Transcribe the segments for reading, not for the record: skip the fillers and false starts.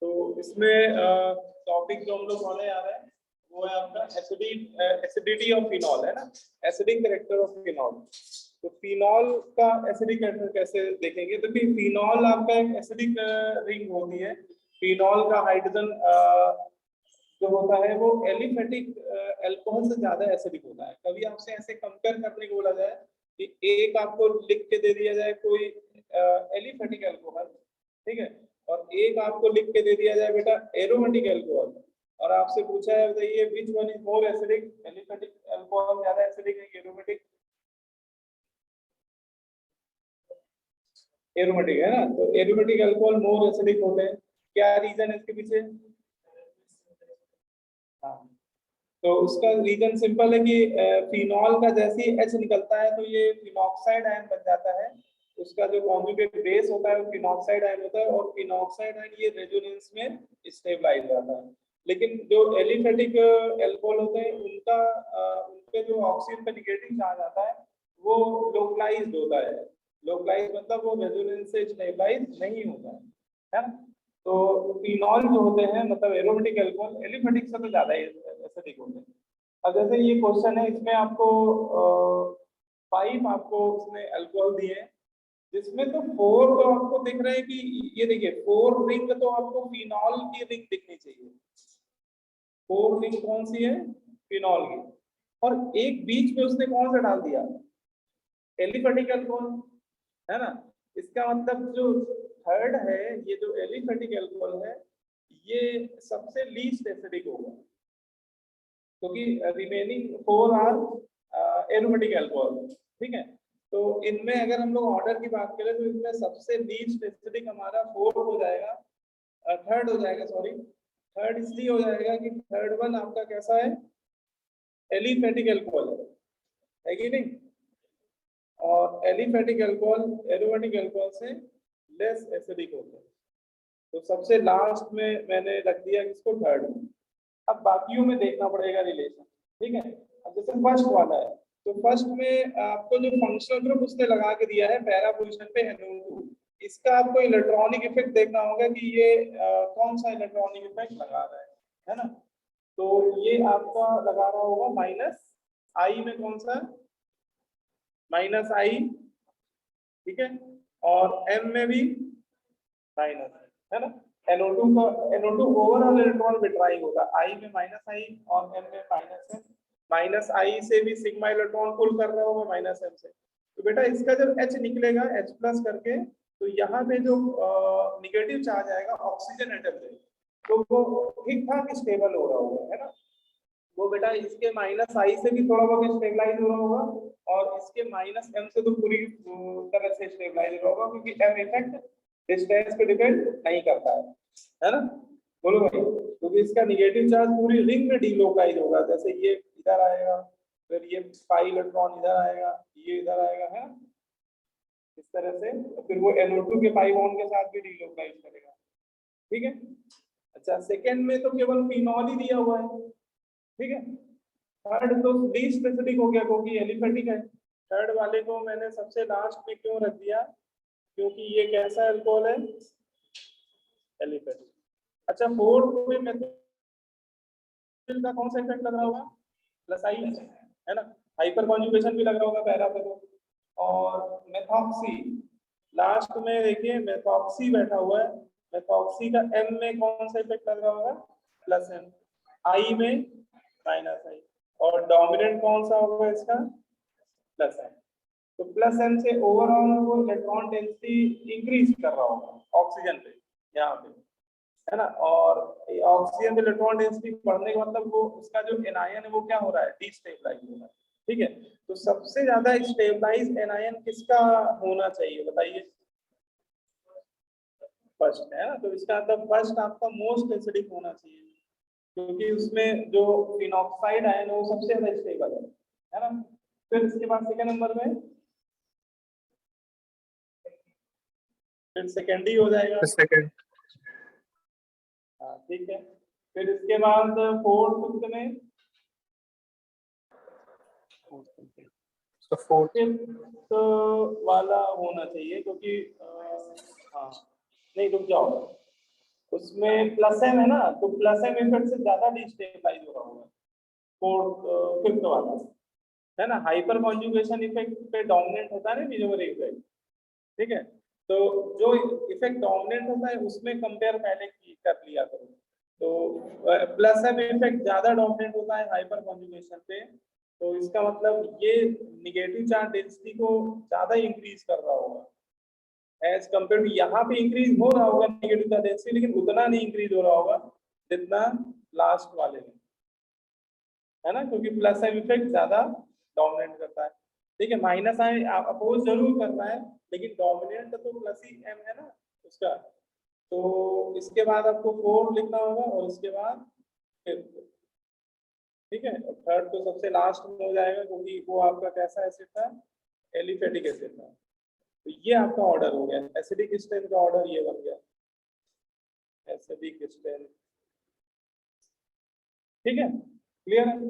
तो इसमें टॉपिक जो हम लोग पढ़ने आ रहे हैं वो है आपका एसिडिटी ऑफ फिनॉल, है ना, एसिडिक कैरेक्टर ऑफ फिनॉल। तो फिनॉल का एसिडिक कैरेक्टर कैसे देखेंगे? तो फिनॉल आपका एक एसिडिक रिंग होती है। फिनॉल का हाइड्रोजन जो होता है वो एलिफेटिक अल्कोहल से ज्यादा एसिडिक होता है। कभी आपसे ऐसे कंपेयर करने को बोला जाए कि एक आपको लिख के दे दिया जाए कोई एलिफेटिक अल्कोहल, ठीक है, और एक आपको लिख के दे दिया जाए बेटा एरोमेटिक अल्कोहल, और आपसे पूछा है बताइए which one is more acidic, aliphatic alcohol ज्यादा एसिडिक है एरोमेटिक? एरोमेटिक है ना। तो एरोमेटिक अल्कोहल मोर एसिडिक होते हैं। क्या रीजन है इसके पीछे? हाँ, तो उसका रीजन सिंपल है कि फिनॉल का जैसे ही H निकलता है तो ये फिनॉक्साइड आयन बन जाता है। उसका जो कॉन्जुगेट बेस होता है वो फिनॉक्साइड आयन होता है, और फिनॉक्साइड आयन ये रेजोनेंस में स्टेबलाइज रहता है। लेकिन जो एलिफेटिक अल्कोहल होते हैं उनका उनके जो ऑक्सीजन का नेगेटिव चार्ज आता है वो लोकलाइज्ड होता है। लोकलाइज मतलब वो रेजोनेंस से स्टेबलाइज नहीं होता है ना। तो फिनॉल जो होते हैं मतलब एरोमेटिक अल्कोहल एलिफेटिक से तो ज्यादा एसिडिक होते हैं। अब जैसे ये क्वेश्चन है, इसमें आपको 5 आपको उसने अल्कोहल दिए हैं, जिसमें तो 4 तो आपको दिख रहे हैं कि ये देखिए 4 रिंग तो आपको फिनॉल की रिंग दिखनी चाहिए। 4 रिंग कौन सी है? फिनॉल की। और एक बीच में उसने कौन सा डाल दिया? एलिफेटिक अल्कोहल, है ना। इसका मतलब जो थर्ड है, ये जो एलिफेटिक अल्कोहल है ये सबसे लीस्ट एसिडिक होगा, क्योंकि रिमेनिंग 4 आर एरोमेटिक अल्कोहल, ठीक है। तो इनमें अगर हम लोग ऑर्डर की बात करें तो इसमें सबसे लीस्ट एसिडिक हमारा 4 हो जाएगा, थर्ड हो जाएगा, सॉरी थर्ड इसलिए हो जाएगा कि थर्ड वन आपका कैसा है? एलिफेटिक अल्कोहल है कि नहीं। और एलिफेटिक अल्कोहल एरोमेटिक अल्कोहल से लेस एसिडिक होते हैं। तो सबसे लास्ट में मैंने रख दिया इसको थर्ड में। अब बाकियों में देखना पड़ेगा रिलेशन, ठीक है। अब जैसे फर्स्ट वाला है तो फर्स्ट में आपको जो फंक्शनल ग्रुप उसने लगा के दिया है पैरा पोजीशन पे NO2, इसका आपको इलेक्ट्रॉनिक इफेक्ट देखना होगा कि ये कौन सा इलेक्ट्रॉनिक इफेक्ट लगा रहा है ना। तो ये आपका लगा रहा होगा -I में, कौन सा? -I, ठीक है, और M में भी माइनस, है ना। NO2 का NO2 ओवरऑल इलेक्ट्रॉन विड्रॉइंग होगा, I में -I और M में -M। -I से भी सिग्मा इलेक्ट्रॉन पुल कर रहा होगा -M से। तो बेटा इसका जब H निकलेगा H प्लस करके, तो यहाँ पे जो निगेटिव चार्ज आएगा ऑक्सीजन एटम पे, तो वो ठीक ठाक स्टेबल हो रहा होगा, है ना। वो बेटा इसके -I से भी थोड़ा बहुत स्टेबलाइज हो रहा होगा, और इसके -M से तो पूरी तरह से स्टेबलाइज हो रहा होगा, क्योंकि M इफेक्ट डिस्टेंस पे डिपेंड नहीं करता है ना। बोलो भाई, क्योंकि इसका निगेटिव चार्ज पूरी रिंग में डिलोकाइज होगा। जैसे ये इधर आएगा, फिर ये पाई इलेक्ट्रॉन इधर आएगा, ये इधर आएगा, है ना, इस तरह से। फिर वो NO2 के पाई बॉन्ड के साथ भी डिलोकाइज करेगा, ठीक है। अच्छा, सेकेंड में तो केवल फिनॉल ही दिया हुआ है, ठीक है। थर्ड तो लीस्ट एसिडिक हो गया क्योंकि एलिफेटिक है। थर्ड वाले को मैंने सबसे लास्ट में क्यों रख दिया? क्योंकि ये कैसा अल्कोहल है? एलिफेटिक। अच्छा, फोर्थ में मेथिल का कौन सा इफेक्ट लग रहा होगा? +I, है ना। हाइपर कॉन्जुगेशन भी लग रहा होगा पैरा पे तो। और मेथॉक्सी लास्ट में देखिए, मेथॉक्सी बैठा हुआ है। मेथॉक्सी का M में कौन सा इफेक्ट लग रहा होगा? +M। I में -I, और डोमिनेंट कौन सा होगा इसका? +M। तो +M से ओवरऑल वो इलेक्ट्रॉन डेंसिटी इंक्रीज कर रहा होगा ऑक्सीजन पे, यहाँ पे, है ना। और ऑक्सीजन पे इलेक्ट्रॉन डेंसिटी बढ़ने का मतलब वो उसका जो एनायन है वो क्या हो रहा है? डिस्टेबलाइज हो रहा है, ठीक है। तो सबसे ज्यादा स्टेबलाइज एनायन किसका होना चाहिए बताइए? फर्स्ट, है ना। तो इसका मतलब फर्स्ट आपका मोस्ट एसिडिक होना चाहिए, क्योंकि उसमें जो फिनॉक्साइड आयन है वो सबसे ज्यादा स्टेबल है ना। फिर इसके बाद सेकंड नंबर में, फिर सेकेंड ही हो जाएगा, सेकंड। हाँ ठीक है। फिर इसके बाद फोर्थ, फिफ्थ में, तो फोर्थ फिफ्थ वाला होना चाहिए, क्योंकि हाँ नहीं रुक जाओ, उसमें प्लस एम है ना, तो प्लस एम इफेक्ट से ज्यादा डिस्टेबलाइज हो रहा होगा फोर्थ फिफ्थ वाला, है ना। हाइपर कॉन्जुगेशन इफेक्ट पे डोमिनेंट होता है ना मेजोमरी इफेक्ट, ठीक है। तो जो इफेक्ट डोमिनेंट होता है उसमें कंपेयर पहले कर लिया करो। तो प्लस एम इफेक्ट ज्यादा डोमिनेंट होता है हाइपर कॉन्जुगेशन पे, तो इसका मतलब ये निगेटिव चार्ज डेंसिटी को ज्यादा इंक्रीज कर रहा होगा एज कम्पेयर टू, यहाँ पे इंक्रीज हो रहा होगा नेगेटिव चार्ज डेंसिटी, लेकिन उतना नहीं इंक्रीज हो रहा होगा जितना लास्ट वाले में, है ना, क्योंकि प्लस एम इफेक्ट ज्यादा डोमिनेट करता है। ठीक है, माइनस आई अपोज जरूर करता है, लेकिन डोमिनेंट तो प्लस ही एम है ना उसका। तो इसके बाद आपको 4 लिखना होगा और उसके बाद फिफ्थ, ठीक है। थर्ड तो सबसे लास्ट में हो जाएगा क्योंकि वो आपका कैसा एसिड था, एलिफेटिक एसिड था। तो ये आपका ऑर्डर हो गया, एसिडिक स्ट्रेन का ऑर्डर ये बन गया, एसिडिक स्ट्रेन, ठीक है, क्लियर है।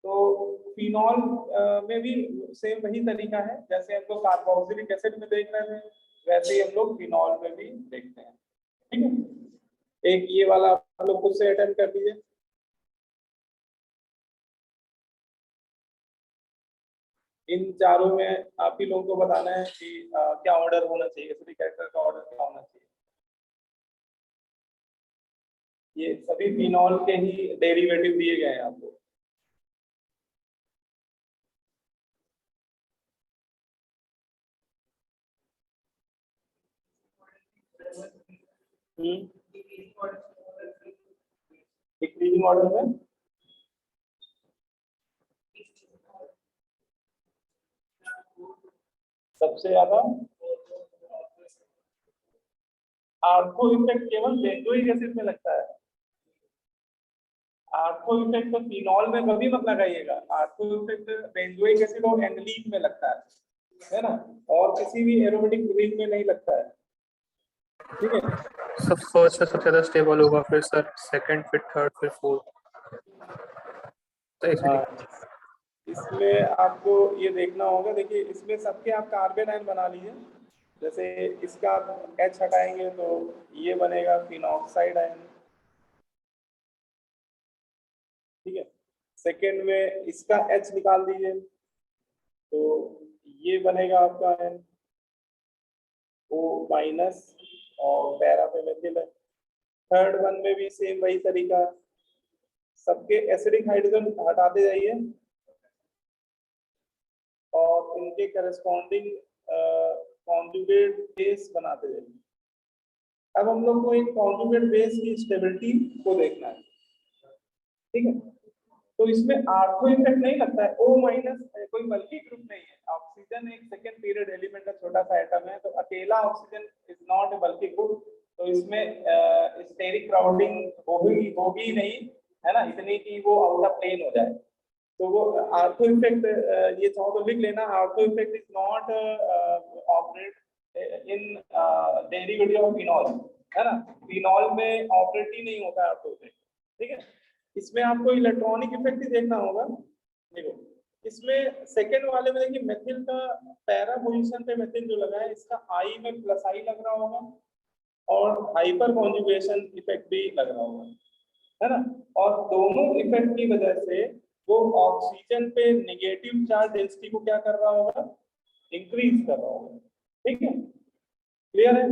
तो फिनॉल में भी सेम वही तरीका है, जैसे हम लोग कार्बोक्सिलिक एसिड में देख रहे थे वैसे ही हम लोग फिनॉल में भी देखते हैं, ठीक है। एक ये वाला आप लोग खुद से अटेम्प्ट कर दीजिए। इन चारों में आप ही लोगों को बताना है कि क्या ऑर्डर होना चाहिए, एसिडिक कैरेक्टर का ऑर्डर क्या होना चाहिए। ये सभी फिनॉल के ही डेरिवेटिव दिए गए हैं आपको। डिक्रीजिंग ऑर्डर में सबसे ज्यादा आर्थो इफेक्ट केवल बेंजोइक एसिड में लगता है। आर्थो इफेक्ट तो फिनॉल में कभी मत लगाइएगा, आर्थो इफेक्ट बेंजोइक एसिड और एनिलीन में लगता है ना, और किसी भी एरोमेटिक ग्रुप में नहीं लगता है, ठीक है। सब फर्स्ट से सबसे ज्यादा स्टेबल होगा, फिर सर सेकंड, फिर थर्ड, फिर फोर्थ, तो हाँ, एसिडिक। इसमें आपको ये देखना होगा, देखिए इसमें सबके आप कार्बन आयन बना लीजिए। जैसे इसका H हटाएंगे तो ये बनेगा फिनॉक्साइड आयन, ठीक है। सेकेंड में इसका H निकाल दीजिए तो ये बनेगा आपका आयन O माइनस और पैरा पे मेथिल है। थर्ड वन में भी सेम वही तरीका, सबके एसिडिक हाइड्रोजन हटाते जाइए और इनके करस्पॉन्डिंग कॉन्जुगेट बेस बनाते जाइए। अब हम लोग को एक कॉन्जुगेट बेस की स्टेबिलिटी को देखना है, ठीक है। तो इसमें आर्थो इफेक्ट नहीं लगता है, O माइनस कोई बल्कि ग्रुप नहीं है, ऑक्सीजन एक सेकेंड पीरियड एलिमेंट का छोटा सा एटम है, तो अकेला ऑक्सीजन इज नॉट ए बल्कि ग्रुप, तो इसमें स्टेरिक क्राउडिंग होगी नहीं, है ना, इतनी कि वो आउट ऑफ प्लेन हो जाए। तो वो आर्थो इफेक्ट ये चाहो तो लिख लेना, ortho effect is not operate in derivative of phenol, है ना, फिनॉल में ऑपरेट ही नहीं होता है आर्थो इफेक्ट, ठीक है। इसमें आपको इलेक्ट्रॉनिक इफेक्ट ही देखना होगा। देखो इसमें सेकेंड वाले में देखिए मेथिल का पैरा पोजीशन पे मेथिल जो लगा है, इसका आई में प्लस आई लग रहा होगा और हाइपर कॉन्जुगेशन इफेक्ट भी लग रहा होगा, है ना। और दोनों इफेक्ट की वजह से वो ऑक्सीजन पे नेगेटिव चार्ज डेंसिटी को क्या कर रहा होगा, इंक्रीज कर रहा होगा, ठीक है, क्लियर है।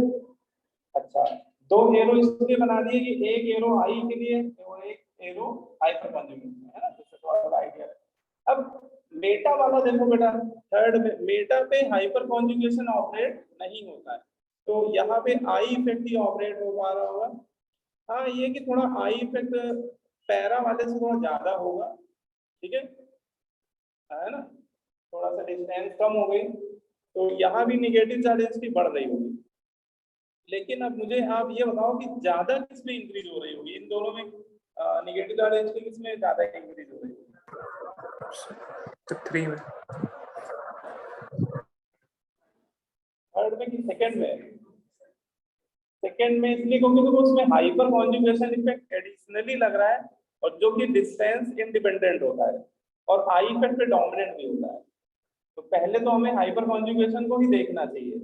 अच्छा, दो एरो इसलिए बना दिए कि एक एरो आई के लिए और एक एरो हाइपर कॉन्जुगेशन, है ना, जिससे थोड़ा आइडिया है। अब मेटा वाला देखो बेटा, थर्ड में मेटा पे हाइपर कॉन्जुगेशन ऑपरेट नहीं होता है, तो यहाँ पे आई इफेक्ट ही ऑपरेट हो पा रहा होगा। हाँ, ये कि थोड़ा आई इफेक्ट पैरा वाले से थोड़ा ज्यादा होगा, ठीक है ना, थोड़ा सा डिस्टेंस कम हो गई, तो यहाँ भी निगेटिव चार्ज डेंसिटी बढ़ रही होगी। लेकिन अब मुझे आप ये बताओ कि ज्यादा किसमें इंक्रीज हो रही होगी, इन दोनों में निगेटिव चार्ज डेंसिटी किसमें ज्यादा इंक्रीज हो रही होगी, तो 3 में, थर्ड में कि सेकंड में। सेकंड में इसलिए क्योंकि तो उसमें हाइपर कॉन्जुगेशन इफेक्ट एडिशनली लग रहा है और जो कि डिस्टेंस इंडिपेंडेंट होता है और आई इफेक्ट पे डोमिनेंट भी होता है। तो पहले तो हमें हाइपर कॉन्जुगेशन को ही देखना चाहिए,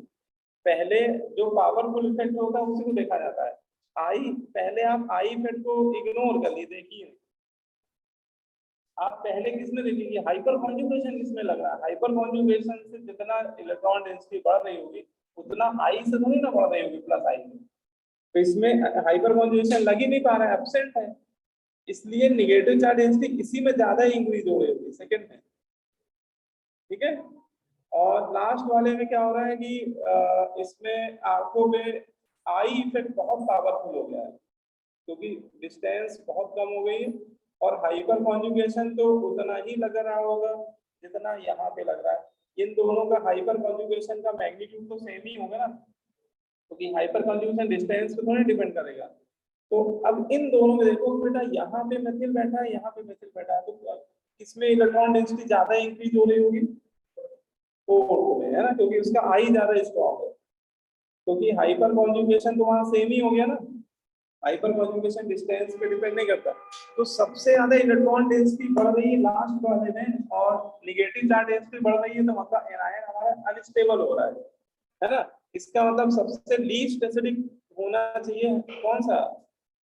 पहले जो पावरफुल इफेक्ट होता है उसी को देखा जाता है। आई, पहले आप आई इफेक्ट को इग्नोर कर ली, देखिए आप पहले किसमें देखिए हाइपर कॉन्जुगेशन किसमें लग रहा है, हाइपर कॉन्जुगेशन से जितना इलेक्ट्रॉन डेंसिटी बढ़ रही होगी उतना आई से थोड़ी ना बढ़ रही होगी प्लस आई में, तो इसमें हाइपर कॉन्जुगेशन लग ही नहीं पा रहा है, एब्सेंट है, इसलिए निगेटिव चार्ज डेंसिटी इसी में ज्यादा इंक्रीज हो रही होगी सेकंड में, ठीक है। और लास्ट वाले में क्या हो रहा है कि इसमें आंखों में आई इफेक्ट बहुत पावरफुल हो गया है क्योंकि डिस्टेंस बहुत कम हो गई और हाइपर कॉन्जुगेशन तो उतना ही लग रहा होगा जितना यहाँ पे लग रहा है, इन दोनों का हाइपर कॉन्जुगेशन का मैग्नीट्यूड तो सेम ही होगा ना, क्योंकि हाइपर कॉन्जुगेशन डिस्टेंस पे थोड़ी डिपेंड करेगा। तो अब इन दोनों में देखो बेटा, यहाँ पे मेथिल बैठा है, यहाँ पे मेथिल बैठा है, तो इसमें इलेक्ट्रॉन डेंसिटी ज्यादा इंक्रीज हो रही होगी फोर्थ में, है ना, क्योंकि उसका आई ज्यादा स्ट्रॉन्ग है, क्योंकि हाइपर कॉन्जुगेशन तो वहां सेम ही हो गया ना, हाइपर कॉन्जुगेशन डिस्टेंस पे डिपेंड नहीं करता। तो सबसे ज्यादा इलेक्ट्रॉन डेंसिटी बढ़ रही है लास्ट वाले में और निगेटिव चार्ज डेंसिटी बढ़ रही है, तो मतलब एनायन हमारा अनस्टेबल हो रहा है ना। इसका मतलब सबसे लीस्ट एसिडिक होना चाहिए कौन सा,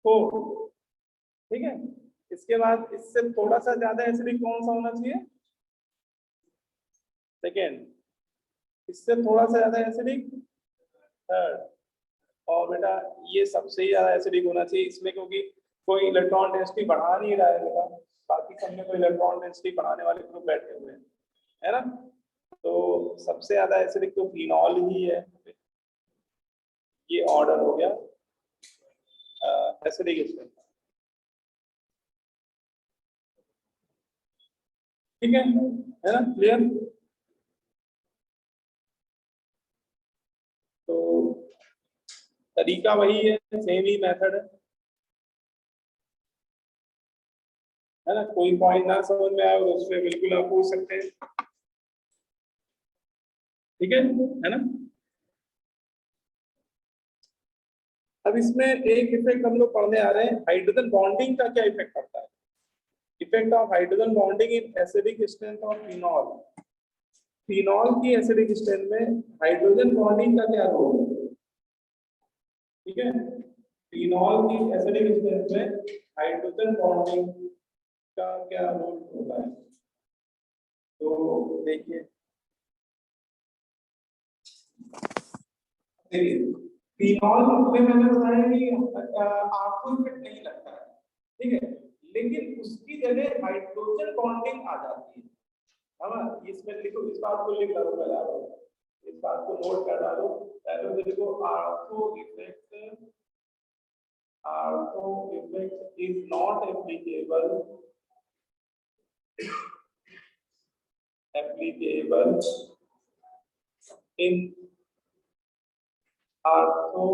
फोर, ठीक है। इसके बाद इससे थोड़ा सा ज्यादा एसिडिक कौन सा होना चाहिए, सेकेंड, इससे थोड़ा सा ज्यादा एसिडिक थर्ड, और बेटा ये सबसे ही ज्यादा एसिडिक होना चाहिए इसमें, क्योंकि कोई इलेक्ट्रॉन डेंसिटी बढ़ा नहीं रहा है बेटा, बाकी सब में कोई इलेक्ट्रॉन डेंसिटी बढ़ाने वाले ग्रुप बैठे हुए हैं, है ना। तो सबसे ज्यादा एसिडिक तो फिनॉल ही है, ये ऑर्डर हो गया एसिडिक इसमें, ठीक है ना, क्लियर। तो तरीका वही है, सेम ही मेथड है ना, कोई पॉइंट ना समझ में आए तो उसमें बिल्कुल आप पूछ सकते हैं, ठीक है ना। अब इसमें एक इफेक्ट हम लोग पढ़ने आ रहे हैं, हाइड्रोजन बॉन्डिंग का क्या इफेक्ट पड़ता है, effect of hydrogen bonding in acidic strength of phenol, phenol की एसिडिक स्ट्रेंथ में हाइड्रोजन बॉन्डिंग का क्या रोल है, ठीक है। फिनॉल की एसिडिक स्ट्रेंथ में हाइड्रोजन बॉन्डिंग का क्या रोल होता है, तो देखिए फिनॉल में मैंने बताया कि आपको इफेक्ट नहीं लगता है, ठीक है, लेकिन उसकी जगह हाइड्रोजन बॉन्डिंग आ जाती है ना, इसमें लिखो, इस बात को लिख लो पहले आप, इस बात को नोट कर डालो पहले, देखो ortho effect is not applicable in ortho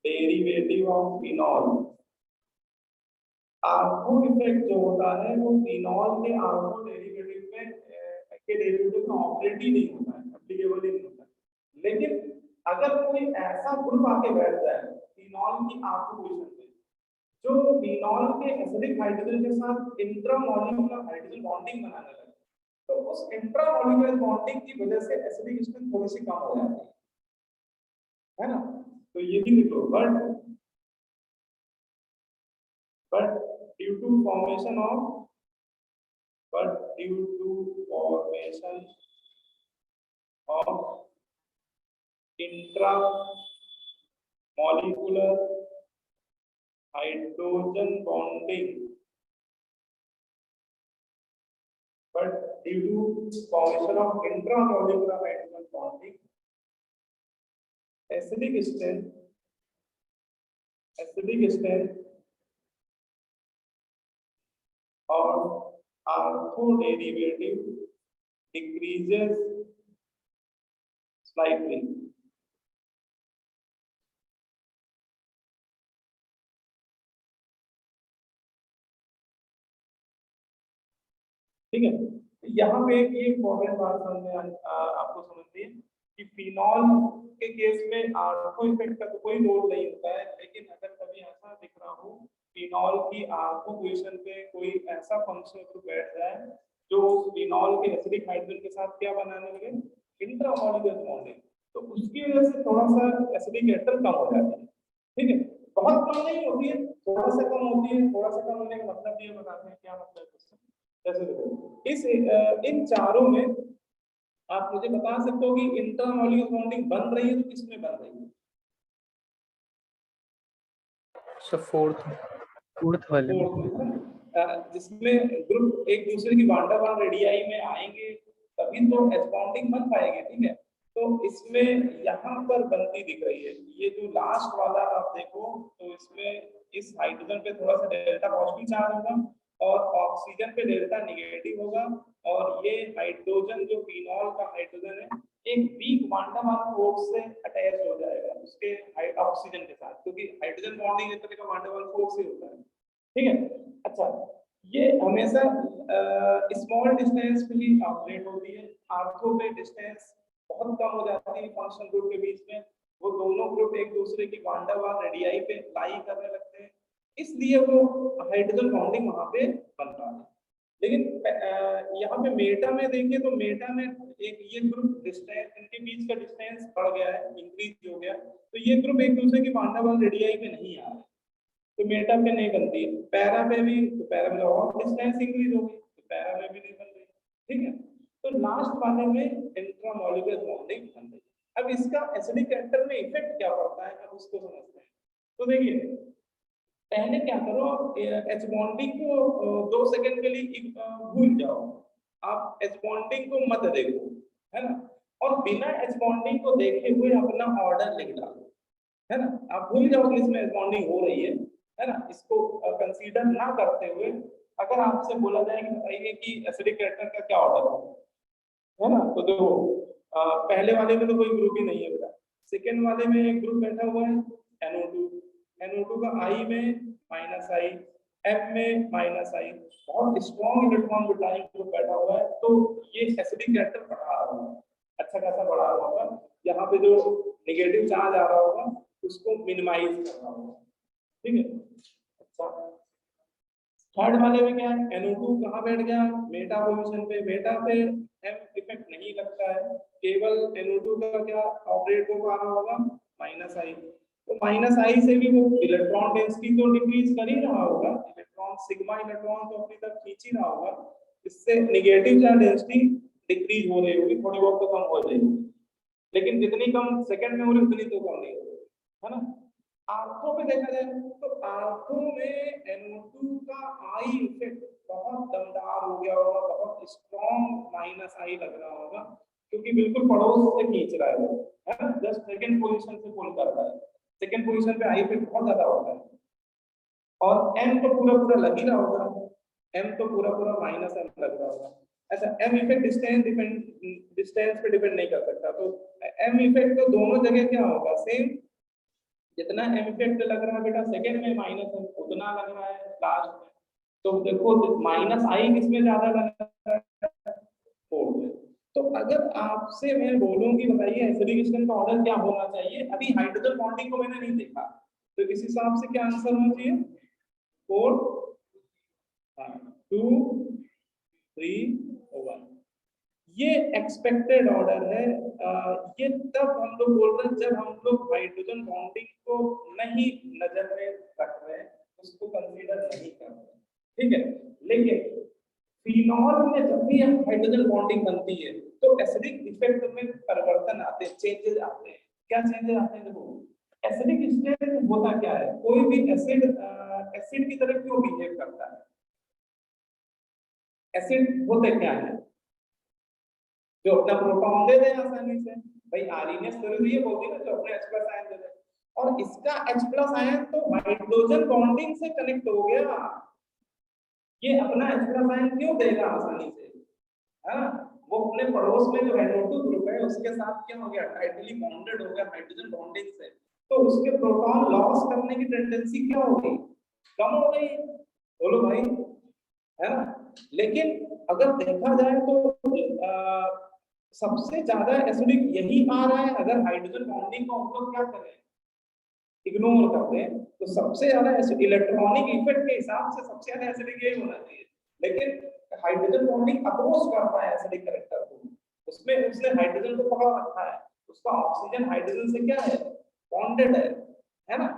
derivative of phenol, ortho effect जो होता है वो फिनॉल के आर्थो डेरिवेटिव में के डेरिवेटिव में ऑपरेट ही नहीं होता है, एप्लीकेबल ही नहीं होता है। लेकिन अगर कोई ऐसा ग्रुप आके बैठ जाए फिनॉल की आर्थो पोजीशन पे जो फिनॉल के एसिडिक हाइड्रोजन के साथ इंट्रामॉलिक्यूलर हाइड्रोजन बॉन्डिंग बनाने लगे, तो उस इंट्रामॉलिक्यूलर बॉन्डिंग की वजह से एसिडिक स्ट्रेंथ थोड़ी सी कम हो जाती है ना। तो ये भी लिखो, but due to formation of intramolecular hydrogen bonding, but due to formation of intramolecular hydrogen bonding, acidic strength or ortho derivative decreases slightly, ठीक है। यहाँ पे एक इम्पोर्टेंट बात समझ में आपको समझनी है कि फिनॉल के केस में आर्थो इफेक्ट का तो कोई रोल नहीं होता है, लेकिन अगर कभी ऐसा दिख रहा हो फिनॉल की आर्थो पोजीशन पे कोई ऐसा फंक्शनल ग्रुप बैठ जाए जो फिनॉल के एसिडिक हाइड्रोजन के साथ क्या बनाने लगे, इंट्रामॉलिक्यूलर बॉन्डिंग, तो उसकी वजह से थोड़ा सा एसिडिक एटर कम हो जाती है, ठीक है, बहुत कम नहीं होती है, थोड़ा सा कम होती है। थोड़ा सा कम होने का मतलब ये बताते हैं क्या मतलब है इसका। जैसे देखो इन चारों में आप मुझे बता सकते हो कि इंटरमॉलिक्यूलर बॉन्डिंग बन रही है तो किसमें बन रही है? सर फोर्थ वाले में। फोर्थ में, जिसमें ग्रुप एक दूसरे की वान टू वान रेडियाई में आएंगे तभी तो एच बॉन्डिंग बन पाएगी। ठीक है, तो इसमें यहाँ पर बनती दिख रही है। ये जो लास्ट वाला आप देखो तो इसमें इस हाइड्रोजन पे थोड़ा सा डेल्टा पॉजिटिव चार्ज होगा और ऑक्सीजन पे डेल्टा नेगेटिव होगा, और ये हाइड्रोजन जो फिनॉल का हाइड्रोजन है एक वीक क्वांटम ऑफ फोर्स से अटैच हो जाएगा उसके ऑक्सीजन के साथ, क्योंकि हाइड्रोजन बॉन्डिंग एक तरह का क्वांटम ऑफ फोर्स ही होता है। ठीक है, अच्छा, ये हमेशा स्मॉल डिस्टेंस पे ही ऑपरेट होती है। आर्थो पे डिस्टेंस बहुत कम हो जाती है फंक्शनल ग्रुप के बीच में, वो दोनों ग्रुप एक दूसरे की वान टू वान रेडियाई पे लाई करने लगते हैं, इसलिए वो हाइड्रोजन बॉन्डिंग वहां पे बन रहा है। लेकिन यहाँ पे मेटा में देखिए तो मेटा में एक ये ग्रुप डिस्टेंस, इनके बीच का डिस्टेंस बढ़ गया है, इंक्रीज हो गया, तो ये ग्रुप एक दूसरे की वान टू वान रेडियाई पे नहीं आ रहे, तो मेटा पे नहीं बनती है। पैरा पे भी, तो पैरा में और डिस्टेंस इंक्रीज होगी तो पैरा में भी नहीं बन रही। ठीक है, तो लास्ट वाले में इंट्रामॉलिक्यूलर बॉन्डिंग बन रही है। अब इसका एसिडिक कैरेक्टर में इफेक्ट क्या पड़ता है, अब उसको समझते हैं। तो देखिए पहले क्या करो, एच बॉन्डिंग को 2 सेकंड के लिए भूल जाओ, आप एच बॉन्डिंग को मत देखो, है ना, और बिना एच बॉन्डिंग को देखे हुए अपना ऑर्डर लिख डालो, है ना, आप भूल जाओ कि इसमें बॉन्डिंग हो रही है ना, इसको कंसीडर ना करते हुए अगर आपसे बोला जाए कि बताइए कि एसिडिक कैरेक्टर का क्या ऑर्डर है ना, तो देखो पहले वाले में तो कोई ग्रुप ही नहीं है बेटा, सेकेंड वाले में एक ग्रुप बैठा हुआ है NO2, NO2 का I में -I, M में -I, बहुत स्ट्रॉन्ग इलेक्ट्रॉन विटाइन ग्रुप बैठा हुआ है, तो ये एसिडिक कैरेक्टर बढ़ा रहा होगा, अच्छा खासा बढ़ा रहा होगा, यहाँ पे जो नेगेटिव चार्ज आ रहा होगा उसको मिनिमाइज कर रहा होगा। ठीक है, अच्छा, थर्ड वाले में क्या है, NO2 कहाँ बैठ गया, मेटा पोजीशन पे, मेटा पे M इफेक्ट नहीं लगता है, केवल NO2 का क्या ऑपरेट हो पा रहा होगा -I, तो -I से भी वो इलेक्ट्रॉन डेंसिटी तो डिक्रीज कर ही रहा होगा, इलेक्ट्रॉन सिग्मा इलेक्ट्रॉन तो अपनी तरफ खींच ही रहा होगा, इससे नेगेटिव चार्ज डेंसिटी डिक्रीज हो रही होगी, थोड़ी बहुत तो कम हो जाएगी, लेकिन जितनी कम सेकंड में हो रही उतनी तो कम नहीं हो रही, है ना। आर्थो पे देखा जाए तो आर्थो में NO2 का I इफेक्ट बहुत दमदार हो गया होगा, बहुत स्ट्रॉन्ग -I लग रहा होगा, क्योंकि बिल्कुल पड़ोस से खींच रहा है वो, है ना, जस्ट सेकंड पोजीशन से पुल कर रहा है, सेकंड पोजीशन पे I इफेक्ट बहुत ज्यादा होता है, और M तो पूरा पूरा लग ही रहा होगा, M तो पूरा पूरा -M लग रहा होगा। अच्छा, M इफेक्ट डिस्टेंस पे डिपेंड नहीं कर सकता, तो M इफेक्ट तो दोनों जगह क्या होगा, सेम, जितना M इफेक्ट लग रहा है बेटा सेकंड में -M उतना लग रहा है लास्ट में, तो देखो -I किसमें ज्यादा लग रहा है, फोर्थ में। तो अगर आपसे मैं बोलूं कि बताइए एसिडिक का ऑर्डर क्या होना चाहिए, अभी हाइड्रोजन बॉन्डिंग को मैंने नहीं देखा, तो इस हिसाब से क्या आंसर होना चाहिए, 4 2 3 1, ये एक्सपेक्टेड ऑर्डर है। ये तब हम लोग बोल रहे हैं जब हम लोग हाइड्रोजन बॉन्डिंग को नहीं नजर में रख रहे हैं, उसको कंसीडर नहीं कर रहे, ठीक है, लेकिन फिनॉल में जब भी हाइड्रोजन बॉन्डिंग बनती है तो एसिडिक इफेक्ट में परिवर्तन आते हैं, चेंजेस आते हैं। क्या चेंजेस आते हैं, देखो एसिडिक स्टेट होता क्या है, कोई भी एसिड एसिड की तरह क्यों बिहेव करता है, एसिड होते क्या है, जो अपना प्रोटॉन दे दे आसानी से, भाई आरएनएस तो ये बोलती है ना, जो अपने H+ आयन दे दे, और इसका H+ आयन तो हाइड्रोजन बॉन्डिंग से कनेक्ट हो गया, ये अपना H+ आयन क्यों देगा आसानी से, है ना, वो अपने पड़ोस में जो NO2 ग्रुप है उसके साथ क्या हो गया, टाइटली बॉन्डेड हो गया हाइड्रोजन बॉन्डिंग से, तो उसके प्रोटॉन लॉस करने की टेंडेंसी क्या हो गई, कम हो गई, बोलो भाई, है ना। लेकिन अगर देखा जाए तो सबसे ज्यादा एसिडिक यही आ रहा है, अगर हाइड्रोजन बॉन्डिंग को हम लोग क्या करें, इग्नोर कर दें, तो सबसे ज्यादा इलेक्ट्रॉनिक इफेक्ट के हिसाब से सबसे ज्यादा एसिडिक यही होना चाहिए, लेकिन हाइड्रोजन बॉन्डिंग अपोज करता है एसिडिक कैरेक्टर को, उसमें उसने हाइड्रोजन को पकड़ रखा है, उसका ऑक्सीजन हाइड्रोजन से क्या है, बॉन्डेड है ना,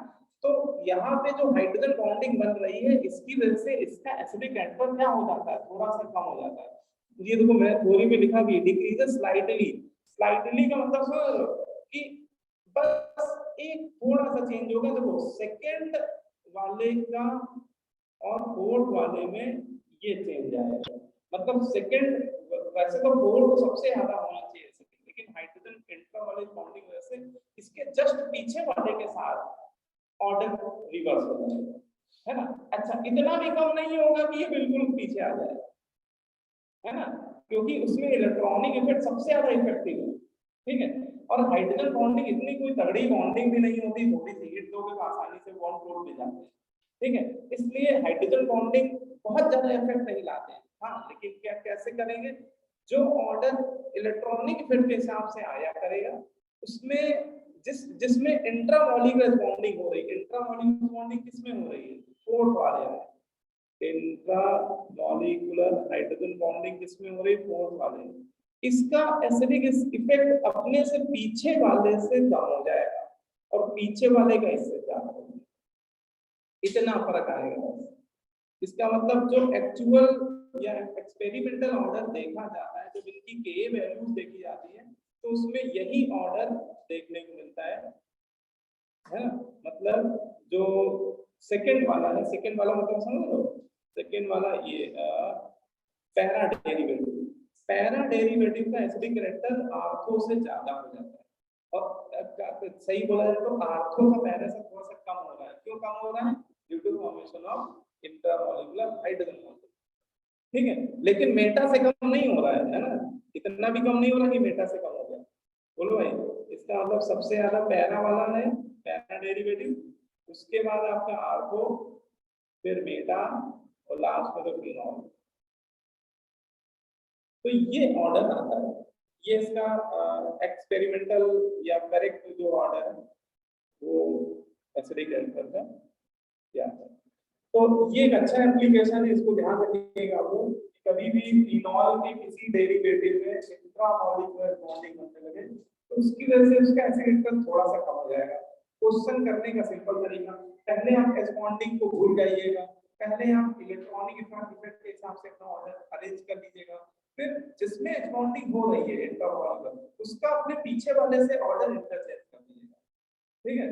तो यहाँ पे जो हाइड्रोजन बॉन्डिंग बन रही है इसकी वजह से इसका एसिडिक एंटर क्या हो जाता है, थोड़ा सा कम हो जाता है। ये देखो मैं थ्योरी में लिखा भी डिक्रीजेस स्लाइटली। स्लाइटली का मतलब सर कि बस एक थोड़ा सा चेंज होगा। देखो सेकंड वाले का और फोर्थ वाले में ये चेंज आएगा, मतलब सेकंड वैसे तो फोर्थ सबसे ज्यादा होना चाहिए सेकंड, लेकिन हाइड्रोजन इंट्रा वाले बॉन्डिंग वजह से इसके जस्ट पीछे वाले के साथ ऑर्डर रिवर्स हो जाएगा, है ना। अच्छा इतना भी कम नहीं होगा कि ये बिल्कुल पीछे आ जाए, है ना, क्योंकि उसमें इलेक्ट्रॉनिक इफेक्ट सबसे ज्यादा इफेक्टिव है, ठीक है। और हाइड्रोजन बॉन्डिंग इतनी कोई तगड़ी बॉन्डिंग भी नहीं होती, थोड़ी सी हिट दोगे तो आसानी से बॉन्ड तोड़ भी जाते हैं, ठीक है। इसलिए हाइड्रोजन बॉन्डिंग बहुत ज्यादा इफेक्ट नहीं लाते हैं। हाँ लेकिन क्या कैसे करेंगे, जो ऑर्डर इलेक्ट्रॉनिक इफेक्ट के हिसाब से आया करेगा उसमें जिसमें इंट्रामॉलिक्यूलर बॉन्डिंग हो रही है। इंट्रामॉलिक्यूलर बॉन्डिंग किसमें हो रही है, फोर्थ वाले में। इंट्रामॉलिक्यूलर हाइड्रोजन बॉन्डिंग किसमें हो रही है, फोर्थ वाले में। इसका एसिडिक इफेक्ट अपने से पीछे वाले से कम हो जाएगा और पीछे वाले का इससे ज्यादा हो जाएगा, इतना फर्क आएगा। इसका मतलब जो एक्चुअल या एक्सपेरिमेंटल ऑर्डर देखा जाता है, जब इनकी के वैल्यूज देखी जाती है तो उसमें यही ऑर्डर देखने को मिलता है ना। मतलब जो सेकंड वाला है, सेकंड वाला मतलब समझ लो, सेकंड वाला ये पैरा डेरिवेटिव, पैरा डेरिवेटिव का एसिडिक कैरेक्टर आर्थो से ज्यादा हो जाता है। और सही बोला जाए तो आर्थो का पैरा से थोड़ा सा कम हो रहा है। क्यों कम हो रहा है, due to formation of intramolecular hydrogen bond, ठीक है। लेकिन मेटा से कम नहीं हो रहा है ना, इतना भी कम नहीं हो रहा कि मेटा से कम हो गया। बोलो भाई, इसका मतलब सबसे ज्यादा पैरा वाला है, पैरा डेरिवेटिव, उसके बाद आपका आर्थो, फिर मेटा और लास्ट में तो फिनॉल। तो ये ऑर्डर आता है, ये इसका एक्सपेरिमेंटल या करेक्ट जो ऑर्डर है वो एसिडिक एल्कोहल का या। तो ये एक अच्छा एप्लीकेशन है, इसको ध्यान रखिएगा आप लोग। कभी भी फिनॉल के किसी डेरिवेटिव में इंट्रामॉलिक्यूलर बॉन्डिंग होने लगे तो उसकी वजह से उसका एसिडिक थोड़ा सा कम हो जाएगा। क्वेश्चन करने का सिंपल तरीका, पहले आप एस बॉन्डिंग को भूल जाइएगा, पहले आप इलेक्ट्रॉनिक इफेक्ट के हिसाब से अपना ऑर्डर अरेंज कर लीजिएगा, फिर जिसमें एस बॉन्डिंग हो रही है इंट्रामॉलिक्यूलर उसका अपने पीछे वाले से ऑर्डर इंटरचेंज कर लीजिएगा, ठीक है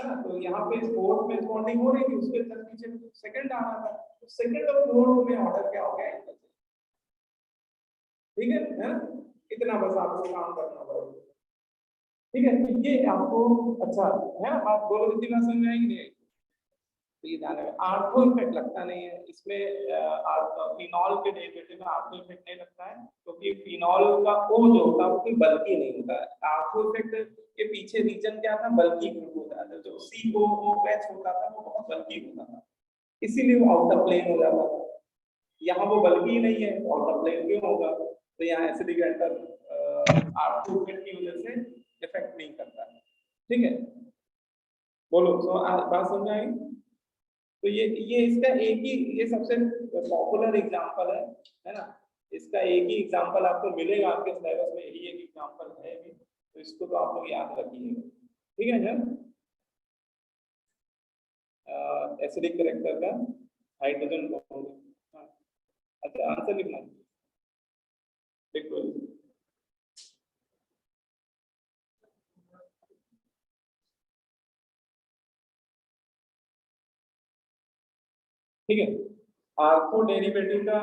ना। तो यहाँ पे फोर्थ में बॉन्डिंग हो रही थी, उसके जस्ट पीछे सेकंड आ रहा था, तो सेकंड और फोर्थ में ऑर्डर क्या हो गया, ठीक है ना। इतना बस आपको काम करना पड़ेगा, ठीक है। तो ये आपको अच्छा है, आप बोलो इतनी बात समझ में आएगी नहीं। तो ये ध्यान रखना, आर्थो इफेक्ट लगता नहीं है इसमें, फिनॉल के डेरिवेटिव में आर्थो इफेक्ट नहीं लगता है, क्योंकि फिनॉल का ओ जो होता है वो कोई बल्कि नहीं होता है। आर्थो इफेक्ट के पीछे रीजन क्या था, बल्कि ग्रुप होता था, जो COOH होता था वो बहुत बल्कि होता था, इसीलिए वो आउटर प्लेन हो जाता था। यहाँ वो बल्कि ही नहीं है, आउटर प्लेन क्यों होगा, तो यहाँ एसिडिक एंटर आर्थो इफेक्ट की वजह से इफेक्ट नहीं करता, ठीक है। बोलो तो बात समझ आएगी। तो ये इसका एक ही, ये सबसे पॉपुलर एग्जांपल है ना। इसका एक ही एग्जांपल आपको मिलेगा आपके सिलेबस में, यही एक एग्जांपल है भी, तो इसको तो आप लोग याद रखिएगा, ठीक है सर। एसिडिक कैरेक्टर का हाइड्रोजन बॉन्ड। अच्छा आंसर लिखना, बिल्कुल ठीक है। आर्थो डेरिवेटिव का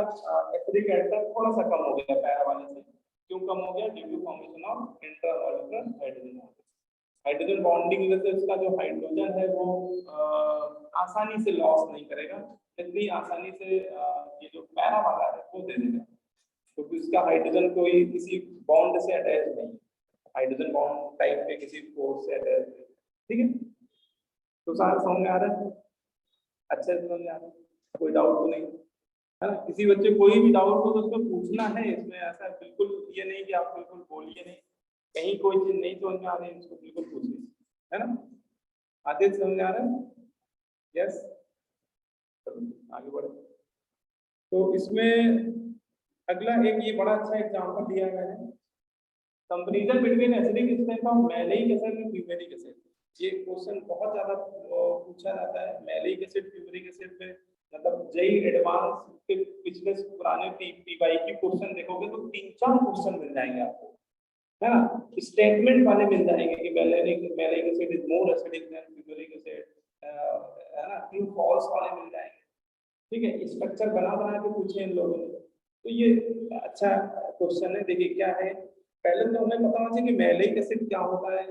एसिडिक कैरेक्टर थोड़ा सा कम हो गया पैरा वाले से। क्यों कम हो गया, due to formation of intramolecular hydrogen bond. Hydrogen bonding वजह से उसका जो हाइड्रोजन है वो आसानी से लॉस नहीं करेगा, इतनी आसानी से ये जो पैरा वाला है वो दे देगा, क्योंकि उसका हाइड्रोजन कोई किसी बॉन्ड से अटैच नहीं, हाइड्रोजन बॉन्ड टाइप के किसी फोर्स से अटैच नहीं, ठीक है। तो सारा समझ में आ रहा है, अच्छे से समझ में आ रहा है, कोई डाउट तो नहीं है ना। किसी बच्चे कोई भी डाउट हो तो उसको पूछना है, इसमें ऐसा बिल्कुल ये नहीं कि आप बिल्कुल बोलिए नहीं, कहीं कोई चीज नहीं समझ में आ रही है इसको बिल्कुल पूछिए, है ना। आगे समझ में आ रहा है, यस, आगे बढ़े। तो इसमें अगला एक ये बड़ा अच्छा एग्जांपल दिया गया है, comparison between acidic strength of maleic acid and fumaric acid. ये क्वेश्चन बहुत ज्यादा पूछा जाता है। मैलिक एसिड फ्यूमरिक एसिड पे मतलब जेई एडवांस के पिछले पुराने पीवाई की क्वेश्चन देखोगे तो 3-4 क्वेश्चन मिल जाएंगे आपको, है ना। स्टेटमेंट वाले मिल जाएंगे कि malic acid is more acidic then fumaric acid, है ना। ट्रू फॉल्स वाले मिल जाएंगे, ठीक है। स्ट्रक्चर बना के पूछे इन लोगों ने, तो ये अच्छा क्वेश्चन है। देखिए क्या है, पहले तो हमें पता होना चाहिए कि मैलिक एसिड क्या होता है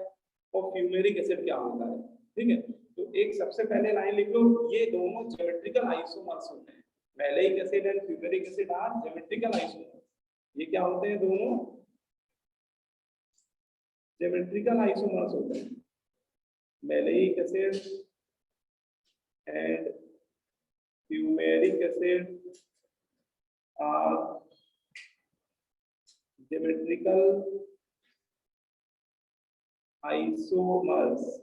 और फ्यूमेरिक एसिड क्या होता है, ठीक है। तो एक सबसे पहले लाइन लिख लो, ये दोनों ज्योमेट्रिकल आइसोमर्स होते हैं। Maleic acid and fumaric acid are geometrical isomers. ये क्या होते हैं, दोनों ज्योमेट्रिकल आइसोमर्स होते हैं। Maleic acid and fumaric acid are geometrical isomers.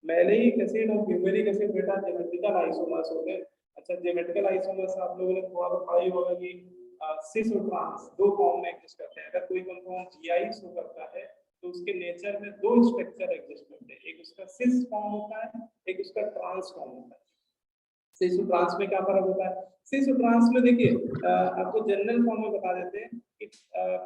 Maleic acid और फ्यूमेरिक एसिड बेटा ज्योमेट्रिकल आइसोमर्स होते हैं। अच्छा, ज्योमेट्रिकल आइसोमर्स आप लोगों ने थोड़ा तो पढ़ा ही होगा कि सिस और ट्रांस दो फॉर्म में एग्जिस्ट करते हैं। अगर कोई कंपाउंड जीआई शो करता है तो उसके नेचर में दो स्ट्रक्चर एग्जिस्ट करते हैं, एक उसका सिस फॉर्म होता है, एक उसका ट्रांस फॉर्म होता है। सिस और ट्रांस में क्या फर्क होता है? सिस और ट्रांस में देखिए आपको जनरल फॉर्म में बता देते हैं कि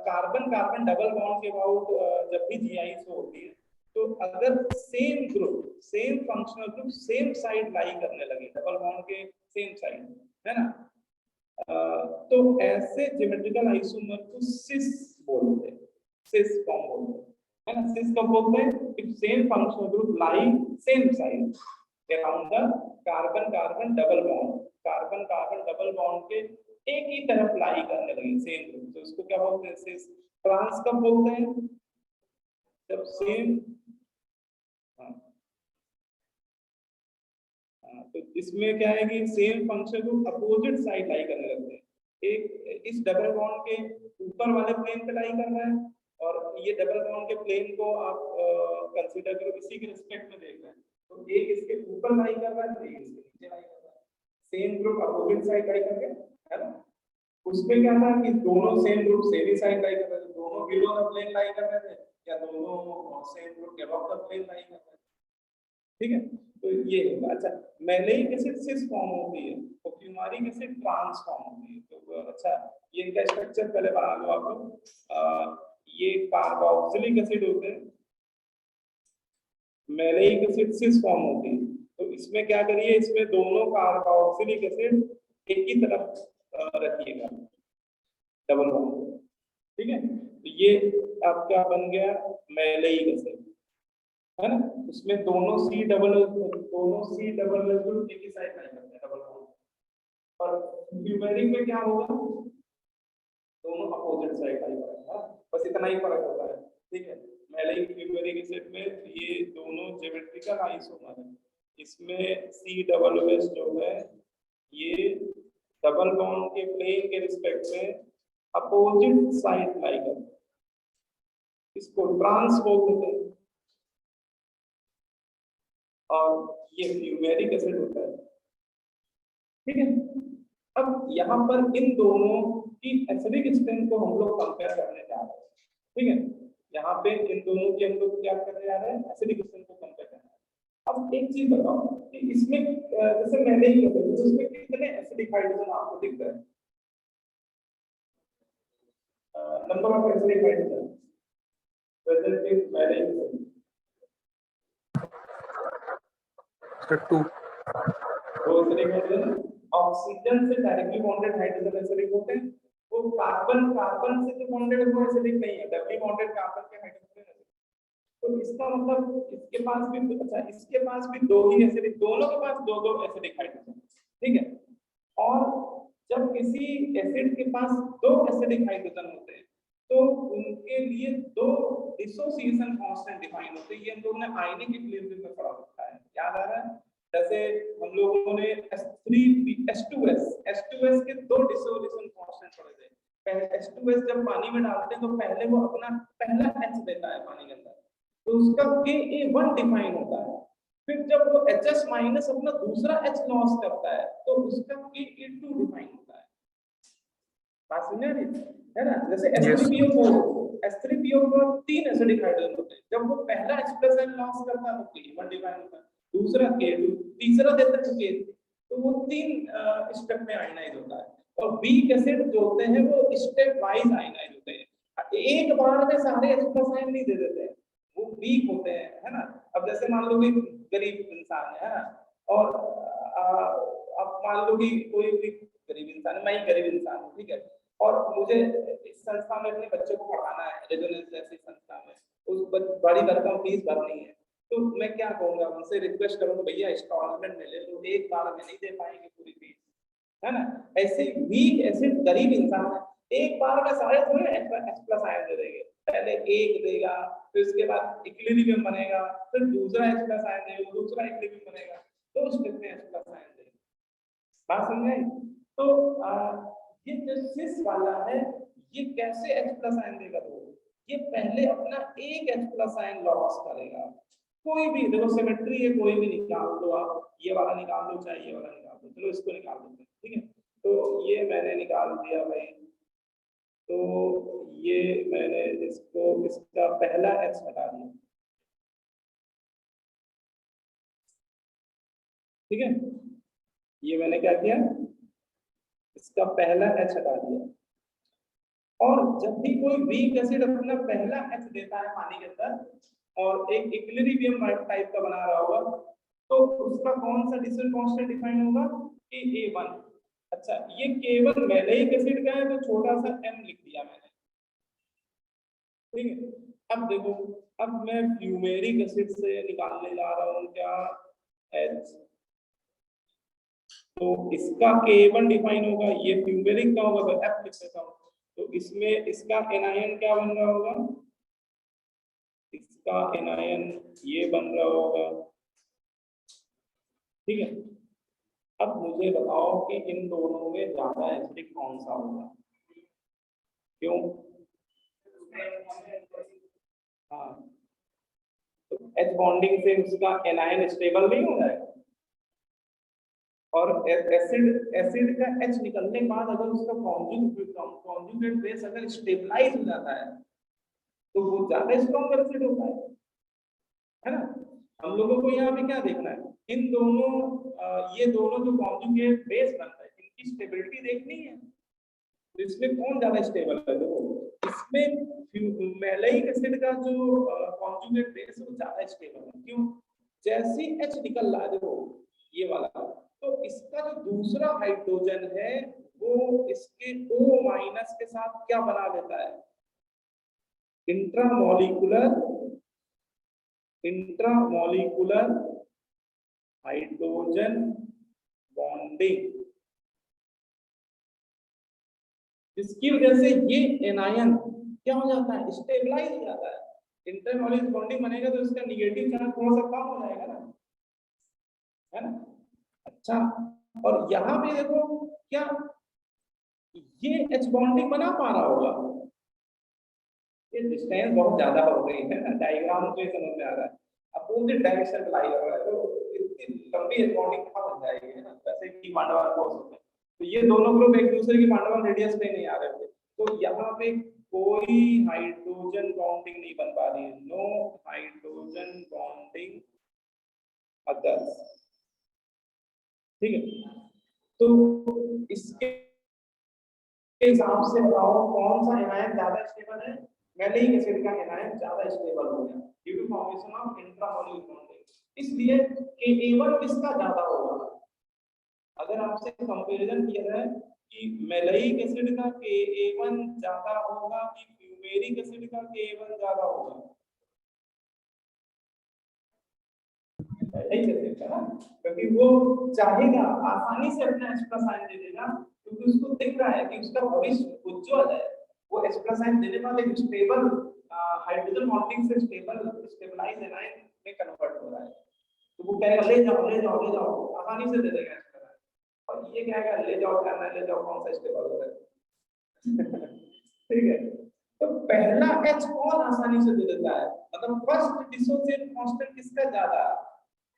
कार्बन कार्बन डबल बॉन्ड के अबाउट जब भी जीआई शो होती है तो अगर same group same functional group same side लाई करने लगे, डबल बॉन्ड के सेम साइड, है ना, तो ऐसे ज्योमेट्रिकल आइसोमर को सिस बोलते हैं, सिस फॉर्म बोलते हैं, है ना। सिस कब बोलते हैं? If same functional group lie same side around the carbon carbon double bond, carbon carbon double bond के एक ही तरफ लाई करने लगे सेम ग्रुप, तो उसको क्या बोलते हैं? सिस। ट्रांस कब बोलते हैं? जब सेम, तो इसमें क्या है कि सेम फंक्शन को अपोजिट साइड लाई करने लगते हैं। एक इस डबल बॉन्ड के ऊपर वाले प्लेन पे लाई कर रहा है और ये डबल बॉन्ड के प्लेन को आप कंसीडर करो इसी के रिस्पेक्ट में देख रहे हैं, तो एक इसके ऊपर लाई कर रहा है तो एक इसके नीचे लाई कर रहा है, सेम ग्रुप अपोजिट साइड लाई करके, है ना। उसमें क्या था कि दोनों सेम ग्रुप सेम ही साइड लाई कर रहे थे, दोनों बिलो द प्लेन लाई कर रहे थे या दोनों same group above the plane lie कर रहे थे, ठीक है। तो ये होगा। अच्छा, मैलिक एसिड सिस फॉर्म होती है और फ्यूमेरिक एसिड ट्रांस फॉर्म होती है। तो अच्छा, ये इनका स्ट्रक्चर पहले बना लो आप लोग। ये कार्बोक्सिलिक एसिड होते हैं, मैलिक एसिड सिस फॉर्म होती है। तो इसमें क्या करिए, इसमें दोनों कार्बोक्सिलिक एसिड एक ही तरफ रखिएगा डबल बॉन्ड, ठीक है। तो ये आपका बन गया मैलिक एसिड, है ना। उसमें दोनों सी डबल एक ही साइड लाई करते हैं डबल बॉन्ड, और फ्यूमेरिक में क्या होगा, दोनों अपोजिट साइड लाई करेंगे, बस इतना ही फर्क होता है, ठीक है। मैलिक फ्यूमेरिक एसिड में ये दोनों ज्योमेट्रिकल आइसोमर है। इसमें सी डबल एस जो है ये डबल बॉन्ड के प्लेन के रिस्पेक्ट में अपोजिट साइड लाई करते हैं, इसको ट्रांस बोलते हैं, और ये फ्यूमेरिक एसिड होता है, ठीक है। अब यहाँ पर इन दोनों की एसिडिक स्ट्रेंथ को हम लोग कंपेयर करने जा रहे हैं, ठीक है। यहाँ पे इन दोनों की हम लोग क्या करने जा रहे हैं, एसिडिक स्ट्रेंथ को कंपेयर करना है। अब एक चीज बताओ कि इसमें जैसे मैंने ही बताया तो इसमें कितने एसिडिक हाइड्रोजन आपको दिख रहे हैं? Number of acidic hydrogen present in malic acid 2 acidic hydrogen oxygen से डायरेक्टली बॉन्डेड हाइड्रोजन एसिडिक होते हैं, वो कार्बन कार्बन से जो बॉन्डेड है वो एसिडिक नहीं है, डबली बॉन्डेड कार्बन के हाइड्रोजन एसिडिक। तो इसका मतलब इसके पास भी, अच्छा इसके पास भी दो ही एसिडिक, दोनों के पास दो दो एसिडिक हाइड्रोजन, ठीक है। और जब किसी एसिड के पास दो एसिडिक हाइड्रोजन होते हैं तो उनके लिए दो डिसोसिएशन कांस्टेंट डिफाइन होते हैं। ये हम लोगों ने आयनिक इक्विलिब्रियम में पढ़ा होता है, याद आ रहा है? जैसे हम लोगों ने H2S के दो डिसोसिएशन कांस्टेंट पढ़े थे। पहले H2S जब पानी में डालते हैं तो पहले वो अपना पहला H देता है पानी के अंदर, तो उसका Ka1 डिफाइन होता है। फिर जब वो HS माइनस अपना दूसरा H लॉस करता है तो उसका Ka2 डिफाइन होता है। बात समझ आ रही है ना? जैसे H3PO4 H3PO पर 3 एसिडिक हाइड्रोजन होते हैं। जब वो पहला H प्लस आयन लॉस करता है तो K1 डिफाइन होता है, दूसरा K2, तीसरा देता है K3, तो वो 3 स्टेप में आयनाइज होता है। और वीक एसिड जो होते हैं वो स्टेप वाइज आयनाइज होते हैं, एक बार में सारे H प्लस आयन नहीं दे देते हैं, वो वीक होते हैं, है ना। अब जैसे मान लो कि गरीब इंसान है ना, और अब मान लो कि कोई भी गरीब इंसान है, मैं ही गरीब इंसान हूँ, ठीक है, और मुझे इस संस्था में अपने बच्चे को पढ़ाना है, रेजोनेंस जैसी संस्था में, उस बड़ी रकम फीस भरनी है, तो मैं क्या कहूँगा, उनसे रिक्वेस्ट करूँ तो भैया इंस्टॉलमेंट में ले लो, एक बार में नहीं दे पाएंगे पूरी फीस, है ना। ऐसे वीक एसिड गरीब इंसान है, एक बार में सारे थोड़े H प्लस आयन दे देंगे, पहले एक देगा, फिर उसके बाद इक्विलिब्रियम बनेगा, फिर दूसरा H प्लस आयन देगा, दूसरा इक्विलिब्रियम बनेगा, तो उस स्टेप में H प्लस आयन देगा। बात समझे? तो ये जो सिस वाला है, ये कैसे H प्लस आयन देगा, तो ये पहले अपना एक H प्लस आयन लॉस करेगा, कोई भी देखो सिमेट्री है, कोई भी निकाल दो आप, ये वाला निकाल दो चाहे ये वाला निकाल दो, चलो इसको निकाल देते हैं, ठीक है, तो ये मैंने निकाल दिया भाई, तो ये मैंने इसको इसका पहला H हटा दिया, ठीक है, ये मैंने क्या किया, इसका पहला H हटा दिया। और जब भी कोई वीक एसिड अपना पहला H देता है पानी के अंदर और एक इक्विलिब्रियम टाइप का बना रहा होगा, तो उसका कौन सा डिस्टेंस कांस्टेंट डिफाइन होगा कि A1। अच्छा, ये केवल मैलेइक एसिड का है तो छोटा सा m लिख दिया मैंने, ठीक है। अब देखो, अब मैं फ्यूमेरिक एसिड से निकालने जा रहा हूँ क्या H, तो इसका K1 डिफाइन होगा, ये फ्यूमेरिक का होगा तो F लिख देता हूँ, तो इसमें इसका एनायन क्या बन रहा होगा, इसका एनायन ये बन रहा होगा, ठीक है। अब मुझे बताओ कि इन दोनों में ज्यादा एसिडिक कौन सा होगा, क्यों, हाँ, तो H बॉन्डिंग से उसका एनायन स्टेबल नहीं हो जाएगा, और एसिड का H निकलने के बाद अगर उसका कॉन्जुगेट बेस अगर स्टेबलाइज हो जाता है तो वो ज्यादा स्ट्रॉन्ग एसिड होता है ना। हम लोगों को यहाँ पे क्या देखना है, इन दोनों ये दोनों जो कॉन्जुगेट बेस बनता है इनकी स्टेबिलिटी देखनी है, तो इसमें कौन ज्यादा स्टेबल है, देखो इसमें मैलेइक एसिड का जो कॉन्जुगेट बेस है वो ज्यादा स्टेबल है, क्यों, जैसे H निकल रहा है देखो ये वाला, तो इसका जो दूसरा हाइड्रोजन है वो इसके O- के साथ क्या बना देता है, इंट्रामोलिकुलर हाइड्रोजन बॉन्डिंग, जिसकी वजह से ये एनायन क्या हो जाता है, स्टेबलाइज हो जाता है, इंटरमोलिकुलर बॉन्डिंग बनेगा तो इसका नेगेटिव चार्ज थोड़ा सा कम हो जाएगा ना, है ना। अच्छा, और यहाँ पे देखो क्या ये H बॉन्डिंग बना पा रहा होगा, ये डिस्टेंस बहुत ज्यादा हो गई है ना, डायग्राम से समझ में आ रहा है, अपोजिट डायरेक्शन लाई हो रहा है, तो इतनी लंबी H बॉन्डिंग कहाँ बन जाएगी, है ना, वैसे कि वांडवान फोर्स होते हैं, तो ये दोनों ग्रुप एक दूसरे की वांडवान रेडियस पे नहीं आ रहे थे, तो यहाँ पे कोई हाइड्रोजन बॉन्डिंग नहीं बन पा रही है, नो हाइड्रोजन बॉन्डिंग अदर्स, ठीक है। तो इसके हिसाब से बताओ कौन सा एनायन ज्यादा स्टेबल है, मैलेइक एसिड का एनायन ज्यादा स्टेबल हो गया due to formation of intramolecular bonding, इसलिए Ka1 किसका ज्यादा होगा, अगर आपसे कंपैरिजन किया जाए कि मैलेइक एसिड का Ka1 ज्यादा होगा कि फ्यूमेरिक एसिड का Ka1 ज्यादा होगा, क्योंकि वो चाहेगा आसानी से अपना H प्लस आयन दे देगा, क्योंकि उसको दिख रहा है कि उसका भविष्य उज्जवल है, वो H प्लस आयन देने के बाद एक स्टेबल हाइड्रोजन बॉन्डिंग से स्टेबलाइज एनायन में कन्वर्ट हो रहा है, तो वो कहेगा ले जाओ ले जाओ ले जाओ, आसानी से दे देगा H प्लस आयन, और ये कहेगा ले जाओ करना ले जाओ, कौन सा स्टेबल होता है ठीक है। तो पहला H कौन आसानी से दे देता है, मतलब फर्स्ट डिसोसिएट कांस्टेंट किसका ज्यादा है,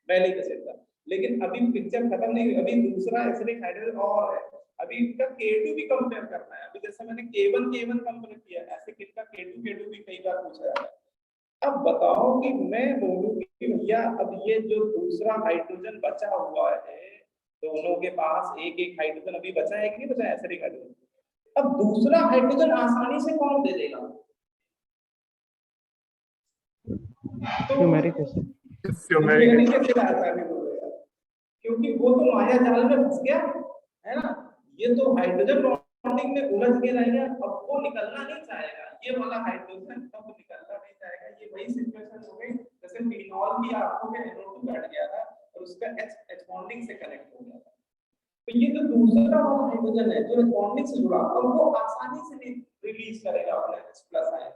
मैलेइक एसिड का, लेकिन अभी पिक्चर खत्म नहीं हुई, अभी दूसरा एसिडिक हाइड्रोजन और है, अभी इनका K2 भी कंपेयर करना है। अभी जैसे मैंने K1 कंपेयर किया, ऐसे किनका K2 भी कई बार पूछा जाता है। अब बताओ कि मैं बोलूं कि भैया अब ये जो दूसरा हाइड्रोजन बचा हुआ है, दोनों के पास एक एक हाइड्रोजन अभी बचा है कि नहीं बचा, एसिडिक हाइड्रोजन, अब दूसरा हाइड्रोजन आसानी से कौन दे देगा? तो फ्यूमेरिक एसिड। फ्यूमेरिक एसिड आसानी से देगा, क्योंकि वो तो माया जाल में फंस गया है ना। ये तो हाइड्रोजन बॉन्डिंग में उलझ के रहेगा, अब वो निकलना नहीं चाहेगा, ये वाला हाइड्रोजन अब निकलना नहीं चाहेगा। ये वही सिचुएशन हो गई जैसे फिनॉल की आंखों में NO2 बैठ गया था और उसका H बॉन्डिंग से कनेक्ट हो गया था। तो ये जो दूसरा वाला हाइड्रोजन है जो बॉन्डिंग से जुड़ा, अब वो आसानी से रिलीज करेगा अपने H+ आयन,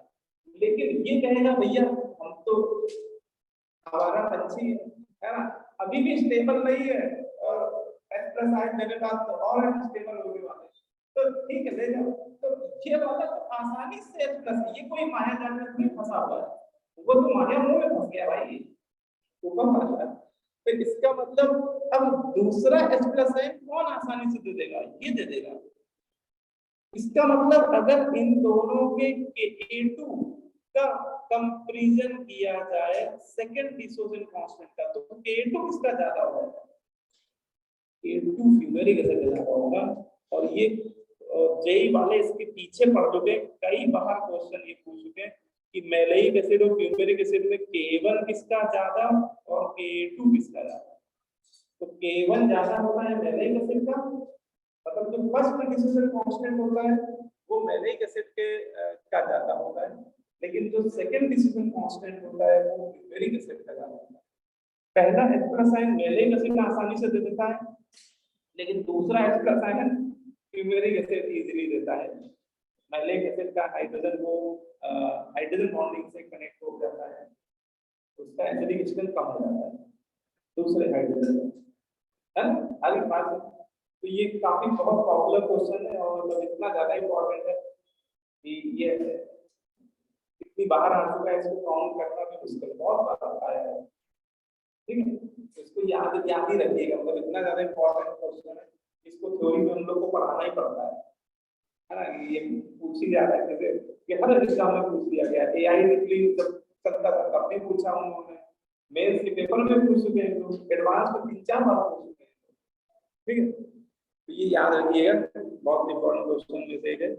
लेकिन ये कहेगा भैया हम तो हमारा पंछी है ना, अभी भी स्टेबल नहीं है और H+ आयन मेरे पास तो और स्टेबल होने वाले, तो ठीक है ले जाओ। तो ये वाला तो आसानी से H+, ये कोई माया जाल में नहीं फंसा हुआ है, वो तो माया मुंह में फंस गया भाई, ऊपर फंसा है। तो इसका मतलब अब दूसरा H+ आयन कौन आसानी से दे देगा? ये दे देगा। इसका मतलब अगर इन दोनों के Ka2 का कंपैरिजन किया जाए सेकंड डिसोसिएशन कांस्टेंट का, तो Ka2 किसका ज्यादा होगा? Ka2 फ्यूमेरिक एसिड का ज्यादा होगा। और ये जेई वाले इसके पीछे पड़ चुके, कई बार क्वेश्चन ये पूछ चुके कि मैलेइक एसिड और फ्यूमेरिक एसिड में K1 किसका ज्यादा और Ka2 किसका ज्यादा। तो K1 ज्यादा होता है मैलेइक एसिड का, मतलब जो फर्स्ट डिसोसिएशन कांस्टेंट होता है वो मैलेइक एसिड के का ज्यादा होता है, लेकिन जो सेकंड डिसोसिएशन कांस्टेंट होता है वो फ्यूमेरिक एसिड का ज्यादा होता है। पहला H+ आयन मैलेइक एसिड आसानी से दे देता है, लेकिन दूसरा H+ ion fumaric acid easily देता है। मैलेइक एसिड का हाइड्रोजन वो हाइड्रोजन बॉन्डिंग से कनेक्ट हो जाता है, उसका एसिडिक कम हो जाता है दूसरे हाइड्रोजन, है ना। आगे बात, तो ये काफी बहुत पॉपुलर क्वेश्चन है और मतलब इतना ज्यादा इंपॉर्टेंट है कि ये इतनी बाहर आ चुका है, इसको काउंट करना भी मुश्किल, बहुत बार आया है, ठीक है। इसको याद ही रखिएगा, मतलब इतना ज्यादा इंपॉर्टेंट क्वेश्चन है, इसको थ्योरी में हम लोग को पढ़ाना ही पड़ता है ना। ये पूछ ही जा रहा है जैसे कि हर एग्जाम में पूछ लिया गया, AI रिप्ली जब चलता था तब भी पूछा उन्होंने, मेंस के पेपर में पूछ चुके हैं लोग, एडवांस में 3-4 बार पूछ चुके हैं, ठीक है। तो ये याद रखिएगा, बहुत इंपॉर्टेंट क्वेश्चन में से एक है,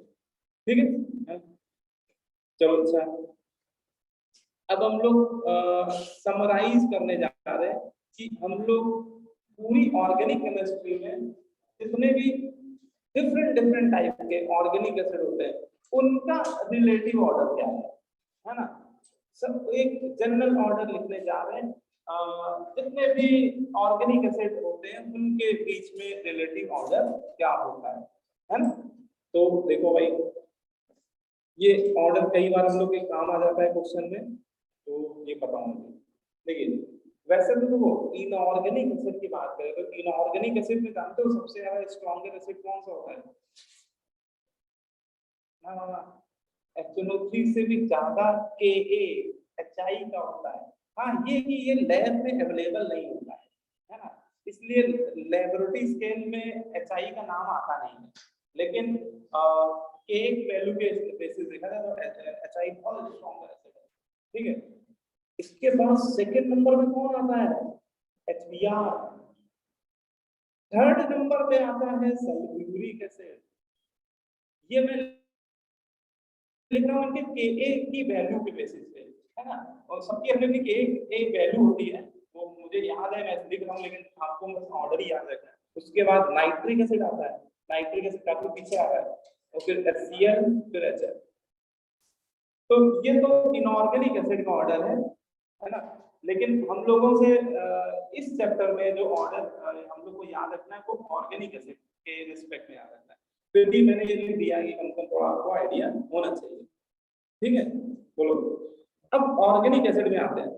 ठीक है। चलो अच्छा, अब हम लोग समराइज करने जा रहे हैं कि हम लोग पूरी ऑर्गेनिक केमिस्ट्री में जितने भी डिफरेंट टाइप के ऑर्गेनिक एसिड होते हैं उनका रिलेटिव ऑर्डर क्या है ना। सब एक जनरल ऑर्डर लिखने जा रहे हैं, जितने भी ऑर्गेनिक एसिड होते हैं उनके बीच में रिलेटिव ऑर्डर क्या होता है ना। तो देखो भाई, ये ऑर्डर कई बार हम लोग के काम आ जाता है क्वेश्चन में, तो ये पता होना चाहिए। देखिए वैसे तो देखो इनऑर्गेनिक एसिड की बात करें तो इनऑर्गेनिक एसिड में जानते हो सबसे ज्यादा स्ट्रॉन्गर एसिड कौन सा होता है? HNO3 से भी ज्यादा Ka HI का होता है। हाँ ये लैब में अवेलेबल नहीं होता है ना, इसलिए लेबोरेटरी स्केल में HI का नाम आता नहीं है, लेकिन K वैल्यू के बेसिस देखा जाए तो HI बहुत स्ट्रॉन्गर एसिड है, ठीक है। इसके बाद सेकंड नंबर में कौन आता है? HBr। थर्ड नंबर पे आता है सल्फ्यूरिक एसिड। ये मैं लिख रहा हूं इनके Ka की वैल्यू के बेसिस पे, है ना, और सबकी अपनी Ka एक वैल्यू होती है, वो मुझे याद है, मैं लिख रहा हूं, लेकिन आपको बस ऑर्डर ही याद रखना है। उसके बाद नाइट्रिक एसिड आता है, नाइट्रिक एसिड काफी पीछे आ रहा है, और फिर HCl, फिर HF। तो ये तो इनऑर्गेनिक एसिड का ऑर्डर है ना। लेकिन हम लोगों से इस चैप्टर में जो ऑर्डर हम लोग को याद रखना है वो ऑर्गेनिक एसिड के रिस्पेक्ट में याद रखना है। फिर भी मैंने ये लिख दिया कि कम से कम थोड़ा आपको आइडिया होना चाहिए, ठीक है। बोलो, अब ऑर्गेनिक एसिड में आते हैं,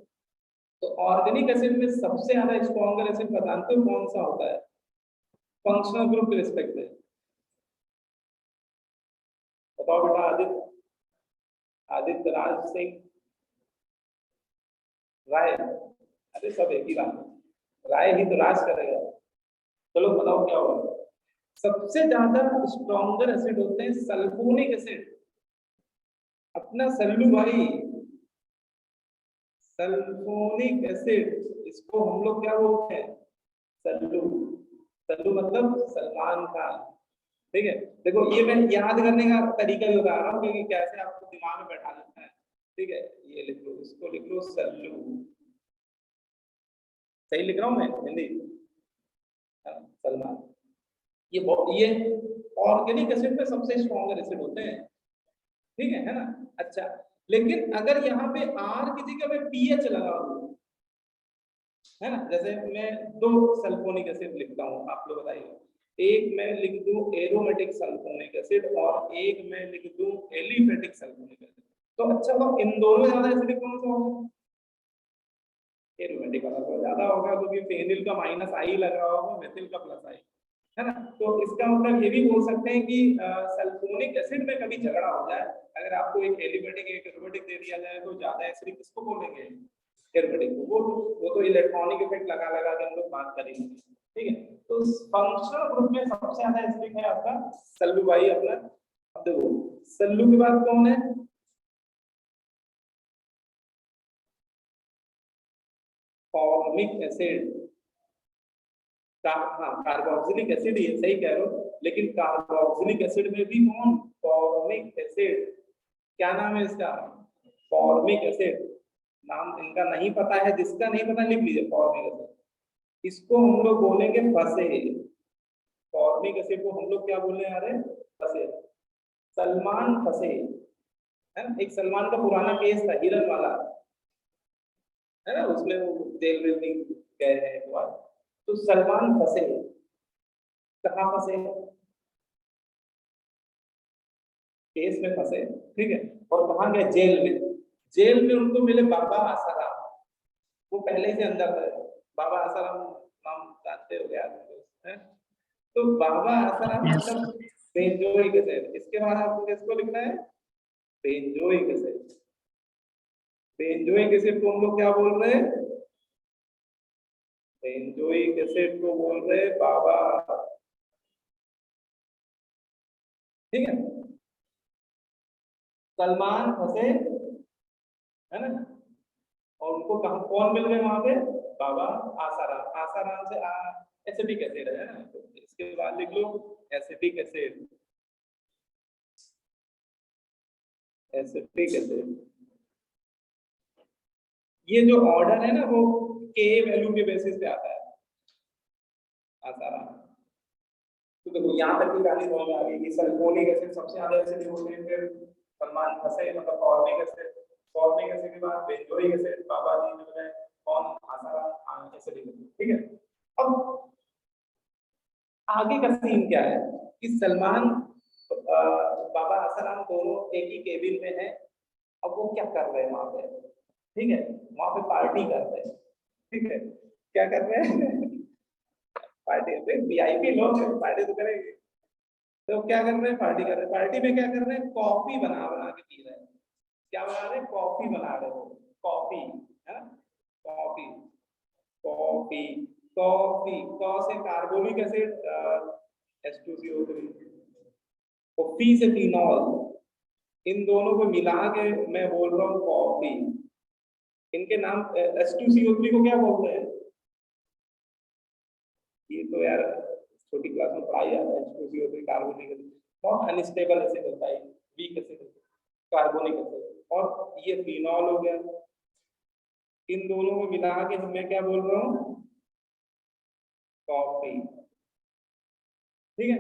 तो ऑर्गेनिक एसिड में सबसे ज्यादा स्ट्रॉन्गर एसिड जानते हो कौन सा होता है फंक्शनल ग्रुप के रिस्पेक्ट में? बताओ बेटा, आदित्य राज सिंह राय, अरे सब एक ही बात, राय ही तो राज करेगा। चलो बताओ क्या होगा। सबसे ज्यादा स्ट्रॉन्गर एसिड होते हैं सल्फोनिक एसिड। अपना सल्लू भाई, सल्फोनिक एसिड, इसको हम लोग क्या बोलते हैं? सल्लू। सल्लू मतलब सलमान खान। ठीक है, देखो ये मैं याद करने का तरीका भी बता रहा हूँ क्योंकि कैसे आपको दिमाग में बैठा लेना है। ठीक है, ये लिख लो, इसको लिख लो सल्लू। सही लिख रहा हूँ मैं हिंदी? सलमान। ये ऑर्गेनिक एसिड में सबसे स्ट्रॉन्गर एसिड होते हैं। ठीक है ना? अच्छा, लेकिन अगर यहाँ पे आर की जगह मैं पीएच लगा दूं, है ना, जैसे मैं 2 सल्फोनिक एसिड लिखता हूँ, आप लोग बताइए, एक मैं लिख दूं एरोमेटिक सल्फोनिक एसिड और एक मैं लिख दूं एलिफेटिक सल्फोनिक एसिड, तो अच्छा तो इन दोनों में ज्यादा एसिडिक कौन सा होगा? एरोमेटिक वाला तो ज्यादा होगा क्योंकि फेनिल का माइनस आई लग रहा होगा, मेथिल का प्लस आई, है ना। तो इसका मतलब ये भी बोल सकते हैं कि सल्फोनिक एसिड में कभी झगड़ा हो जाए, अगर आपको एक एलिफेटिक एक एरोमेटिक दे दिया जाए तो ज्यादा एसिडिक किसको बोलेंगे? एरोमेटिक को। वो तो इलेक्ट्रॉनिक इफेक्ट लगा लगा के हम लोग बात करेंगे। ठीक है, तो फंक्शनल ग्रुप में सबसे ज्यादा एसिडिक है आपका सल्लू भाई अपना। अब देखो सल्लू के बाद कौन है? Formic acid. हाँ, कार्बोक्सिलिक एसिड, ये सही कह रहे हो, लेकिन कार्बोक्सिलिक एसिड में भी कौन? Formic acid. क्या नाम है इसका? Formic acid. नाम इनका नहीं पता है, जिसका नहीं पता लिख लीजिए फॉर्मिक एसिड। इसको हम लोग बोलेंगे फसे। फॉर्मिक एसिड को हम लोग क्या बोल रहे हैं? अरे फसे। सलमान फसे, है ना। एक सलमान का पुराना केस था हिरन वाला, है ना, उसमें वो जेल में भी गए हैं एक बार। तो सलमान फंसे, कहाँ फंसे? केस में फंसे, ठीक है, और कहाँ गए? जेल में। जेल में उनको मिले बाबा आसाराम, वो पहले से अंदर थे। बाबा आसाराम नाम जानते हो क्या? है? तो बाबा आसाराम Yes. मतलब बेंजोइक एसिड। इसके बाद आपको किसको लिखना है? Benzoic acid. बेंजोइक एसिड को हम लोग क्या बोल रहे हैं? बेंजोइक एसिड को बोल रहे हैं बाबा। ठीक है, सलमान फंसे, है ना, और उनको कहा कौन मिल गए वहां पे? बाबा आसाराम। आसाराम से एसिटिक एसिड है ना, तो इसके बाद लिख लो एसिटिक एसिड। एसिटिक एसिड, ये जो ऑर्डर है ना वो के वैल्यू के बेसिस पे आता है। आसाराम। तो देखो यहाँ तक की कहानी समझ में आ गई कि सल्फोनिक एसिड सबसे ज्यादा एसिडिक होते हैं, फिर सलमान फंसे मतलब फॉर्मिक एसिड। फॉर्मिक एसिड के बाद बेंजोइक एसिड, बाबा जी मिल गए कौन? Asaram, acidic acid. ठीक है, अब आगे का सीन क्या है कि सलमान बाबा आसाराम दोनों एक ही केबिन में है। अब वो क्या कर रहे हैं वहां पे? ठीक है, वहां पे पार्टी कर रहे हैं। ठीक है, क्या कर रहे हैं? पार्टी पे वीआईपी लोग हैं, पार्टी तो करेंगे। तो क्या कर रहे हैं? पार्टी कर रहे हैं। पार्टी में क्या कर रहे हैं? कॉफी बना बना के पी रहे हैं। क्या बना रहे हैं? कॉफी बना रहे हो। कॉफी, है ना, कॉफी। कॉफी, कॉफी, कॉ से कार्बोनिक एसिड H2CO3, और पी से फिनॉल, इन दोनों को मिला के मैं बोल रहा हूँ कॉफी। इनके नाम H2CO3 को क्या बोलते हैं? ये तो यार छोटी क्लास में पढ़ाई जाता है। H2CO3 कार्बोनिक एसिड, बहुत अनस्टेबल एसिड होता है, वीक एसिड, कार्बोनिक एसिड। और ये फिनॉल हो गया, इन दोनों को मिला के मैं क्या बोल रहा हूँ? कॉफी। ठीक है,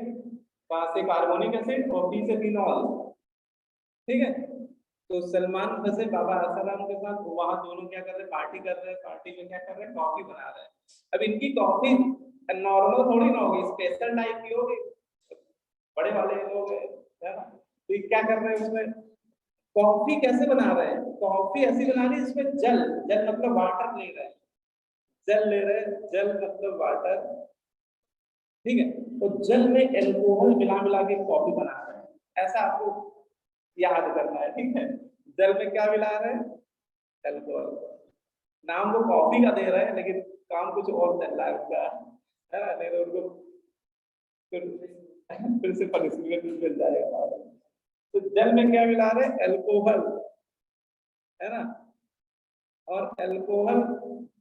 कहाँ से? कार्बोनिक एसिड और पी से फिनॉल। ठीक है, तो सलमान फंसे बाबा आसाराम के साथ, वहां दोनों क्या कर रहे हैं? पार्टी कर रहे हैं। पार्टी में क्या कर रहे हैं? कॉफी बना रहे हैं। अब इनकी कॉफी नॉर्मल थोड़ी ना होगी, स्पेशल टाइप की होगी, बड़े वाले लोग हैं, है ना। तो ये क्या कर रहे हैं उसमें? कॉफी कैसे बना रहे हैं? कॉफी ऐसी बना रही है इसमें जल, जल मतलब वाटर ले रहे हैं। जल ले रहे हैं, जल मतलब वाटर। ठीक है, तो जल में एल्कोहल मिला मिला के कॉफी बना रहे हैं, ऐसा आपको याद करना है। ठीक है, जल में क्या मिला रहे हैं? एल्कोहल। नाम वो कॉफी का दे रहे हैं लेकिन काम कुछ और चल रहा है उनका, है ना। नहीं तो उनको फिर फिर से पनिशमेंट मिल जाएगा। तो जल में क्या मिला रहे हैं, अल्कोहल, है ना, और अल्कोहल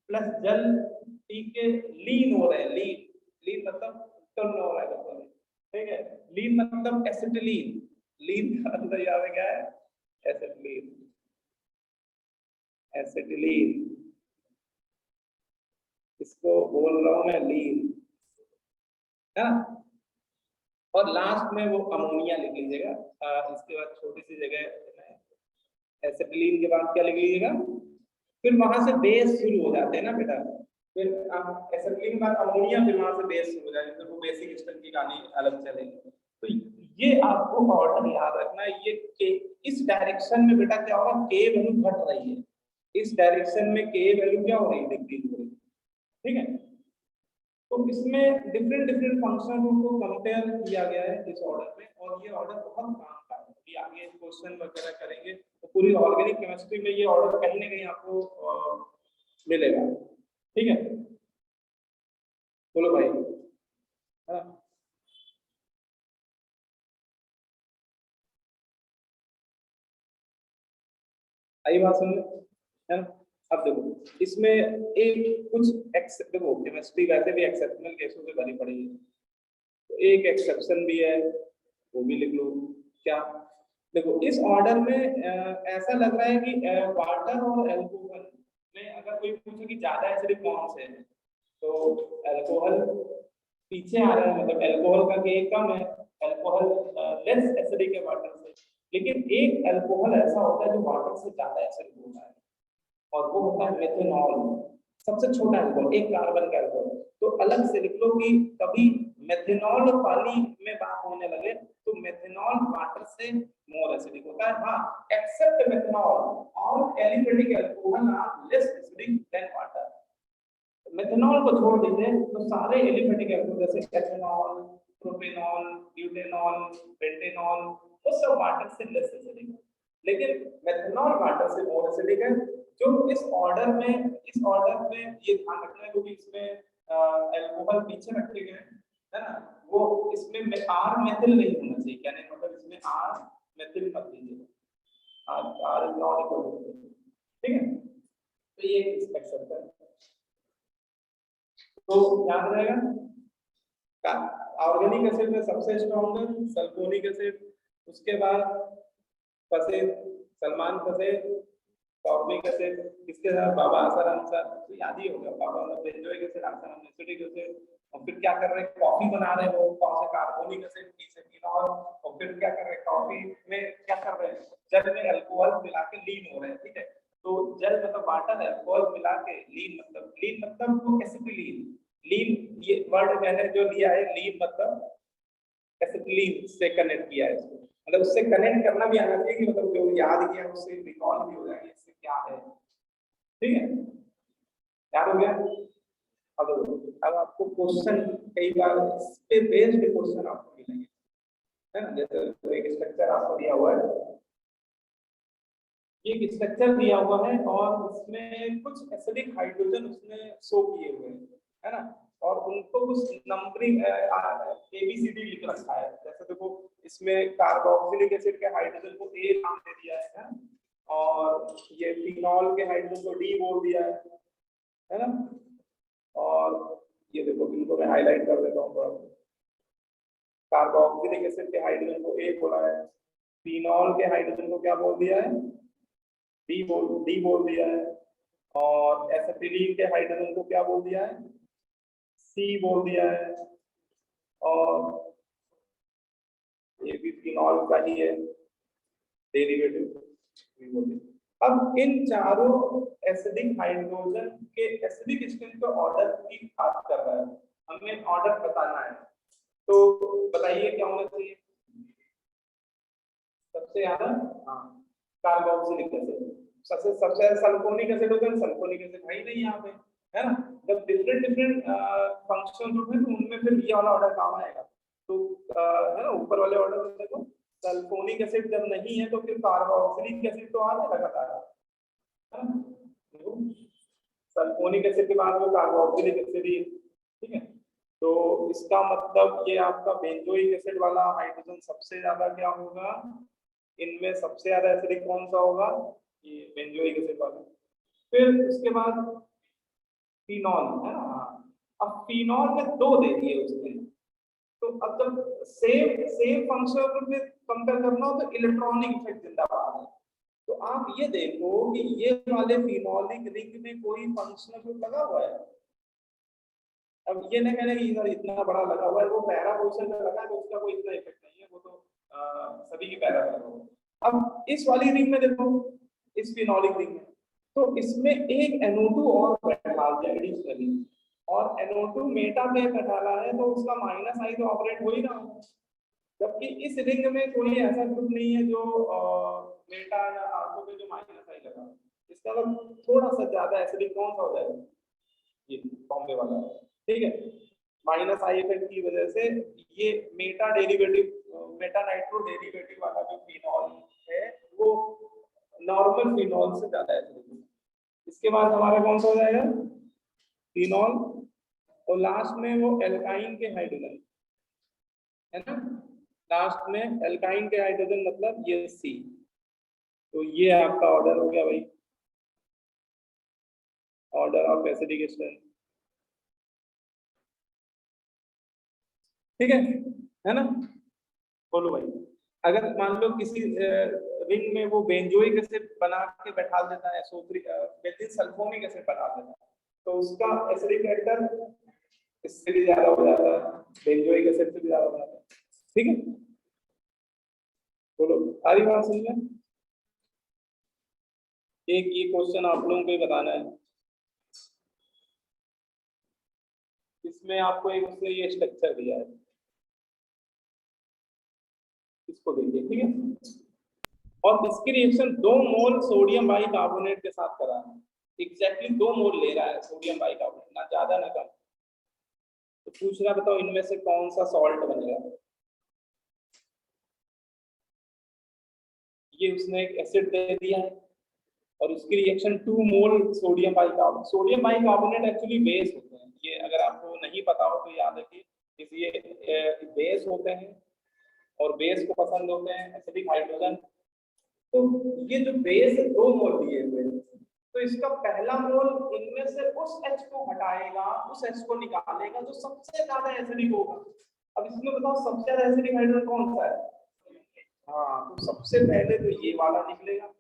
प्लस जल ठीक है लीन हो रहे हैं, लीन, लीन मतलब टर्न हो रहा है मतलब, ठीक है, लीन मतलब एसिटिलीन, लीन का मतलब यहाँ पे क्या है, एसिटिलीन, एसिटिलीन, इसको बोल रहा हूं मैं लीन, है ना। और लास्ट में वो अमोनिया लिख लीजिएगा, इसके बाद छोटी सी जगह एसिटिलीन के बाद क्या लिख लीजिएगा, फिर वहां से बेस शुरू हो जाते हैं ना बेटा, फिर आप एसिटिलीन के बाद अमोनिया, फिर वहां से बेस शुरू हो जाएंगे, फिर वो बेसिक स्ट्रक्चर की कहानी अलग चलेगी। तो ये आपको ऑर्डर याद रखना है, ये के इस डायरेक्शन में बेटा क्या होगा, के वैल्यू घट रही है, इस डायरेक्शन में के वैल्यू क्या हो रही है, डिक्रीज हो रही है, ठीक है। तो इसमें डिफरेंट डिफरेंट फंक्शन को कंपेयर किया गया है इस ऑर्डर में, और ये ऑर्डर बहुत काम का है, कि आगे क्वेश्चन वगैरह करेंगे तो पूरी ऑर्गेनिक केमिस्ट्री में ये ऑर्डर कहीं ना कहीं आपको मिलेगा, ठीक है। बोलो भाई, हाँ आई बात सुन, है ना। अब देखो इसमें एक कुछ देखो केमिस्ट्री वैसे भी एक्सेप्शनल केसों से भरी पड़ी है, तो एक एक्सेप्शन भी है, वो भी लिख लो। क्या, देखो इस ऑर्डर में ऐसा लग रहा है कि वाटर और अल्कोहल में अगर कोई पूछे कि ज्यादा एसिडिक कौन से हैं, तो अल्कोहल पीछे आ रहा है, मतलब अल्कोहल का के कम है, अल्कोहल लेस एसिडिक है वाटर से, लेकिन एक अल्कोहल ऐसा होता है जो वाटर से ज्यादा एसिडिक होता है, और वो होता है मेथनॉल, सबसे छोटा अल्कोहल, एक कार्बन का अल्कोहल। तो अलग से लिख लो कि कभी मेथनॉल पानी में बात होने लगे तो मेथनॉल वाटर से मोर एसिडिक होता है, हाँ except methanol, all aliphatic alcohol are less acidic than water. Methanol को छोड़ दीजिए तो सारे एलिफेटिक अल्कोहल जैसे एथेनॉल, प्रोपेनॉल, ब्यूटेनॉल, पेंटेनॉल, वो सब वाटर से लेस एसिडिक है, लेकिन मेथनॉल वाटर से मोर एसिडिक है। जो इस ऑर्डर में ये ध्यान रखना है क्योंकि इसमें अल्कोहल पीछे रखे गए है ना, वो इसमें में आर मेथिल नहीं होना चाहिए, कहने का मतलब इसमें आर मेथिल मत लीजिए, R is not equal to, ठीक है। तो ये एक्सेप्ट है, तो याद रहेगा ऑर्गेनिक एसिड में सबसे स्ट्रॉन्ग है सल्फोनिक एसिड, उसके बाद फसे सलमान फसे फॉर्मिक एसिड, इसके साथ बाबा आसाराम साहब, तो याद ही होगा बाबा मतलब benzoic acid, Asaram acidic acid, और फिर क्या कर रहे हैं, कॉफी बना रहे हैं वो, कौन से कार्बोनिक एसिड, टी से फिनॉल, और फिर क्या कर रहे हैं, कॉफी में क्या कर रहे हैं, जल में अल्कोहल मिला के लीन हो रहे हैं, ठीक है। तो जल मतलब वाटर है, अल्कोहल मिला के लीन मतलब वो एसिटिलीन, लीन ये वर्ड मैंने जो लिया है, लीन मतलब एसिटिलीन से कनेक्ट किया है इसको, मतलब उससे कनेक्ट करना भी आना चाहिए कि मतलब जो याद किया उससे रिकॉल भी हो जाएगा इससे क्या है, ठीक है, याद हो गया। अब आपको क्वेश्चन कई बार इस पे बेस्ड क्वेश्चन आपको मिलेंगे, है ना, जैसे एक स्ट्रक्चर आपको दिया हुआ है, ये एक स्ट्रक्चर दिया हुआ है और उसमें कुछ एसिडिक हाइड्रोजन उसने शो किए हुए हैं, है ना, और उनको कुछ नंबरिंग ABCD लिख रखा है, जैसे देखो इसमें कार्बोक्सिलिक एसिड के हाइड्रोजन को A नाम दे दिया है, और ये फिनॉल के हाइड्रोजन को D बोल दिया है ना, और ये देखो इनको मैं हाईलाइट कर देता हूँ, कार्बोक्सिलिक एसिड के हाइड्रोजन को A बोला है, फिनॉल के हाइड्रोजन को क्या बोल दिया है, डी बोल दिया है, और एसिटिलीन के हाइड्रोजन को क्या बोल दिया है, सी बोल दिया है, और ये भी फिनॉल का ही है डेरिवेटिव। अब इन चारों एसिडिक हाइड्रोजन के एसिडिक स्ट्रेंथ के ऑर्डर की बात कर रहा है, हमें ऑर्डर बताना है, तो बताइए क्या होना चाहिए, सबसे ज्यादा हाँ कार्बोक्सिलिक एसिड, सबसे सल्फोनिक एसिड होता है, सल्फोनिक एसिड है ही नहीं यहाँ पे, है ना। जब डिफरेंट डिफरेंट फंक्शन होते हैं तो उनमें फिर ये वाला ऑर्डर काम आएगा, तो है ना ऊपर वाले ऑर्डर में देखो सल्फोनिक एसिड जब नहीं है तो फिर कार्बोक्सिलिक एसिड तो आ जाएगा लगातार, है ना, देखो सल्फोनिक एसिड के बाद वो कार्बोक्सिलिक एसिड ही, ठीक है। तो इसका मतलब ये आपका बेंजोइक एसिड वाला हाइड्रोजन सबसे ज्यादा क्या होगा, इनमें सबसे ज्यादा एसिडिक कौन सा होगा, ये बेंजोइक एसिड वाला। फिर उसके बाद फिनॉल है ना। अब फिनॉल में 2 दे दिए उसने, तो अब जब सेम फंक्शन में कंपेयर करना हो तो इलेक्ट्रॉनिक इफेक्ट जिंदाबाद है। तो आप ये देखो कि ये वाले फिनोलिक रिंग में कोई फंक्शनल ग्रुप लगा हुआ है। अब ये नहीं कहना कि इधर इतना बड़ा लगा हुआ है, वो पैरा पोजीशन में लगा है तो उसका कोई इतना इफेक्ट नहीं है, वो तो सभी की पैरा लगा हुआ है। अब इस वाली रिंग में देखो, इस फिनोलिक रिंग में, तो इसमें एक NO2 और बैठा दिया एडिशनली, और NO2 मेटा पे बैठाला है तो उसका माइनस आई तो ऑपरेट हो ही ना हो। जबकि इस रिंग में कोई ऐसा ग्रुप नहीं है जो मेटा या आर्थो पे जो माइनस आई लगा, इसका मतलब थोड़ा सा ज्यादा एसिडिक कौन सा हो जाएगा, ये बॉम्बे वाला, ठीक है। माइनस आई इफेक्ट की वजह से ये Meta derivative, Meta nitro derivative वाला जो फिनॉल है वो नॉर्मल फिनॉल से ज्यादा एसिडिक है। इसके बाद हमारा कौन सा हो जाएगा, फिनॉल, और लास्ट में वो एल्काइन के हाइड्रोजन है ना, लास्ट में एल्काइन के हाइड्रोजन मतलब ये C। तो ये आपका ऑर्डर हो गया भाई, ऑर्डर ऑफ एसिडिक स्ट्रेंथ, ठीक है ना। बोलो भाई, अगर मान लो किसी रिंग में वो बेंजोइक एसिड बना के बैठा देता है, बेंजीन सल्फोनिक एसिड बना देता है, तो उसका एसिडिक फैक्टर इससे भी ज्यादा हो जाता है, बेंजोइक एसिड से भी ज्यादा हो जाता है, ठीक है। बोलो, आ रही बात समझ में। एक ये क्वेश्चन आप लोगों को ही बताना है, इसमें आपको एक उसने ये स्ट्रक्चर दिया है, इसको देखिए, ठीक है। और इसकी रिएक्शन 2 मोल सोडियम बाइकार्बोनेट के साथ करा है, एग्जैक्टली 2 मोल ले रहा है सोडियम बाइकार्बोनेट, ना ज्यादा ना कम। तो पूछ रहा, बताओ इनमें से कौन सा सॉल्ट बनेगा। ये उसने एक एसिड दे दिया है और उसकी रिएक्शन 2 मोल sodium bicarbonate, sodium bicarbonate actually base होते हैं, ये अगर आपको नहीं पता हो तो याद रखिए, ये बेस होते हैं और बेस को पसंद होते हैं एसिडिक हाइड्रोजन। तो ये जो बेस 2 मोल दिए हुए हैं, तो इसका पहला मोल इनमें से उस H को हटाएगा, उस H को निकालेगा जो सबसे ज्यादा एसिडिक होगा। अब इसमें बताओ सबसे ज्यादा एसिडिक हाइड्रोजन कौन सा है, हाँ, तो सबसे पहले तो ये वाला निकलेगा,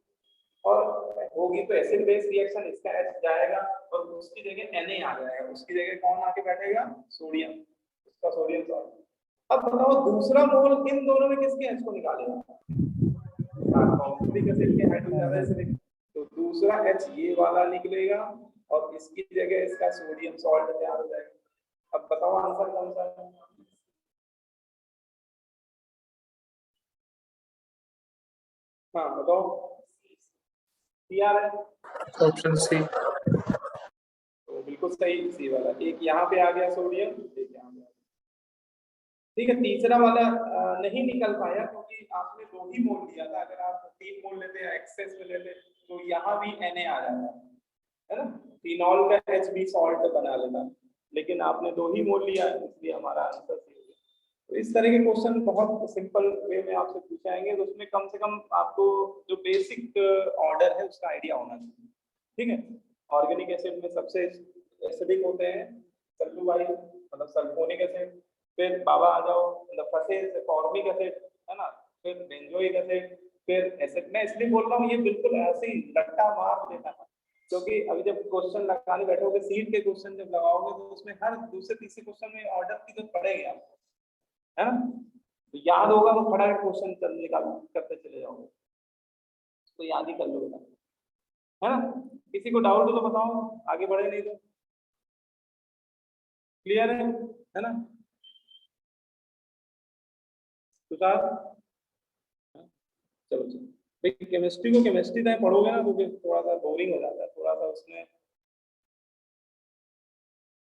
और होगी तो एसिड बेस रिएक्शन, इसका H जाएगा और उसकी जगह Na आ जाएगा, उसकी जगह कौन आके बैठेगा, सोडियम, उसका सोडियम सॉल्ट। अब बताओ दूसरा मोल इन दोनों में किसके H को निकालेगा, कार्बोक्सिलिक एसिड के हाइड्रोजन ज्यादा एसिडिक, तो दूसरा H ये वाला निकलेगा और इसकी जगह इसका सोडियम सॉल्ट तैयार हो जाएगा। अब बताओ आंसर कौन सा है, हाँ बताओ, तैयार है, ऑप्शन सी। तो बिल्कुल सही, सी वाला। एक यहाँ पे आ गया सोडियम, एक यहाँ पे आ गया, ठीक है। तीसरा वाला नहीं निकल पाया क्योंकि आपने 2 ही मोल लिया था, अगर आप 3 मोल लेते या एक्सेस में लेते तो यहाँ भी Na आ जाता है ना, फिनॉल का H भी सॉल्ट बना लेता, लेकिन आपने 2 ही मोल लिया इसलिए हमारा आंसर सही हो गया। तो इस तरह के क्वेश्चन बहुत सिंपल वे में आपसे पूछे जाएंगे, तो उसमें कम से कम आपको जो बेसिक ऑर्डर है उसका आइडिया होना चाहिए, ठीक है। ऑर्गेनिक एसिड में सबसे एसिडिक होते हैं सल्फोबाइल मतलब सल्फोनिक एसिड, फिर बाबा आ जाओ मतलब फंसे फॉर्मिक एसिड है ना, फिर बेंजोइक एसिड, फिर एसिड। मैं इसलिए बोल रहा हूँ ये बिल्कुल ऐसे ही लट्टा मार देना है, क्योंकि अभी जब क्वेश्चन लगाने बैठोगे सीट के क्वेश्चन जब लगाओगे तो उसमें हर दूसरे तीसरे क्वेश्चन में ऑर्डर की तो पड़ेगी आपको, है ना। तो याद होगा तो फटाफट क्वेश्चन चल निकाल करते चले जाओगे, तो याद ही कर लो बेटा, है ना। किसी को डाउट हो तो बताओ, आगे बढ़े, नहीं तो क्लियर है ना। तुषार, चलो चलो भाई, केमिस्ट्री को केमिस्ट्री टाइम पढ़ोगे ना तो फिर थोड़ा सा बोरिंग हो जाता है, थोड़ा सा उसमें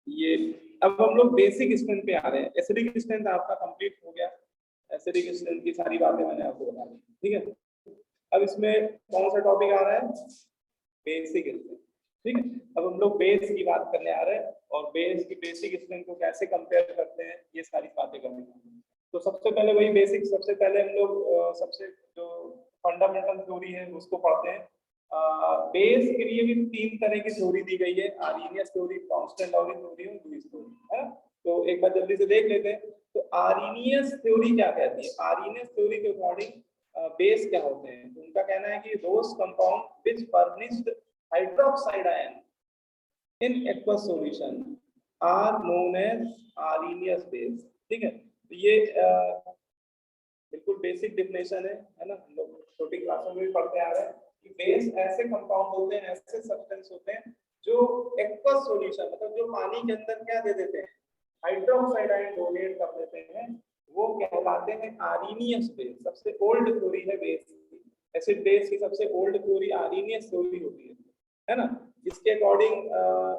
ये। अब हम लोग बेसिक स्ट्रेंथ पे आ रहे हैं, एसिडिक स्ट्रेंथ आपका कंप्लीट हो गया, एसिडिक स्ट्रेंथ की सारी बातें मैंने आपको बता दी, ठीक है। अब इसमें कौन सा टॉपिक आ रहा है, बेसिक स्ट्रेंथ। ठीक है। अब हम लोग बेस की बात करने आ रहे हैं और बेस की बेसिक स्ट्रेंथ को कैसे कंपेयर करते हैं ये सारी बातें करेंगे। तो सबसे पहले वही बेसिक, सबसे पहले हम लोग सबसे जो फंडामेंटल थ्योरी है उसको पढ़ते हैं। बेस के लिए भी 3 तरह की थ्योरी दी गई है, आर्रीनियस थ्योरी, कांस्टेंट थ्योरी और लुईस थ्योरी, है ना। तो एक बार जल्दी से देख लेते हैं। तो आर्रीनियस थ्योरी क्या कहती है? आर्रीनियस थ्योरी के अकॉर्डिंग बेस क्या होते हैं? तो उनका कहना है कि those compound which furnished hydroxide ion in aqueous solution are known as Arrhenius base. ठीक है। तो ये बिल्कुल बेसिक डेफिनेशन है ना। हम लोग छोटी क्लासों में भी पढ़ते आ रहे हैं कि बेस ऐसे कंपाउंड होते हैं, ऐसे सब्सटेंस होते हैं जो एक्वस सॉल्यूशन मतलब जो पानी के अंदर क्या दे देते हैं, हाइड्रोक्साइड आयन डोनेट कर देते हैं, वो कहलाते हैं आर्रीनियस बेस। सबसे ओल्ड थ्योरी है बेस की, एसिड बेस की सबसे ओल्ड थ्योरी आर्रीनियस थ्योरी होती है ना। इसके अकॉर्डिंग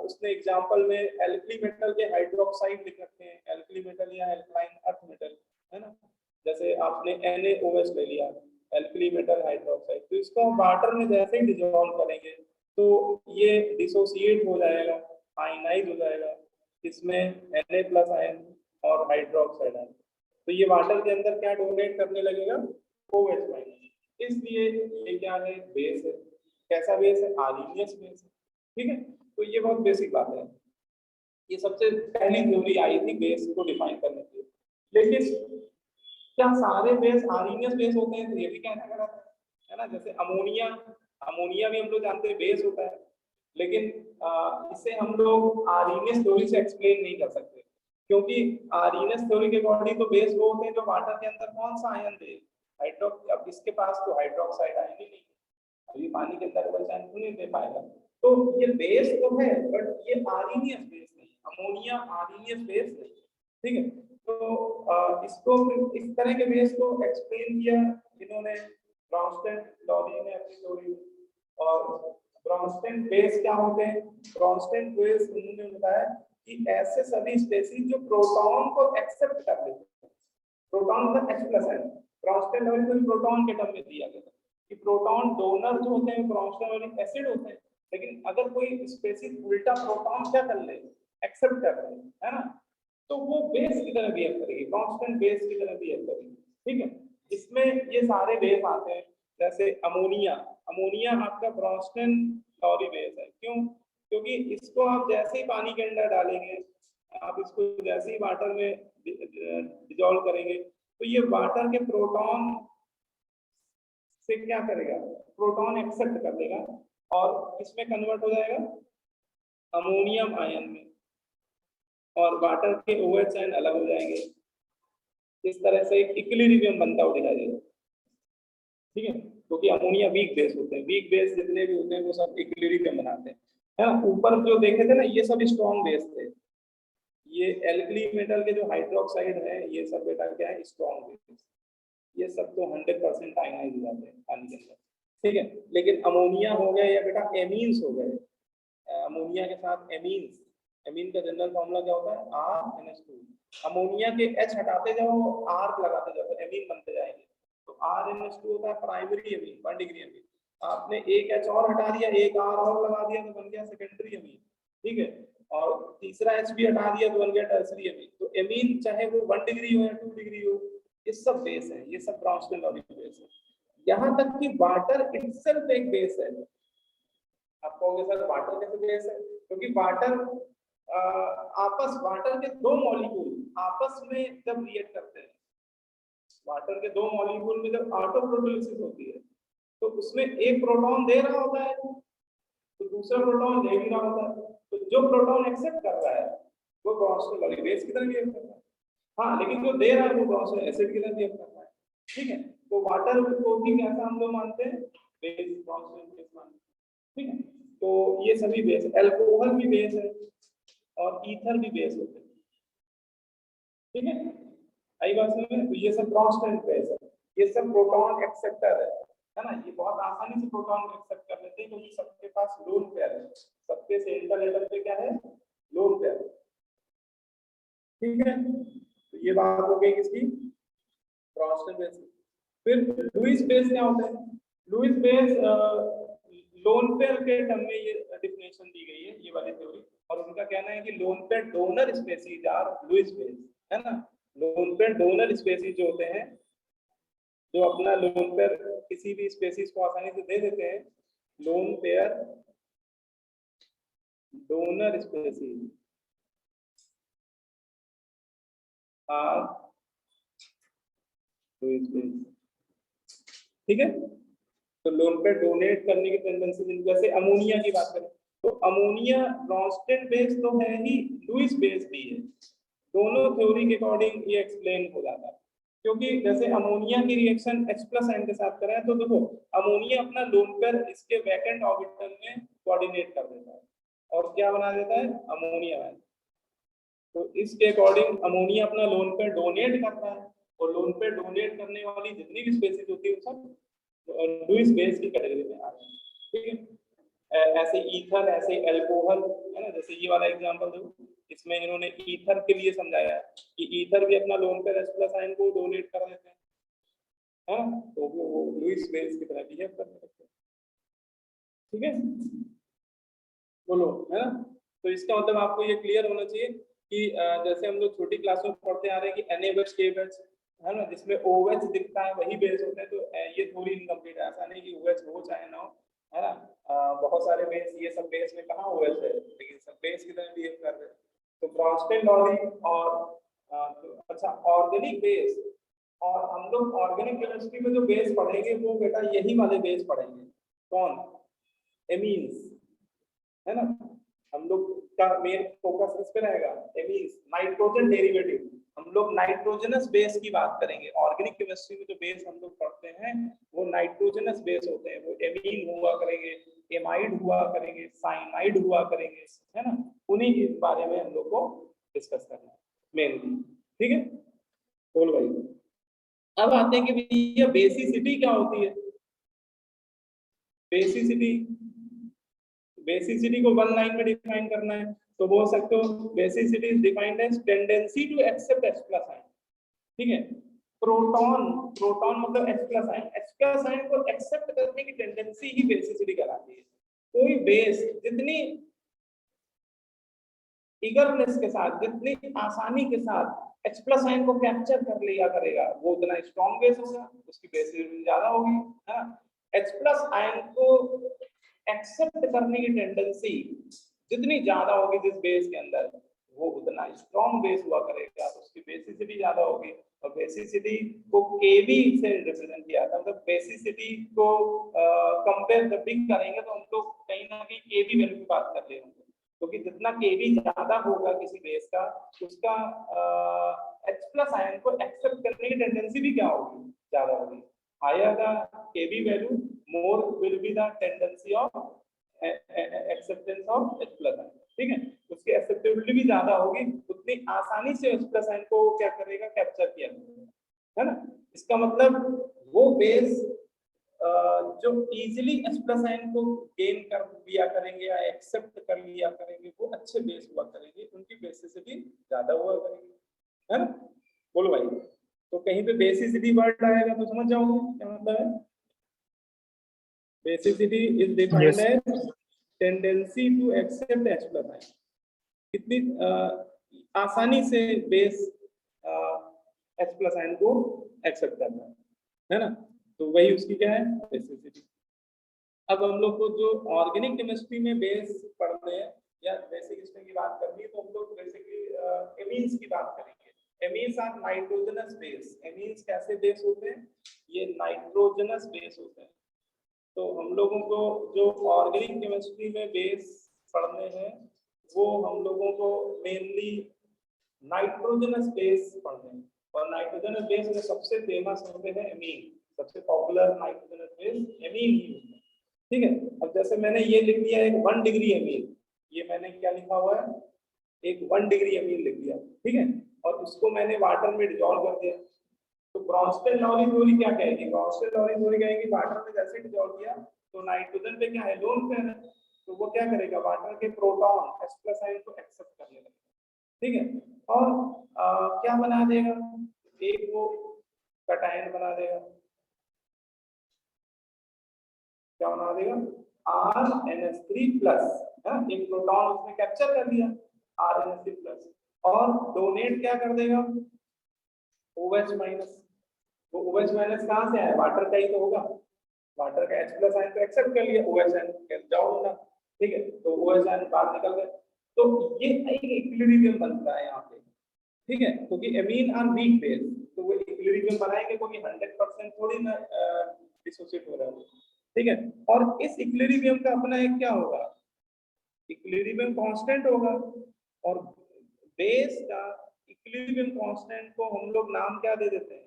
उसने एग्जांपल में एल्कली मेटल के हाइड्रोक्साइड लिख रखे हैं, एल्कली मेटल या एल्कलाइन अर्थ मेटल, है ना। जैसे आपने NaOH ले लिया, एल्कली मेटल हाइड्रोक्साइड, तो इसको हम वाटर में जैसे ही डिसॉल्व करेंगे तो ये डिसोसिएट हो जाएगा, आयनाइज हो जाएगा, इसमें Na+ आयन और हाइड्रोक्साइड आयन। तो ये वाटर के अंदर क्या डोनेट करने लगेगा? OH-। इसलिए ये क्या है? बेस है। कैसा बेस है? आर्रीनियस बेस है। ठीक है। तो ये बहुत बेसिक बात है। ये सबसे पहली थ्योरी आई थी बेस को डिफाइन करने के लिए। लेकिन क्या सारे बेस आर्रीनियस बेस होते हैं? तो ये भी कहना गलत है ना। जैसे अमोनिया, अमोनिया भी हम लोग जानते हैं बेस होता है, लेकिन इसे हम लोग आर्रीनियस थ्योरी से एक्सप्लेन नहीं कर सकते, क्योंकि आर्रीनियस थ्योरी के अकॉर्डिंग तो बेस वो होते हैं जो वाटर के अंदर कौन सा आयन दे, हाइड्रो। अब इसके पास तो हाइड्रोक्साइड आयन ही नहीं, अभी पानी के अंदर कोई आयन नहीं दे पाएगा। तो ये बेस तो है, बट ये आर्रीनियस बेस नहीं, अमोनिया आर्रीनियस बेस नहीं। ठीक है। तो इसको इस तरह के बेस को एक्सप्लेन किया इन्होंने ब्राउनस्टेड लॉरी ने अपनी थ्योरी। और ब्राउनस्टेड बेस क्या होते हैं? ब्राउनस्टेड बेस उन्होंने बताया कि ऐसे सभी स्पेसीज जो प्रोटॉन को एक्सेप्ट कर लेते हैं, प्रोटॉन मतलब H+ है, ब्राउनस्टेड लॉरी को प्रोटॉन के टर्म में दिया गया कि प्रोटॉन डोनर जो होते हैं ब्राउनस्टेड लॉरी एसिड होते हैं, लेकिन अगर कोई स्पेसीज उल्टा प्रोटॉन क्या कर ले, एक्सेप्ट कर ले, है ना, तो वो बेस की तरह बिहेव करेगी, कांस्टेंट बेस की तरह बिहेव करेगी। ठीक है। इसमें ये सारे बेस आते हैं, जैसे अमोनिया, अमोनिया आपका ब्राउनस्टेड लॉरी बेस है। क्यों? क्योंकि इसको आप जैसे ही पानी के अंदर डालेंगे, आप इसको जैसे ही वाटर में डिसॉल्व करेंगे, तो ये वाटर के प्रोटॉन से क्या करेगा? प्रोटॉन एक्सेप्ट कर लेगा और इसमें कन्वर्ट हो जाएगा अमोनियम आयन में, और वाटर के OH आयन अलग हो जाएंगे। इस तरह से एक इक्विलिब्रियम बनता हुआ दिखाई देगा। ठीक है। क्योंकि अमोनिया वीक बेस होते हैं, वीक बेस जितने भी होते हैं वो सब इक्विलिब्रियम बनाते हैं, है ना। ऊपर जो देखे थे ना, ये सब स्ट्रॉन्ग बेस थे। ये एल्कली मेटल के जो हाइड्रोक्साइड है, ये सब बेटा क्या है? Strong base. ये सब तो 100% आयनाइज हो जाते हैं पानी के अंदर। ठीक है। लेकिन अमोनिया हो गए या बेटा एमीन्स हो गए, अमोनिया के साथ एमीन्स, एमीन का जनरल फॉर्मूला क्या होता है? RNH2। अमोनिया के H हटाते जाओ, R लगाते जाओ, तो एमीन बनते जाएंगे। तो RNH2 होता है प्राइमरी एमीन, 1 डिग्री एमीन। आपने एक H और हटा दिया, एक R और लगा दिया, तो बन गया सेकेंडरी एमीन। ठीक है। और तीसरा H भी हटा दिया तो बन गया टर्सरी एमीन। तो एमीन चाहे वो 1 डिग्री हो या 2 डिग्री हो, ये सब बेस है, ये सब ब्राउनस्टेड लॉरी बेस है। यहाँ तक कि वाटर इटसेल्फ एक बेस है। आप कहोगे सर वाटर कैसे बेस है? क्योंकि वाटर वाटर के 2 मॉलिक्यूल आपस में जब रिएक्ट करते हैं, वाटर के 2 मॉलिक्यूल में जब ऑटो प्रोटोलिसिस होती है, तो उसमें एक प्रोटॉन दे रहा होता है तो दूसरा प्रोटॉन ले भी रहा होता है। तो जो प्रोटॉन एक्सेप्ट कर रहा है वो ब्राउनस्टेड लॉरी बेस की तरह बिहेव कर रहा है। हाँ, लेकिन जो दे रहा है वो ब्राउनस्टेड एसिड की तरह बिहेव कर रहा है। ठीक है। तो वाटर को भी कैसा हम लोग मानते हैं? बेस, ब्राउनस्टेड बेस मानते हैं। ठीक है। तो ये सभी बेस, अल्कोहल भी बेस है और ईथर भी बेस होते हैं। ठीक है। आई बात समझ में? तो ये सब ब्राउनस्टेड बेस है, ये सब प्रोटॉन एक्सेप्टर है ना। ये बहुत आसानी से प्रोटॉन एक्सेप्ट कर लेते हैं क्योंकि सबके पास लोन पेयर है, सबके सेंट्रल एटम पे क्या है? Lone pair. ठीक है। तो ये बात हो गई किसकी? ब्राउनस्टेड बेस। फिर लुईस बेस क्या होता है? लुईस बेस लोन पेयर के टर्म में ये डिफिनेशन दी गई है ये वाली थ्योरी, और उनका कहना है कि lone pair donor species are Lewis base, है ना। लोन पेयर डोनर स्पेसीज जो होते हैं, जो अपना लोन पेयर किसी भी स्पेसीज को आसानी से दे देते हैं, lone pair donor species are Lewis base, ठीक है। तो लोन पे डोनेट करने की टेंडेंसी, जैसे अमोनिया की बात करें तो अमोनिया ब्रॉन्स्टन बेस तो है ही, लुईस बेस भी है। दोनों थ्योरी के अकॉर्डिंग ये एक्सप्लेन हो जाता है, क्योंकि जैसे अमोनिया की रिएक्शन H+ आयन के साथ करें तो देखो अमोनिया अपना लोन पेयर इसके वैकेंट ऑर्बिटल में कोऑर्डिनेट कर देता है और क्या बना देता है, अमोनिया आयन। तो इसके अकॉर्डिंग अमोनिया अपना लोन पेयर डोनेट करता है, और लोन पेयर डोनेट करने वाली जितनी भी स्पेसीज होती है वो सब लुईस बेस की कैटेगरी में आ रहे हैं, ठीक है। ऐसे ईथर, ऐसे अल्कोहल, है ना। जैसे ये वाला एग्जांपल देखो, इसमें इन्होंने ईथर के लिए समझाया कि ईथर भी अपना लोन पेयर H+ आयन को डोनेट कर देते हैं, है ना। तो वो लुईस बेस की तरह बिहेव करने लगते हैं, ठीक है। बोलो, है ना। तो इसका मतलब आपको ये क्लियर होना चाहिए कि जैसे हम लोग छोटी क्लासों में पढ़ते आ रहे हैं कि NaOH KOH, है ना, जिसमें OH दिखता है वही बेस होते हैं, तो ये थोड़ी इनकम्प्लीट है। ऐसा नहीं कि OH हो चाहे ना हो, है ना। बहुत सारे बेस, ये सब बेस में कहाँ OH है, लेकिन सब बेस की तरह बिहेव कर रहे हैं। तो ब्रॉन्स्टन लॉरी और तो अच्छा ऑर्गेनिक बेस, और हम लोग ऑर्गेनिक केमिस्ट्री में जो बेस पढ़ेंगे वो बेटा यही वाले बेस पढ़ेंगे। कौन, एमीन्स, है ना। हम लोग का मेन फोकस इस पे रहेगा, एमीन्स, नाइट्रोजन डेरिवेटिव। हम लोग नाइट्रोजनस बेस की बात करेंगे। ऑर्गेनिक केमिस्ट्री में जो बेस हम लोग पढ़ते हैं वो नाइट्रोजनस बेस होते हैं, वो एमीन हुआ करेंगे, एमाइड हुआ करेंगे, साइनाइड हुआ करेंगे, है ना। उन्हीं के बारे में हम लोग को डिस्कस करना है मेनली, ठीक है। बोल भाई, अब आते हैं कि भैया बेसिसिटी क्या होती है। बेसिसिटी, बेसिसिटी को वन लाइन में डिफाइन करना है तो बोल सकते हो basicity is defined as tendency to accept H+ ion, ठीक है। प्रोटॉन, प्रोटॉन मतलब H+ आयन, H+ आयन को एक्सेप्ट करने की टेंडेंसी ही बेसिसिटी कहलाती है। कोई बेस जितनी ईगरनेस के साथ, जितनी आसानी के साथ H+ आयन को कैप्चर कर लिया करेगा वो उतना स्ट्रॉन्ग बेस होगा, उसकी बेसिसिटी ज्यादा होगी, है ना। H+ आयन को एक्सेप्ट करने की टेंडेंसी जितनी ज्यादा होगी जिस बेस के अंदर, वो उतना स्ट्रॉन्ग बेस हुआ करेगा, तो उसकी बेसिसिटी ज्यादा होगी। और बेसिसिटी को केवी से रिप्रेजेंट किया था, मतलब बेसिसिटी को कंपेयर जब भी करेंगे तो हम लोग कहीं ना कहीं केवी वैल्यू की बात कर रहे होंगे, क्योंकि जितना केवी ज्यादा होगा किसी बेस का, उसका H+ आयन को एक्सेप्ट करने की टेंडेंसी भी क्या होगी, ज्यादा होगी। Higher the Kb value, more will be the tendency of acceptance of H+ ion, ठीक है। उसकी एक्सेप्टेबिलिटी भी ज्यादा होगी, उतनी आसानी से H+ आयन को क्या करेगा, कैप्चर किया जाएगा, है ना। इसका मतलब वो बेस जो इजीली H+ आयन को गेन कर लिया करेंगे या एक्सेप्ट कर लिया करेंगे वो अच्छे बेस हुआ करेंगे, उनकी बेसिसिटी ज्यादा हुआ करेंगे, है ना। बोलो भाई, तो कहीं पे बेसिसिटी वर्ड आएगा तो समझ जाओगे क्या मतलब है। Basicity is defined as tendency to accept H+ ion, कितनी आसानी से बेस H+ आयन को एक्सेप्ट करना है ना। तो वही उसकी क्या है, बेसिसिटी। अब हम लोग को जो ऑर्गेनिक केमिस्ट्री में बेस पढ़ते हैं या बेसिक इसमें की बात करनी है तो हम लोग बेसिकली एमीन्स की बात करेंगे। Amines are nitrogenous base. Amines कैसे बेस होते हैं, ये नाइट्रोजनस बेस होते हैं। तो हम लोगों को जो ऑर्गेनिक केमिस्ट्री में बेस पढ़ने हैं वो हम लोगों को मेनली नाइट्रोजनस बेस पढ़ने हैं, और नाइट्रोजनस बेस में सबसे फेमस होते हैं एमीन। सबसे पॉपुलर नाइट्रोजनस बेस एमीन ही होते हैं, ठीक है। अब जैसे मैंने ये लिख दिया एक 1 डिग्री एमीन, ये मैंने क्या लिखा हुआ है, एक 1 डिग्री एमीन लिख दिया, ठीक है। और उसको मैंने वाटर में डिसॉल्व कर दिया। तो ब्रॉन्स्टन लॉरी थ्योरी क्या कहेगी, ब्रॉन्स्टन लॉरी थ्योरी कहेगी वाटर में जैसे डिसॉल्व किया तो नाइट्रोजन पे क्या है, लोन पेयर है, तो वो क्या करेगा, वाटर के प्रोटॉन H+ आयन को एक्सेप्ट करने लगेगा, ठीक है। और क्या बना देगा, एक वो कैटायन बना देगा, क्या बना देगा, RNS3 प्लस, एक प्रोटॉन उसने कैप्चर कर लिया RNS3 प्लस, और डोनेट क्या कर देगा OH माइनस। तो OH माइनस कहाँ से आया, वाटर का ही तो होगा, वाटर का H प्लस आयन तो एक्सेप्ट कर लिया, OH आयन कैंसिल जाओ ना, ठीक है, तो OH आयन बाहर निकल गए। तो ये एक इक्विलिब्रियम बनता है यहाँ पे, ठीक है, क्योंकि एमीन आर वीक बेस, तो वो इक्विलिब्रियम बनाएंगे, क्योंकि 100% थोड़ी ना डिसोसिएट हो रहा है, ठीक है। और इस इक्विलिब्रियम का अपना एक क्या होगा, इक्विलिब्रियम कांस्टेंट होगा, और बेस का इक्विलिब्रियम कांस्टेंट को हम लोग नाम क्या दे देते हैं,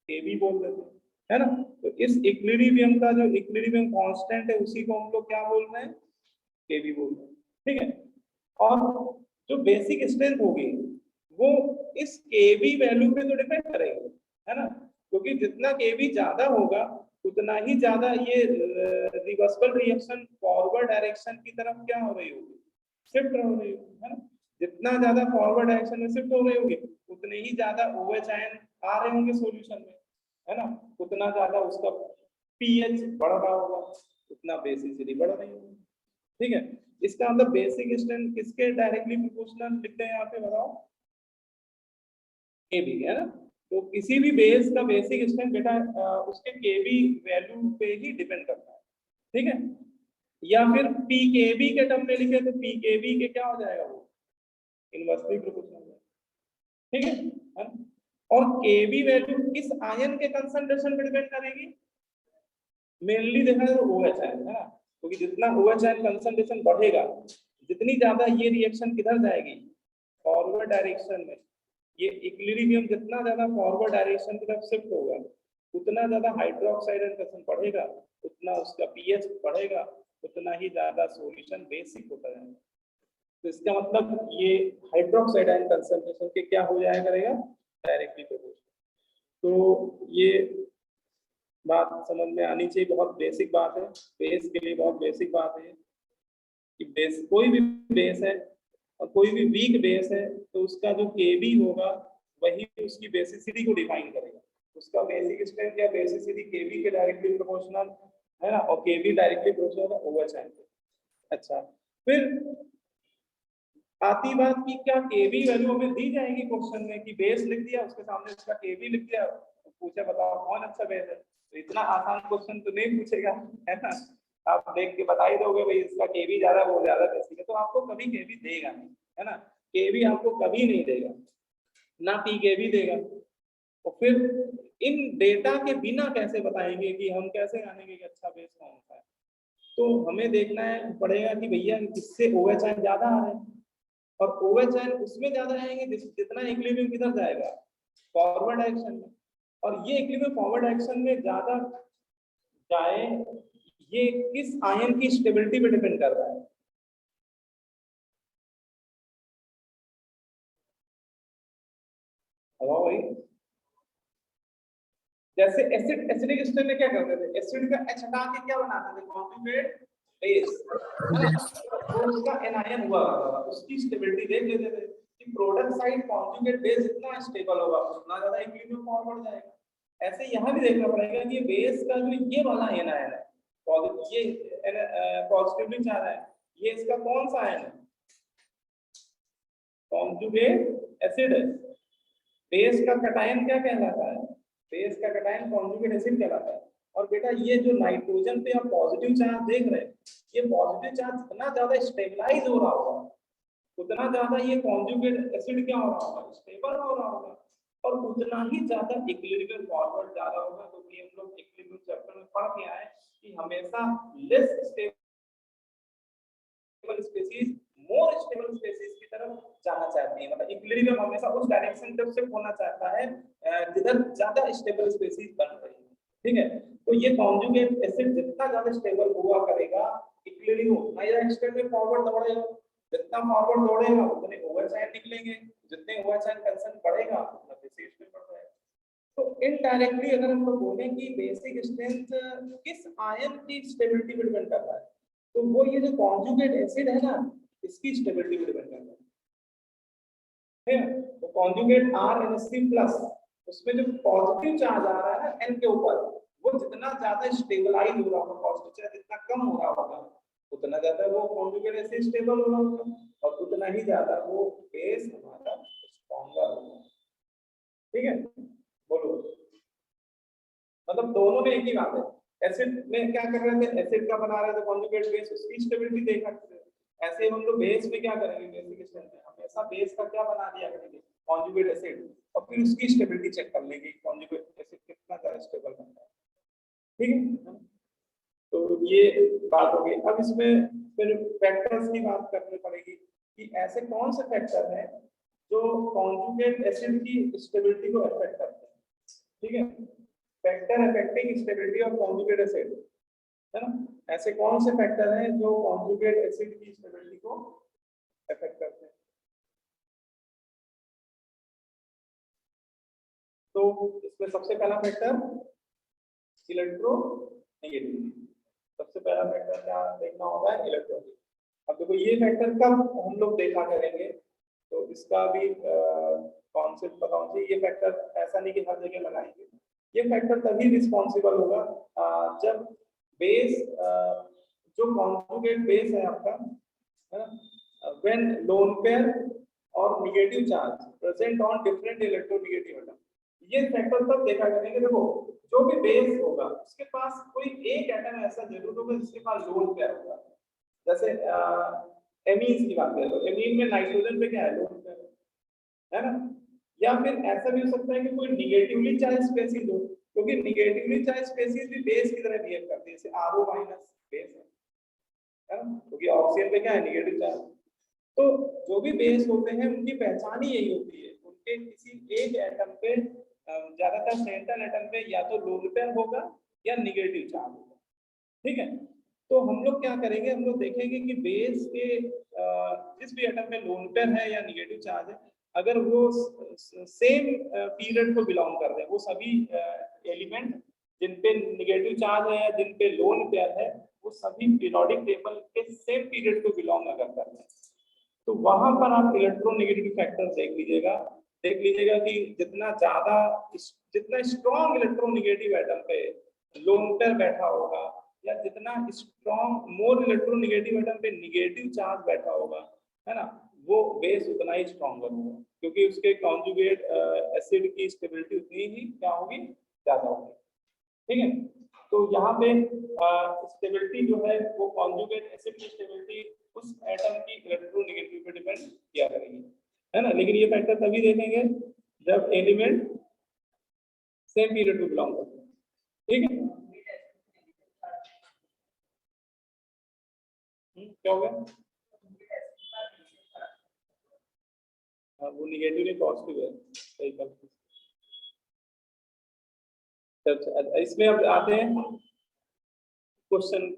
Kb बोल देते हैं, है ना। तो इस इक्विलिब्रियम का जो इक्विलिब्रियम कांस्टेंट है उसी को हम लोग क्या बोल रहे हैं, Kb बोल रहे हैं, ठीक है। और जो बेसिक स्ट्रेंथ होगी वो इस Kb वैल्यू पे तो डिपेंड करेगी, है ना, क्योंकि जितना Kb ज्यादा होगा उतना ही ज्यादा ये रिवर्सिबल रिएक्शन फॉरवर्ड डायरेक्शन की तरफ क्या हो रही होगी, शिफ्ट हो रही होगी, है ना। जितना ज्यादा फॉरवर्ड डायरेक्शन में शिफ्ट हो रही होगी उतने ही ज्यादा OH आयन आ रहे होंगे सॉल्यूशन में, है ना, उतना ज्यादा उसका pH बढ़ रहा होगा, उतना बेसिसिटी बढ़ रही होगी, ठीक है। इसका मतलब बेसिक स्ट्रेंथ किसके डायरेक्टली प्रोपोर्शनल लिखते हैं यहाँ पे बताओ, Kb, है ना। तो किसी भी बेस का बेसिक स्ट्रेंथ बेटा उसके Kb वैल्यू पे ही डिपेंड करता है, ठीक है। या फिर pKb के टर्म में लिखे तो pKb के क्या हो जाएगा, वो इनवर्सली प्रोपोर्शनल, ठीक है। और Kb वैल्यू किस आयन के कंसंट्रेशन पे डिपेंड करेगी, मेनली देखा जाए तो OH आयन, है ना, क्योंकि जितना OH आयन कंसंट्रेशन बढ़ेगा जितनी ज्यादा ये रिएक्शन किधर जाएगी, फॉरवर्ड डायरेक्शन में। ये इक्विलिब्रियम जितना ज्यादा फॉरवर्ड डायरेक्शन की तरफ शिफ्ट होगा उतना ज्यादा हाइड्रोक्साइड आयन बढ़ेगा, उतना उसका pH बढ़ेगा, उतना ही ज्यादा सॉल्यूशन बेसिक होता जाएगा। तो इसका मतलब ये हाइड्रोक्साइड आयन कंसंट्रेशन के क्या हो जाया करेगा, डायरेक्टली प्रोपोर्शनल। तो ये बात समझ में आनी चाहिए, बहुत बेसिक बात है, बेस के लिए बहुत बेसिक बात है कि बेस कोई भी बेस है और कोई भी वीक बेस है तो उसका जो Kb होगा वही उसकी बेसिसिटी को डिफाइन करेगा, उसका बेसिक स्ट्रेंथ या बेसिसिटी Kb के डायरेक्टली प्रोपोर्शनल, है ना, और Kb directly proportional OH ion. अच्छा, फिर आती बात की क्या Kb वैल्यू हमें दी जाएगी क्वेश्चन में, कि बेस लिख दिया उसके सामने उसका Kb लिख दिया, तो पूछे बताओ कौन अच्छा बेस है, तो इतना आसान क्वेश्चन तो नहीं पूछेगा, है ना। आप देख के बता ही दोगे भाई इसका Kb ज्यादा वो ज्यादा बेसिक है, तो आपको कभी Kb देगा नहीं, है ना, Kb आपको कभी नहीं देगा, ना pKb देगा। तो फिर इन डेटा के बिना कैसे बताएंगे कि हम कैसे जानेंगे कि अच्छा बेस कौन सा है, तो हमें देखना है पड़ेगा कि भैया किससे OH आयन ज्यादा आ रहे हैं, और OH आयन उसमें ज्यादा आएंगे जितना इक्विलिब्रियम किधर जाएगा, फॉरवर्ड डायरेक्शन में, और ये इक्विलिब्रियम फॉरवर्ड डायरेक्शन में ज्यादा जाए ये किस आयन की स्टेबिलिटी पे डिपेंड कर रहा है, बताओ भाई। जैसे एसिड एसिडिक स्ट्रेन में क्या करते थे, एसिड का H हटा के क्या बनाते थे, कॉन्जुगेट बेस, है ना, वो उसका एनायन हुआ करता था, उसकी स्टेबिलिटी देख लेते थे कि प्रोडक्ट साइड कॉन्जुगेट बेस जितना स्टेबल होगा उतना ज्यादा इक्विलिब्रियम फॉरवर्ड जाएगा। ऐसे यहाँ भी देखना पड़ेगा कि बेस का जो ये वाला एनायन है, ये पॉजिटिवली जा रहा है, ये इसका कौन सा आयन है, कॉन्जुगेट एसिड है। बेस का कटायन क्या कहलाता है, बेस का कटायन कॉन्जुगेट एसिड कहलाता है। और बेटा ये जो नाइट्रोजन पे आप पॉजिटिव चार्ज देख रहे हैं, ये पॉजिटिव चार्ज जितना ज्यादा स्टेबलाइज हो रहा होगा उतना ज्यादा ये कॉन्जुगेट एसिड क्या हो रहा होगा, स्टेबल हो रहा होगा, और उतना ही ज्यादा इक्विलिब्रियम फॉरवर्ड ज्यादा होगा। तो ये हम लोग इक्विलिब्रियम चैप्टर में पढ़ के आए कि हमेशा less stable species more stable species की तरफ जाना चाहती है, मतलब इक्विलिब्रियम हमेशा उस डायरेक्शन की तरफ शिफ्ट होना चाहता है जिधर ज्यादा स्टेबल स्पीशीज बन रही है, ठीक है। तो ये कॉन्जुगेट एसिड जितना ज्यादा स्टेबल हुआ करेगा इक्विलिब्रियम उतना ही एक्सटेंड में फॉरवर्ड दौड़ेगा, जितना फॉरवर्ड दौड़ेगा उतने OH आयन निकलेंगे, जितने OH आयन कंसंट बढ़ेगा उतना बेसिक स्ट्रेंथ बढ़ जाएगा। तो इनडायरेक्टली अगर हम लोग बोलें कि बेसिक स्ट्रेंथ किस आयन की स्टेबिलिटी पर डिपेंड करता है, तो वो ये जो कॉन्जुगेट एसिड है ना इसकी स्टेबिलिटी पर डिपेंड करता है। तो कॉन्जुगेट RNC प्लस उसमें जो पॉजिटिव चार्ज आ रहा है ना N के ऊपर, वो जितना ज्यादा स्टेबलाइज हो रहा होगा, कॉन्स्टिट्यूशन जितना कम हो रहा होगा, उतना ज्यादा वो कॉन्जुगेट एसिड स्टेबल हो रहा होगा, और उतना ही ज्यादा वो बेस हमारा स्ट्रॉन्गर होगा। ठीक है, बोलो। मतलब दोनों में एक ही बात है। एसिड में क्या कर रहे थे, एसिड का बना रहे थे कॉन्जुगेट बेस, उसकी स्टेबिलिटी देखा करते थे। ऐसे हम लोग बेस में क्या करेंगे, बेसिक स्ट्रेंथ में हमेशा बेस का क्या बना दिया करेंगे, कॉन्जुगेट एसिड, और फिर उसकी स्टेबिलिटी चेक कर लेंगे कॉन्जुगेट एसिड कितना ज्यादा स्टेबल बनता है। ठीक है, तो ये बात हो गई। अब इसमें फिर फैक्टर्स की बात करनी पड़ेगी कि ऐसे कौन से फैक्टर हैं जो कॉन्जुगेट एसिड की स्टेबिलिटी को अफेक्ट करते हैं। ठीक है, factor affecting stability of conjugate acid, है ना। ऐसे कौन से फैक्टर हैं जो कॉन्जुगेट एसिड की स्टेबिलिटी को अफेक्ट करते हैं। तो इसमें सबसे पहला फैक्टर इलेक्ट्रोनेगेटिविटी। सबसे पहला फैक्टर क्या देखना होगा, इलेक्ट्रोनेगेटिविटी। अब देखो ये फैक्टर कब हम लोग देखा करेंगे, तो इसका भी कॉन्सेप्ट पता होना चाहिए। ये फैक्टर ऐसा नहीं कि हर जगह लगाएंगे, ये फैक्टर तभी रिस्पॉन्सिबल होगा जब बेस जो कॉन्जुगेट बेस है आपका, है ना, व्हेन लोन पेयर और negative charge present on different electronegative atom. ये फैक्टर तब देखा करेंगे, देखो जो भी बेस होगा उसके पास कोई एक एटम ऐसा जरूर होगा जिसके पास लोन पेयर होगा। जैसे एमीन्स की बात करें तो एमीन में नाइट्रोजन पे क्या है, लोन पेयर है ना। या फिर ऐसा भी हो सकता है कि कोई निगेटिवली चार्ज स्पेसीज हो, क्योंकि निगेटिवली चार्ज स्पेसीज भी बेस की तरह बिहेव करती है, जैसे आरओ माइनस बेस है ना, क्योंकि ऑक्सीजन पे क्या है, नेगेटिव चार्ज। तो जो भी बेस होते हैं उनकी पहचान ही यही होती है, उनके किसी एक एटम पे ज्यादातर सेंट्रल एटम पे या तो लोन पेयर होगा या नेगेटिव चार्ज होगा। ठीक है, तो हम लोग क्या करेंगे, हम लोग देखेंगे कि बेस के जिस भी एटम में लोन पेयर है या नेगेटिव चार्ज है, अगर वो सेम पीरियड को बिलोंग कर रहे हैं, वो सभी एलिमेंट जिन पे नेगेटिव चार्ज है या जिन पे लोन पेयर है, वो सभी पीरियोडिक टेबल के सेम पीरियड को बिलोंग अगर कर रहे हैं, तो वहां पर आप इलेक्ट्रोनेगेटिविटी फैक्टर देख लीजिएगा कि जितना स्ट्रॉन्ग इलेक्ट्रोनेगेटिव एटम पे लोन पेयर बैठा होगा, या जितना स्ट्रॉन्ग मोर इलेक्ट्रोनेगेटिव एटम पे नेगेटिव चार्ज बैठा होगा, है ना, वो बेस उतना ही स्ट्रॉन्गर होगा, क्योंकि उसके कॉन्जुगेट एसिड की स्टेबिलिटी उतनी ही क्या होगी, ज्यादा होगी। ठीक है, तो यहाँ पे स्टेबिलिटी जो है वो कॉन्जुगेट एसिड की स्टेबिलिटी उस एटम की इलेक्ट्रोनेगेटिविटी पे डिपेंड किया करेगी, है ना। लेकिन ये फैक्टर तभी देखेंगे जब एलिमेंट सेम पीरियड को बिलोंग करते हैं। ठीक है, क्या हो गया, वो नेगेटिवली पॉजिटिव है, सही बात। अच्छा, इसमें अब आते हैं क्वेश्चन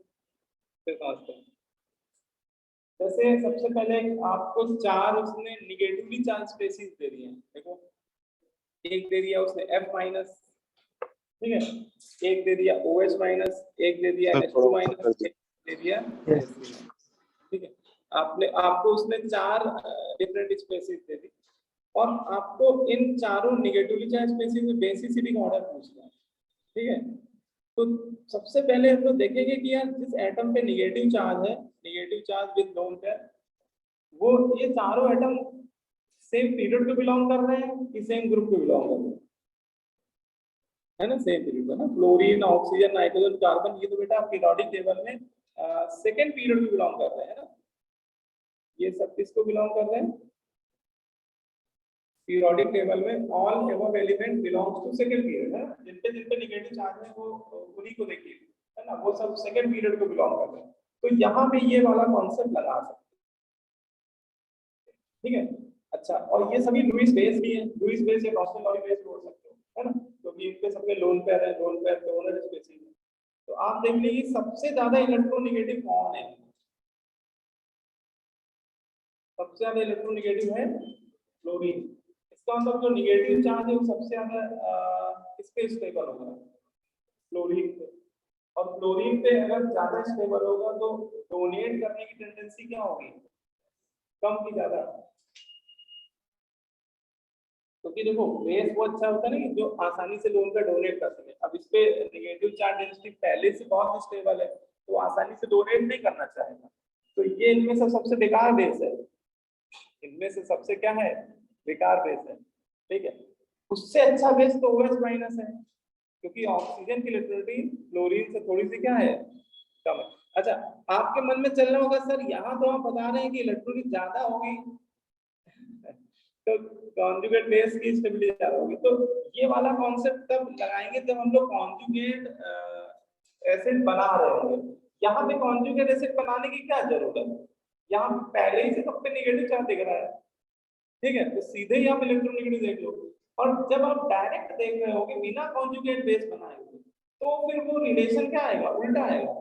पे समझते हैं। जैसे सबसे पहले आपको चार उसने निगेटिवली चार्ज स्पेसीज दे दिए हैं, देखो एक दे दिया उसने F माइनस, ठीक है, एक दे दिया OH माइनस, एक दे दिया H2 माइनस, एक दे दिया H3। ठीक है, आपको उसने चार डिफरेंट स्पेसीज दे दी, और आपको इन चारों निगेटिवली चार्ज स्पेसीज में बेसिसिटी का ऑर्डर पूछना है। ठीक है, तो सबसे पहले हम लोग देखेंगे कि यार जिस एटम पे नेगेटिव चार्ज है, negative charge with lone pair, वो ये चारों एटम सेम पीरियड को बिलोंग कर रहे हैं कि सेम ग्रुप को बिलोंग कर रहे हैं, है ना, सेम पीरियड को ना। फ्लोरीन, ऑक्सीजन, नाइट्रोजन, कार्बन, ये तो बेटा पीरियोडिक टेबल में सेकंड पीरियड को बिलोंग कर रहे हैं ना, ये सब किसको बिलोंग कर रहे हैं, पीरियोडिक टेबल में all above element belongs to second period, है ना। जिन पे नेगेटिव चार्ज है वो उन्हीं को देखिए, है ना, वो सब सेकंड पीरियड को बिलोंग कर रहे हैं। तो यहाँ पे ये वाला कॉन्सेप्ट लगा सकते हैं। ठीक है, अच्छा, और ये सभी लुईस बेस भी है, लुईस बेस या टॉर्सन लॉरी बेस बोल सकते हो, है ना, क्योंकि इनके सबके लोन पेयर है, लोन पेयर पे ओनर स्पेसीज है। तो आप देख लीजिए सबसे ज्यादा इलेक्ट्रोनेगेटिव कौन है, सबसे ज्यादा इलेक्ट्रोनेगेटिव है फ्लोरीन। इसका मतलब जो नेगेटिव चार्ज है वो सबसे ज्यादा किस पे स्टेबल होगा, फ्लोरीन पे। और फ्लोरीन पे अगर ज्यादा स्टेबल होगा तो डोनेट करने की टेंडेंसी क्या होगी, कम की ज्यादा, क्योंकि देखो बेस वो अच्छा होता है ना कि जो आसानी से लोन पे डोनेट कर सके। अब इस पे नेगेटिव चार्ज डेंसिटी पहले से बहुत स्टेबल है, तो आसानी से डोनेट नहीं करना चाहेगा। तो ये इनमें से सबसे बेकार बेस है, इनमें से सबसे क्या है, बेकार बेस है, ठीक है। उससे अच्छा बेस तो OH माइनस है, क्योंकि ऑक्सीजन की इलेक्ट्रोनिटी क्लोरीन से थोड़ी सी क्या है, कम है। अच्छा, आपके मन में चल रहा होगा सर यहाँ तो आप बता रहे हैं कि इलेक्ट्रोनिटी ज्यादा होगी तो कॉन्जुगेट बेस की स्टेबिलिटी ज्यादा होगी। तो ये वाला कॉन्सेप्ट तब लगाएंगे जब हम लोग कॉन्जुगेट एसिड बना रहे होंगे। यहाँ पे कॉन्जुगेट एसिड बनाने की क्या जरूरत है, यहाँ पहले ही से सब पे नेगेटिव चार्ज दिख रहा है, ठीक है, तो सीधे ही आप इलेक्ट्रोनेगेटिव देख लो। और जब आप डायरेक्ट देख रहे होगे बिना कॉन्जुगेट बेस बनाए हुए, तो फिर वो रिलेशन क्या आएगा, उल्टा आएगा,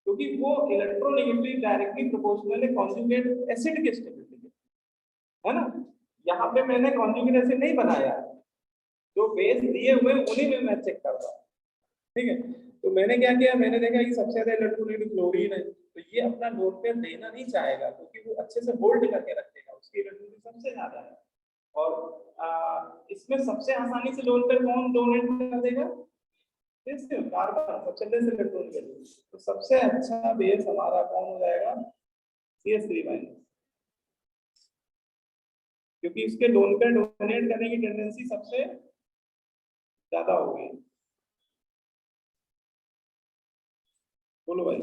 क्योंकि वो इलेक्ट्रोनेगेटिव डायरेक्टली प्रोपोर्शनल है कॉन्जुगेट एसिड के स्टेबिलिटी के, है ना। यहाँ पे मैंने कॉन्जुगेट एसिड नहीं बनाया, जो बेस दिए हुए उन्हीं में मैं चेक कर रहा हूँ, ठीक है। तो मैंने क्या किया, मैंने देखा कि सबसे ज्यादा इलेक्ट्रोनेगेटिव क्लोरीन है, तो ये अपना लोड पेयर देना नहीं चाहेगा, क्योंकि वो अच्छे से होल्ड करके रखेगा, उसकी इलेक्ट्रोनेगेटिव सबसे ज्यादा है। और इसमें सबसे आसानी से लोड पेयर कौन डोनेट कर देगा, कार्बन, सबसे लेस इलेक्ट्रोनेगेटिव। तो सबसे अच्छा बेस हमारा कौन हो जाएगा, CH3-, क्योंकि इसके लोन पेयर डोनेट करने की टेंडेंसी सबसे ज्यादा होगी। बोलो भाई,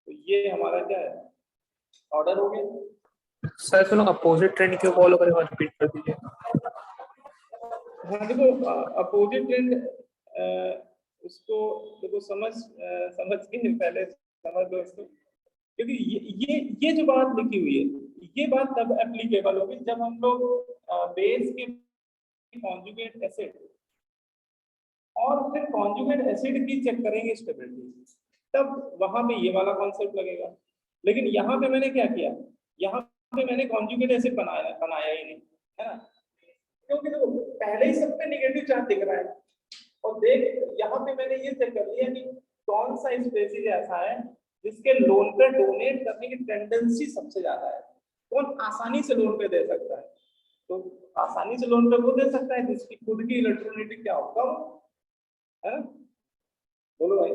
तो ये हमारा क्या है, ऑर्डर हो गया। सर सुनो, अपोजिट ट्रेंड क्यों फॉलो करेगा, रिपीट कर दीजिए। हाँ देखो, अपोजिट ट्रेंड उसको देखो समझ के पहले समझ लो इसको, क्योंकि ये जो बात लिखी हुई है, ये बात तब एप्लीकेबल होगी जब हम लोग बेस के कॉन्जुगेट एसिड और फिर कॉन्जुगेट एसिड की चेक करेंगे स्टेबिलिटी, तब वहां पे ये वाला कॉन्सेप्ट लगेगा। लेकिन यहाँ पे मैंने क्या किया, यहाँ पे मैंने कॉन्जुगेट एसिड बनाया ही नहीं, है ना, क्योंकि तो पहले ही सब पे नेगेटिव चार्ज दिख रहा है। और देख यहाँ पे मैंने ये चेक कर लिया कि कौन सा स्पेसीज ऐसा है जिसके लोन पे डोनेट करने की टेंडेंसी सबसे ज्यादा है, कौन आसानी से लोन पे दे सकता है। तो आसानी से लोन पे वो दे सकता है जिसकी खुद की इलेक्ट्रोनेटिक क्या होगा, है ना। बोलो भाई,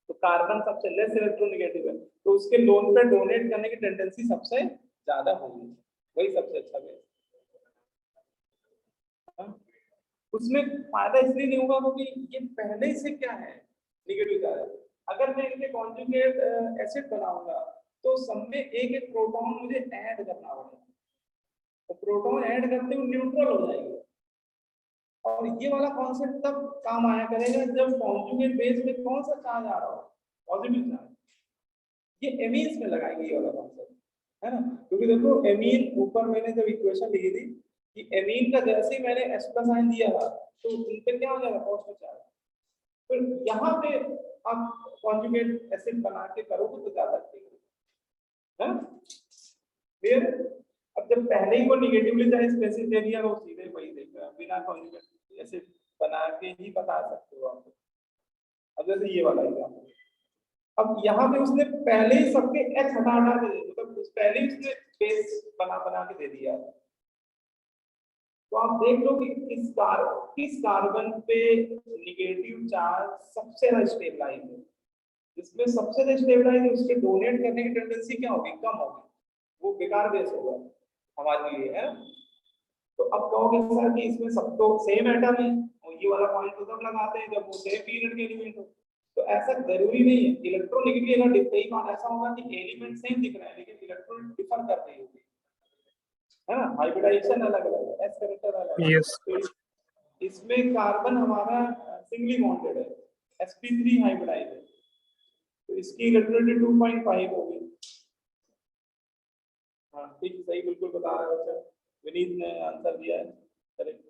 तो कार्बन सबसे लेस इलेक्ट्रोनेगेटिव है, तो उसके लोन पे डोनेट करने की टेंडेंसी सबसे ज्यादा होगी, वही सबसे अच्छा है। उसमें फायदा इसलिए नहीं होगा क्योंकि ये पहले से क्या है, नेगेटिव चार्ज है। अगर मैं इनके कॉन्जुगेट एसिड बनाऊंगा तो सब में एक एक प्रोटॉन मुझे ऐड करना होगा, तो प्रोटॉन ऐड करते हुए न्यूट्रल हो जाएंगे। और ये वाला कॉन्सेप्ट तब काम आया करेगा जब कॉन्जुगेट बेस में कौन सा चार्ज आ रहा हो, पॉजिटिव चार्ज। ये एमीन्स में लगाएंगे ये वाला कॉन्सेप्ट, है ना, क्योंकि देखो एमीन ऊपर मैंने जब इक्वेशन लिखी थी कि एमीन का जैसे ही मैंने H+ आयन दिया था तो इन पे क्या हो जाएगा, पॉजिटिव चार्ज। तो यहाँ पे आप कॉन्जुगेट एसिड बना के करोगे तो ज्यादा ठीक है, क्लियर। अब जब पहले ही को नेगेटिवली चार्ज स्पेसिस दे दिया वो सीधे वही देगा, बिना कॉन्जुगेट एसिड बना के ही बता सकते हो आप। अब जैसे ये वाला एग्जांपल, अब यहाँ पे उसने पहले ही सबके H हटा के दे दिया, मतलब पहले ही उसने बेस बना के दे दिया। तो आप देख लो कि किस कार्बन पे नेगेटिव चार्ज सबसे ज्यादा स्टेबलाइज है, जिसमें सबसे ज्यादा स्टेबलाइज है उसके डोनेट करने की टेंडेंसी क्या होगी, कम होगी, वो बेकार बेस होगा हमारे लिए, है। तो अब कहोगे सर कि इसमें सब तो सेम एटम है, और ये वाला पॉइंट तो तब लगाते हैं जब वो सेम पीरियड के एलिमेंट हो। तो ऐसा जरूरी नहीं है, इलेक्ट्रोनेगेटिव अगर कई बार ऐसा होगा कि एलिमेंट सेम दिख रहा है लेकिन इलेक्ट्रॉन डिफर कर रही होगी, है ना, हाइब्रिडाइजेशन अलग अलग है, एस कैरेक्टर अलग है। यस। तो इसमें कार्बन हमारा सिंगली बॉन्डेड है, sp3 हाइब्रिडाइज है, तो इसकी इलेक्ट्रोनेगेटिव 2.5 होगी। हाँ ठीक, सही बिल्कुल बता रहा है बच्चा, विनीत ने आंसर दिया है करेक्ट।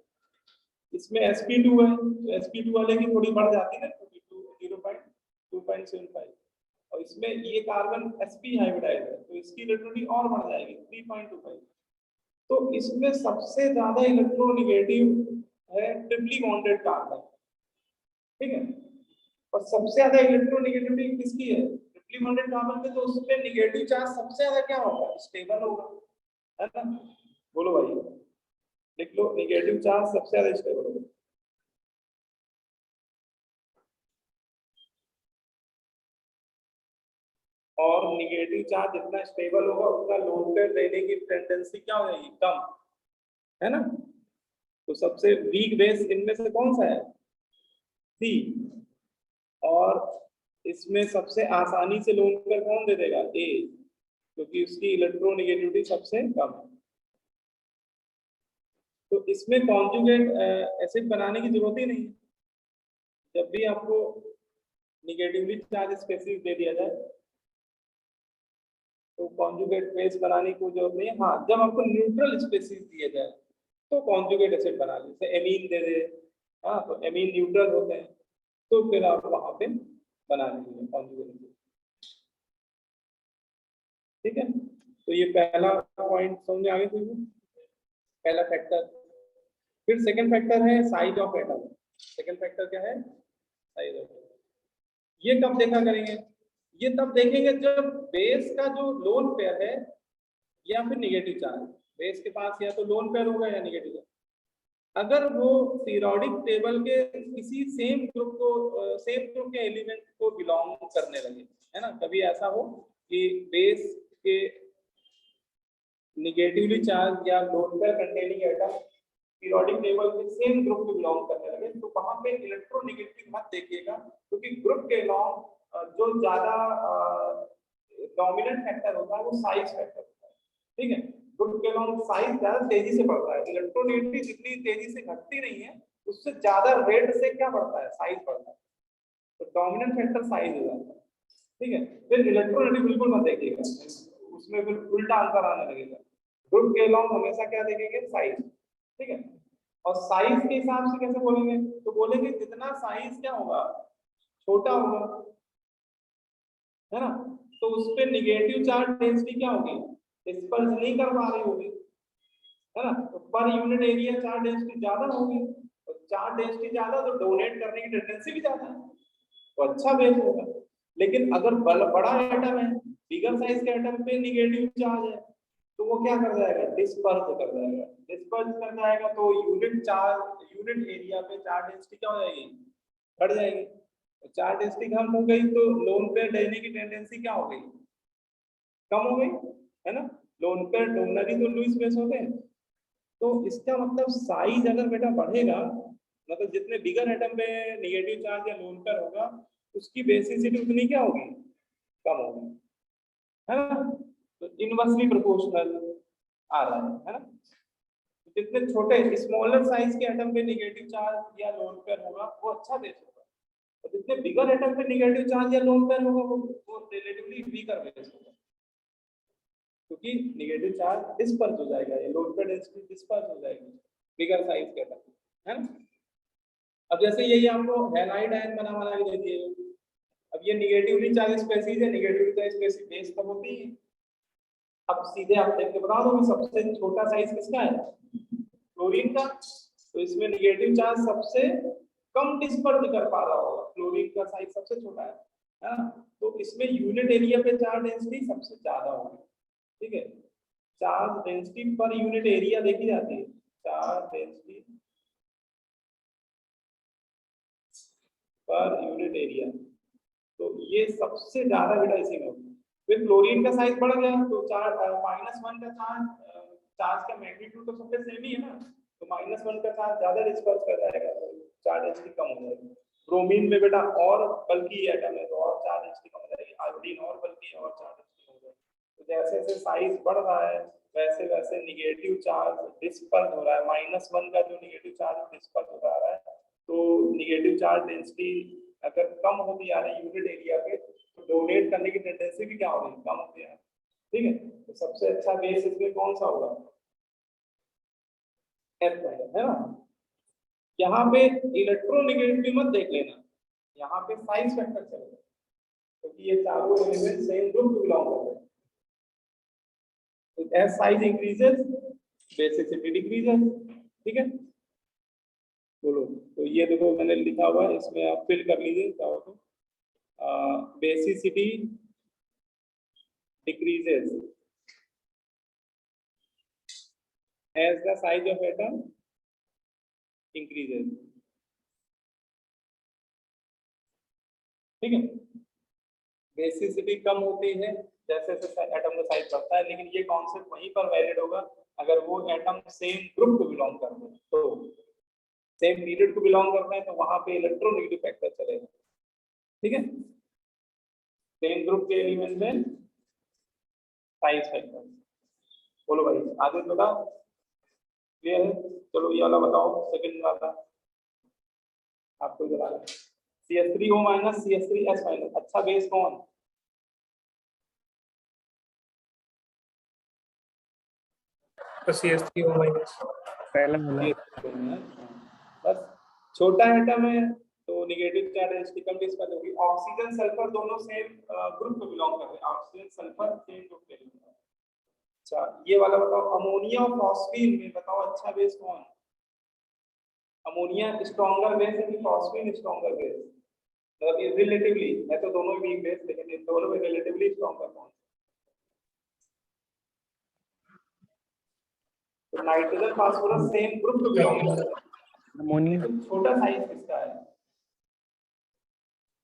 इसमें sp2 है, तो sp2 वाले की थोड़ी बढ़ जाती है ना, 2.75, और इसमें ये कार्बन sp हाइब्रिडाइज है तो इसकी इलेक्ट्रोनेगेटिव और बढ़ जाएगी 3.25। तो इसमें सबसे ज्यादा इलेक्ट्रोनेगेटिव है ट्रिपली बॉन्डेड कार्बन, ठीक है। और सबसे ज्यादा इलेक्ट्रोनेगेटिविटी किसकी है, ट्रिपली बॉन्डेड कार्बन पे, तो उस पे नेगेटिव चार्ज सबसे ज्यादा क्या होगा, स्टेबल होगा, है ना। बोलो भाई, लिख लो निगेटिव चार्ज सबसे ज्यादा स्टेबल होगा। और निगेटिव चार्ज जितना स्टेबल होगा उतना लोन पेयर लेने की टेंडेंसी क्या हो जाएगी, कम, है ना। तो सबसे वीक बेस इनमें से कौन सा है, सी। और इसमें सबसे आसानी से लोन पेयर कौन दे देगा, ए, क्योंकि उसकी इलेक्ट्रोनेगेटिविटी सबसे कम है। तो इसमें कॉन्जुगेट एसिड बनाने की जरूरत ही नहीं है। जब भी आपको निगेटिवली चार्ज स्पेसीज दे दिया जाए तो कॉन्जुगेट बेस बनाने की जरूरत नहीं है। हाँ, जब आपको न्यूट्रल स्पेसीज दिया जाए तो कॉन्जुगेट एसिड बना ले, जैसे एमीन दे दे, हाँ, तो एमीन न्यूट्रल होते हैं, तो फिर आप वहां पे बना लीजिए कॉन्जुगेट एसिड। ठीक है, तो ये पहला पॉइंट समझ आ गया तुमको, पहला फैक्टर। फिर सेकंड फैक्टर है size of atom. Second factor क्या है, साइज ऑफ एटम। ये कब देखा करेंगे, ये तब देखेंगे जब बेस का जो लोन पेयर है या फिर नेगेटिव चार्ज, बेस के पास या तो लोन पेयर होगा या नेगेटिव चार्ज, अगर वो पीरियोडिक टेबल के किसी सेम ग्रुप के एलिमेंट को बिलोंग करने लगे, है ना। कभी ऐसा हो कि बेस के नेगेटिवली चार्ज या lone pair containing atom periodic table के सेम ग्रुप को बिलोंग करने लगे, तो वहां पे इलेक्ट्रोनेगेटिविटी मत देखिएगा, क्योंकि ग्रुप के लॉन्ग जो ज्यादा डोमिनेंट फैक्टर होता है वो साइज फैक्टर होता है। ठीक है, ग्रुप के लॉन्ग साइज ज्यादा तेजी से बढ़ता है, इलेक्ट्रोनेगेटिविटी जितनी तेजी से घटती नहीं है उससे ज्यादा रेट से क्या बढ़ता है, साइज बढ़ता है। तो डोमिनेंट फैक्टर साइज हो जाता है। ठीक है, फिर इलेक्ट्रोनेगेटिव बिल्कुल मत देखिएगा, उसमें फिर उल्टा आंसर आने लगेगा। ग्रुप के लॉन्ग हमेशा क्या देखेंगे, साइज। ठीक है, और साइज के हिसाब से कैसे बोलेंगे, तो बोलेंगे जितना साइज क्या होगा, छोटा होगा, है ना, तो उस पे निगेटिव चार्ज डेंसिटी क्या होगी, डिस्पर्स नहीं कर पा रही होगी, है ना। तो per unit area charge density ज्यादा होगी, और चार्ज डेंसिटी ज्यादा तो डोनेट करने की टेंडेंसी भी ज्यादा है, तो अच्छा बेस होगा। लेकिन अगर बड़ा एटम है, बिगर साइज के एटम पे निगेटिव चार्ज है, तो वो क्या कर जाएगा, डिस्पर्स कर जाएगा। डिस्पर्स कर जाएगा तो यूनिट चार्ज, यूनिट एरिया पे चार्ज डेंसिटी क्या हो जाएगी, बढ़ जाएगी। तो चार्ज डेंसिटी कम हो गई तो लोन पेयर लेने की टेंडेंसी क्या हो गई, कम हो गई, है ना। लोन पेयर डोनरी तो लुईस बेस होते हैं। तो इसका मतलब साइज अगर बेटा बढ़ेगा, मतलब जितने बिगर एटम पे नेगेटिव चार्ज या लोन पेयर होगा उसकी बेसिसिटी उतनी क्या होगी, कम होगी, है ना। तो इनवर्सली प्रोपोर्शनल आ रहा है ना। जितने छोटे स्मॉलर साइज के एटम पे नेगेटिव चार्ज या लोन पेयर होगा वो अच्छा बेस होगा, और जितने बिगर एटम पे नेगेटिव चार्ज या लोन पेयर होगा वो रिलेटिवली वीकर बेस होगा, क्योंकि नेगेटिव चार्ज डिस्पर्स हो जाएगा या लोन पेयर डेंसिटी डिस्पर्स हो जाएगी बिगर साइज के एटम, है ना। अब जैसे यही आपको हैलाइड आयन बना के दे दिए, अब ये नेगेटिवली चार्ज स्पेसीज है, नेगेटिवली चार्ज स्पेसीज बेस कब होती है। अब सीधे आप देख के बता दो कि सबसे छोटा साइज किसका है, क्लोरीन का। तो इसमें नेगेटिव चार्ज सबसे कम डिस्पर्स कर पा रहा होगा, क्लोरीन का साइज सबसे छोटा है ना। तो इसमें यूनिट एरिया पे चार्ज डेंसिटी सबसे ज्यादा होगी। ठीक है, charge density per unit area देखी जाती है, charge density per unit area, तो ये सबसे ज्यादा बेटा इसी में होगी। फिर क्लोरीन का साइज बढ़ गया तो चार्ज -1 का चार्ज, चार्ज का मैग्नीट्यूड तो सबसे सेम ही है ना, तो -1 का चार्ज ज्यादा डिस्पर्स कर जाएगा तो चार्ज डेंसिटी कम हो जाएगी। ब्रोमीन में बेटा और बल्कि एटम है तो और चार्ज डेंसिटी कम हो जाएगी, आयोडीन और बल्कि है और चार्ज डेंसिटी कम हो जाएगी। तो जैसे जैसे साइज बढ़ रहा है वैसे वैसे निगेटिव चार्ज डिस्पर्स हो रहा है, -1 का जो निगेटिव चार्ज डिस्पर्स हो रहा है, तो निगेटिव चार्ज डेंसिटी अगर कम होती जा रही है यूनिट एरिया पे तो डोनेट करने की टेंडेंसी भी क्या हो रही है, कम होती है। ठीक है, तो सबसे अच्छा बेस इसमें कौन सा होगा, F है ना। यहाँ पे इलेक्ट्रोनेगेटिविटी मत देख लेना, यहाँ पे साइज फैक्टर चलेगा, क्योंकि ये चारों एलिमेंट सेम ग्रुप में बिलोंग करते हैं। तो as size increases basicity decreases. ठीक है, बोलो। तो ये देखो मैंने लिखा हुआ है, इसमें आप फिल कर लीजिए क्या हो तो, basicity decreases as the size of atom increases। ठीक है, बेसिसिटी कम होती है जैसे जैसे एटम का साइज बढ़ता है, लेकिन ये कॉन्सेप्ट वहीं पर वैलिड होगा अगर वो एटम सेम ग्रुप को बिलोंग करते हैं, तो सेम पीरियड को बिलोंग करते हैं तो वहां पे इलेक्ट्रोनेगेटिव फैक्टर चलेगा। ठीक है, सेम ग्रुप के एलिमेंट में साइज फैक्टर। बोलो भाई आगे बताओ, क्लियर है? चलो ये वाला बताओ, सेकंड वाला आपको बता रहा है। CH3O माइनस CH3S माइनस, अच्छा बेस कौन? CH3O माइनस पहला मिला। बस छोटा एटम है तो नेगेटिव चार्ज कम डिस्पर्स होगी। ऑक्सीजन सल्फर दोनों सेम ग्रुप को बिलोंग करते हैं, ऑक्सीजन सल्फर सेम ग्रुप के लिए। अच्छा ये वाला बताओ, अमोनिया और फॉस्फीन में बताओ अच्छा बेस कौन? अमोनिया स्ट्रॉन्गर बेस है कि फॉस्फीन स्ट्रॉन्गर बेस? मतलब रिलेटिवली है तो दोनों ही बेस, लेकिन इन दोनों में रिलेटिवली स्ट्रॉन्गर कौन? तो नाइट्रोजन फास्फोरस सेम ग्रुप को बिलोंग करते हैं, अमोनिया। तो छोटा साइज किसका है?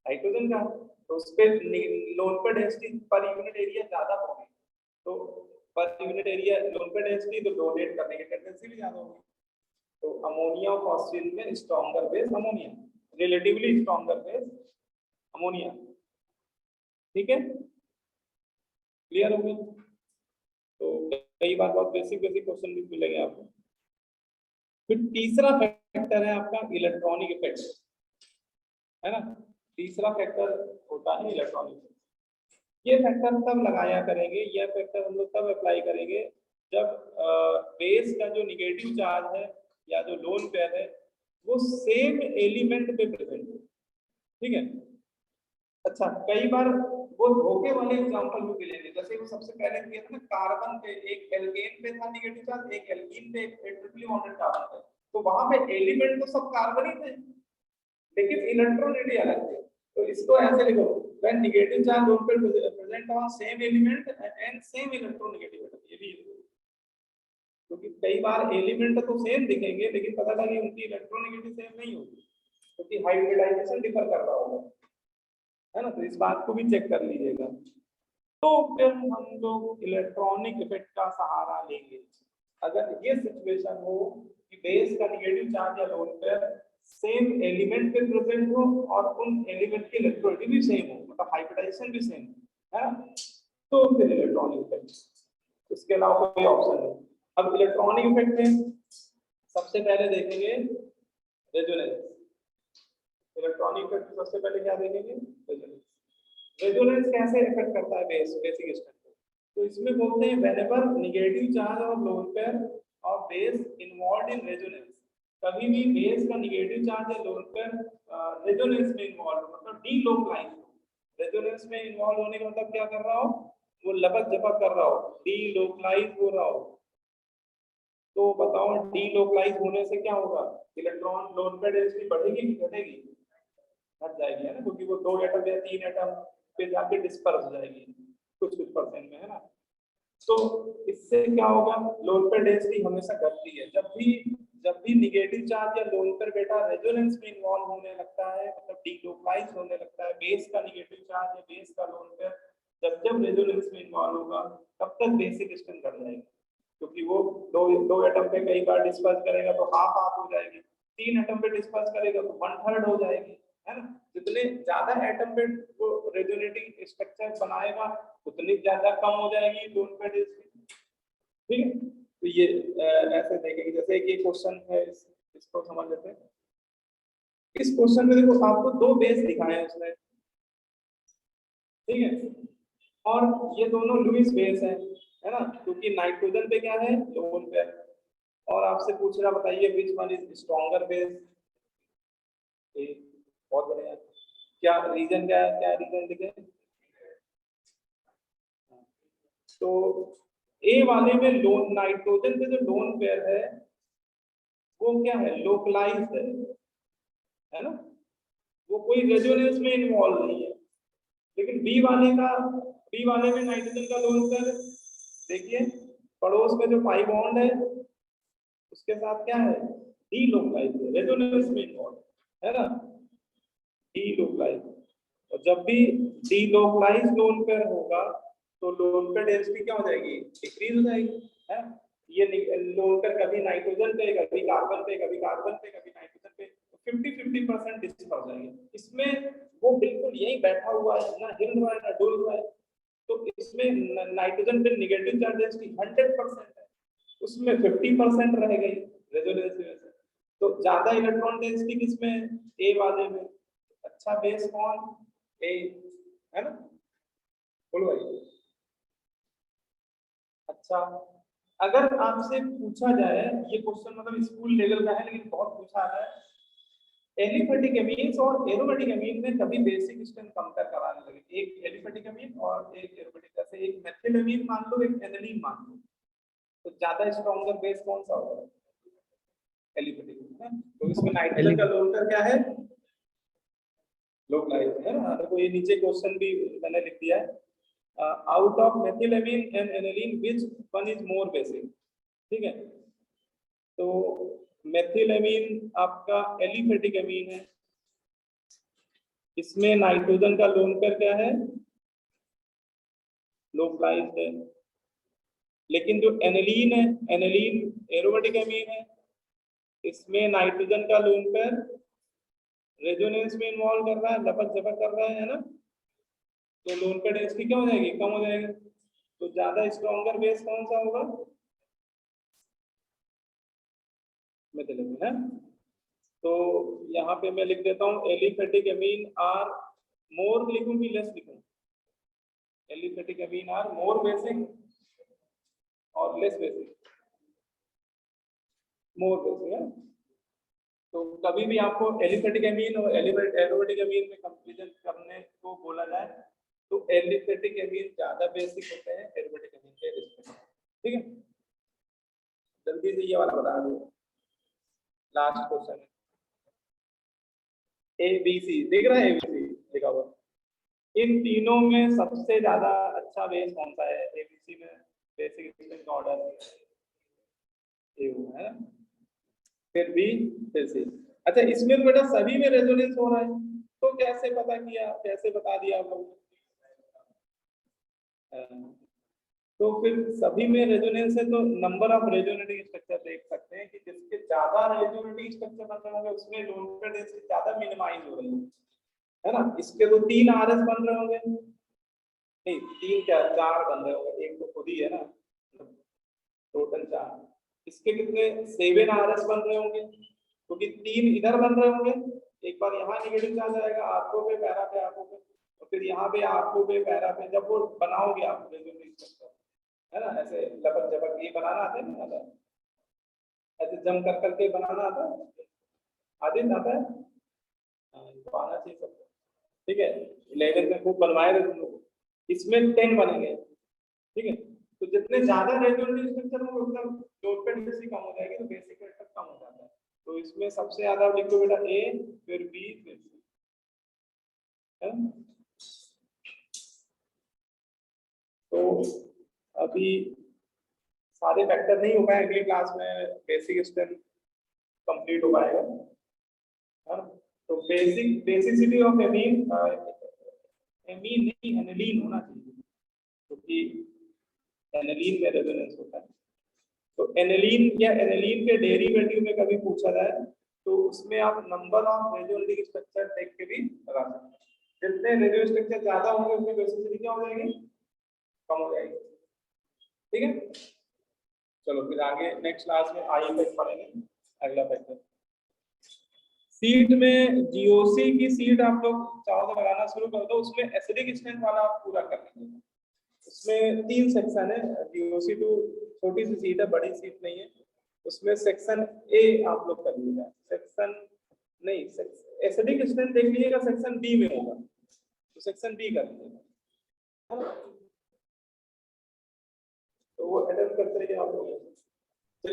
नाइट्रोजन का। तो उस पे लोन पर डेंसिटी पर यूनिट एरिया ज्यादा होगी, तो पर यूनिट एरिया लोन पर डेंसिटी तो डोनेट करने की टेंडेंसी भी ज्यादा होगी। तो अमोनिया और फॉस्फीन में stronger base ammonia, relatively stronger base ammonia. ठीक है, क्लियर हो गया? तो कई बार बहुत बेसिक बेसिक क्वेश्चन भी मिलेंगे आपको। फिर तीसरा फैक्टर है आपका इलेक्ट्रॉनिक इफेक्ट, है ना? तीसरा फैक्टर होता है इलेक्ट्रॉनिक इफेक्ट। ये फैक्टर तब लगाया करेंगे, यह फैक्टर हम लोग तब अप्लाई करेंगे जब बेस का जो निगेटिव चार्ज है या जो लोन पेयर है वो सेम एलिमेंट पे प्रेजेंट है। ठीक है, अच्छा कई बार वो धोखे वाले एग्जांपल भी मिलेंगे, जैसे वो सबसे पहले दिया था ना, कार्बन पे एक एल्केन पे था निगेटिव चार्ज, एक एल्कीन पे एक ट्रिपली बॉन्डेड कार्बन पे, तो वहां पे एलिमेंट तो सब कार्बन ही थे लेकिन इलेक्ट्रोनेगेटिविटी अलग थे। तो इसको ऐसे लिखो, when negative charge lone pair present on same element and same electronegativity, ये भी क्योंकि कई बार एलिमेंट तो सेम दिखेंगे लेकिन पता लगे उनकी इलेक्ट्रोनेगेटिविटी सेम नहीं होगी क्योंकि हाइब्रिडाइजेशन डिफर कर रहा होगा, है ना? तो इस बात को भी चेक कर लीजिएगा। तो फिर हम लोग इलेक्ट्रॉनिक इफेक्ट का सहारा लेंगे अगर ये सिचुएशन हो कि बेस का नेगेटिव चार्ज या लोन पेयर सेम एलिमेंट पे प्रेजेंट हो और उन एलिमेंट की इलेक्ट्रोनेगेटिविटी भी सेम हो, मतलब हाइब्रिडाइजेशन भी सेम है ना, तो फिर इलेक्ट्रॉनिक इफेक्ट, इसके अलावा कोई ऑप्शन नहीं। अब इलेक्ट्रॉनिक इफेक्ट में सबसे पहले देखेंगे रेजोनेंस। इलेक्ट्रॉनिक इफेक्ट सबसे पहले क्या देखेंगे? रेजोनेंस। रेजोनेंस कैसे इफेक्ट करता है बेसिक स्ट्रक्चर? तो इसमें बोलते हैं व्हेनेवर नेगेटिव चार्ज और लोन पेयर और बेस इन्वॉल्वड इन रेजोनेंस, कभी भी बेस का नेगेटिव चार्ज या लोन पेयर रेजोनेंस में इन्वॉल्व हो, मतलब डीलोकलाइज हो। रेजोनेंस में इन्वॉल्व होने का मतलब क्या कर रहा हो? वो लपक झपक कर रहा हो, डीलोकलाइज हो रहा हो। तो बताओ डीलोकलाइज होने से क्या होगा? इलेक्ट्रॉन लोन पेयर डेंसिटी बढ़ेगी कि घटेगी? घट जाएगी, है ना, क्योंकि वो 2 एटम या 3 एटम पे जाके डिस्पर्स हो जाएगी कुछ कुछ परसेंट में, है ना। तो इससे क्या होगा? लोन पेयर डेंसिटी हमेशा घटती है जब भी नेगेटिव चार्ज या लोन पेयर बेटा रेजोनेंस में इन्वॉल्व होने लगता है, मतलब डीलोकलाइज होने लगता है बेस का नेगेटिव चार्ज या बेस का लोन पेयर जब रेजोनेंस में इन्वॉल्व होगा तब तक बेसिक स्ट्रेंथ घट जाएगी, क्योंकि वो दो एटम पे कई बार डिस्पर्स करेगा तो हाफ हाफ हो जाएगी, 3 एटम पे डिस्पर्स करेगा तो 1/3 हो जाएगी, है ना। जितने ज्यादा एटम पे वो रेजोनेटिंग स्ट्रक्चर बनाएगा उतनी ज्यादा कम हो जाएगी लोन पेयर डेंसिटी। ठीक है, तो ये ऐसे देखेंगे। जैसे कि क्वेश्चन है, इसको समझ लेते हैं। इस क्वेश्चन में देखो आपको 2 बेस दिखाए हैं उसने, ठीक है, और ये दोनों लुईस बेस है ना, क्योंकि नाइट्रोजन पे क्या है? लोन पेयर, और आपसे पूछ रहा बताइए which one is stronger base. बहुत बढ़िया, क्या रीजन क्या है? क्या रीजन लिखे? तो ए वाले में लोन नाइट्रोजन पे जो लोन पेयर है वो क्या है? लोकलाइज्ड है ना, वो कोई रेजोनेंस में इन्वॉल्व नहीं है। लेकिन बी वाले में नाइट्रोजन का लोन पेयर देखिए, पड़ोस में जो पाई बॉन्ड है उसके साथ क्या है, डीलोकलाइज रेजोनेंस में इन्वॉल्व है ना, डीलोकलाइज। और जब भी डीलोकलाइज लोन पेयर होगा तो लोन पेयर डेंसिटी क्या हो जाएगी, डिक्रीज हो जाएगी है। ये लोन पेयर कभी नाइट्रोजन पे, कभी कार्बन पे, कभी कार्बन पे, कभी नाइट्रोजन पे 50-50% डिस्टर्ब हो जाएंगे। इसमें वो बिल्कुल यही बैठा हुआ है, ना हिल रहा है ना डुल रहा है। तो इसमें नाइट्रोजन पे नेगेटिव चार्ज डेंसिटी 100% है, उसमें 50% रह गई रेजोनेंस में से। तो ज्यादा इलेक्ट्रॉन डेंसिटी किसमें, ए वाले में। अच्छा बेस कौन, ए है ना, बोलो भाई। अच्छा, अगर आपसे पूछा जाए, ये क्वेश्चन मतलब स्कूल लेवल का है लेकिन बहुत पूछा है, एलिफेटिक एमीन्स और एरोमेटिक एमीन में कभी बेसिक स्ट्रेंथ कंपेयर कराने लगे, एक एलिफेटिक एमीन और एक एरोमेटिक, जैसे एक मेथिल एमीन मान लो, एक एनिलीन मान लो, तो ज्यादा स्ट्रॉन्गर बेस कौन सा होगा, एलिफेटिक है। तो इसमें नाइट्रोजन का लोन पेयर क्या है, लोकलाइज है ना। तो ये नीचे क्वेश्चन भी मैंने लिख दिया है, out of methylamine and aniline which one is more basic, ठीक है। तो मेथिलेमीन आपका एलिफेटिक एमीन है, इसमें नाइट्रोजन का लोन पेयर क्या है, लोकलाइज है। लेकिन जो एनिलीन है, एनिलीन एरोमेटिक एमीन है, इसमें नाइट्रोजन का लोन पेयर रेजोनेंस में इन्वॉल्व कर रहा है, लपक झपक कर रहा है ना। तो लोन पेयर डेंसिटी क्या हो जाएगी, कम हो जाएगी। तो ज्यादा स्ट्रॉन्गर बेस कौन सा होगा, मेथिलेमीन है। तो यहाँ पे मैं लिख देता हूँ एलिफेटिक एमीन आर मोर, लिखूं कि लेस लिखूं, aliphatic amine are more basic और लेस बेसिक, मोर बेसिक है। तो कभी भी आपको एलिफेटिक एमीन और एरोमेटिक एमीन में कंपैरिजन करने को बोला जाए तो एलिफेटिक एमीन ज्यादा बेसिक होते हैं एरोमेटिक एमीन के रिस्पेक्ट, ठीक है। जल्दी से ये वाला बता दो, last question A B C, देख रहा है, एबीसी लिखा हुआ, इन तीनों में सबसे ज्यादा अच्छा बेस कौन सा है, एबीसी में बेसिक स्ट्रेंथ ऑर्डर ए है, फिर बी, फिर सी। अच्छा, इसमें तो बेटा सभी में रेजोनेंस हो रहा है, तो कैसे पता किया, कैसे बता दिया आप लोग, तो फिर सभी में रेजोनेंस है तो नंबर ऑफ रेजोनेटिंग स्ट्रक्चर देख सकते हैं कि जिसके ज्यादा रेजोनेटिंग स्ट्रक्चर बन रहे होंगे उसमें लोन पेयर डेंसिटी ज्यादा मिनिमाइज हो रही है ना। इसके तो 3 आरएस बन रहे होंगे, नहीं 3 क्या 4 बन रहे होंगे, एक तो खुद ही है ना, टोटल 4। इसके कितने 7 आरएस बन रहे होंगे, क्योंकि 3 इधर बन रहे होंगे, एक बार यहाँ नेगेटिव चार्ज आएगा आरको पे, पैरा पे, आरको पे, और फिर यहाँ पे आरको पे, पैरा पे। जब वो बनाओगे आप रेजोनेटिंग स्ट्रक्चर है ना, ऐसे लपक झपक ये बनाना आता है ना, ऐसे जम कर करके बनाना आता है, आते आता है, तो आना चाहिए सबको, ठीक है। 11 में खूब बनवाए थे तुम लोग, इसमें 10 बनेंगे, ठीक है। तो जितने ज्यादा रेजोनेटिंग स्ट्रक्चर होंगे उतना लोड पे डेंसिटी कम हो जाएगी, तो बेसिक वेक्टर कम हो जाता है। तो इसमें सबसे ज्यादा लिखो बेटा ए, फिर बी, फिर सी, है। तो अभी सारे फैक्टर नहीं हो पाए, अगली क्लास में बेसिक स्ट्रेंथ कंप्लीट हो पाएगा, हाँ। तो बेसिसिटी ऑफ एमीन, एमीन नहीं एनिलीन होना चाहिए, क्योंकि एनिलीन में रेजोनेंस होता है। तो एनिलीन या एनिलीन के डेरिवेटिव में कभी पूछा जाए तो उसमें आप नंबर ऑफ रेजोनेटिंग स्ट्रक्चर देख के भी लगा सकते हैं। जितने रेजोनेटिंग स्ट्रक्चर ज्यादा होंगे उतनी बेसिसिटी क्या हो जाएगी, कम हो जाएगी, ठीक है। चलो फिर आगे नेक्स्ट क्लास में आई इफेक्ट पढ़ेंगे, अगला फैक्टर। सीट में जीओसी की सीट आप लोग चाहो तो लगाना शुरू कर दो, उसमें एसिडिक स्ट्रेंथ वाला आप पूरा कर लेंगे। उसमें 3 सेक्शन है, जीओसी 2 छोटी सी सीट है, बड़ी सीट नहीं है। उसमें सेक्शन ए आप लोग कर लीजिएगा, सेक्शन नहीं, एसिडिक स्ट्रेंथ देख लीजिएगा सेक्शन बी में होगा, तो सेक्शन बी कर लीजिएगा, तो वो अटेम्प्ट करते रहिए आप लोग।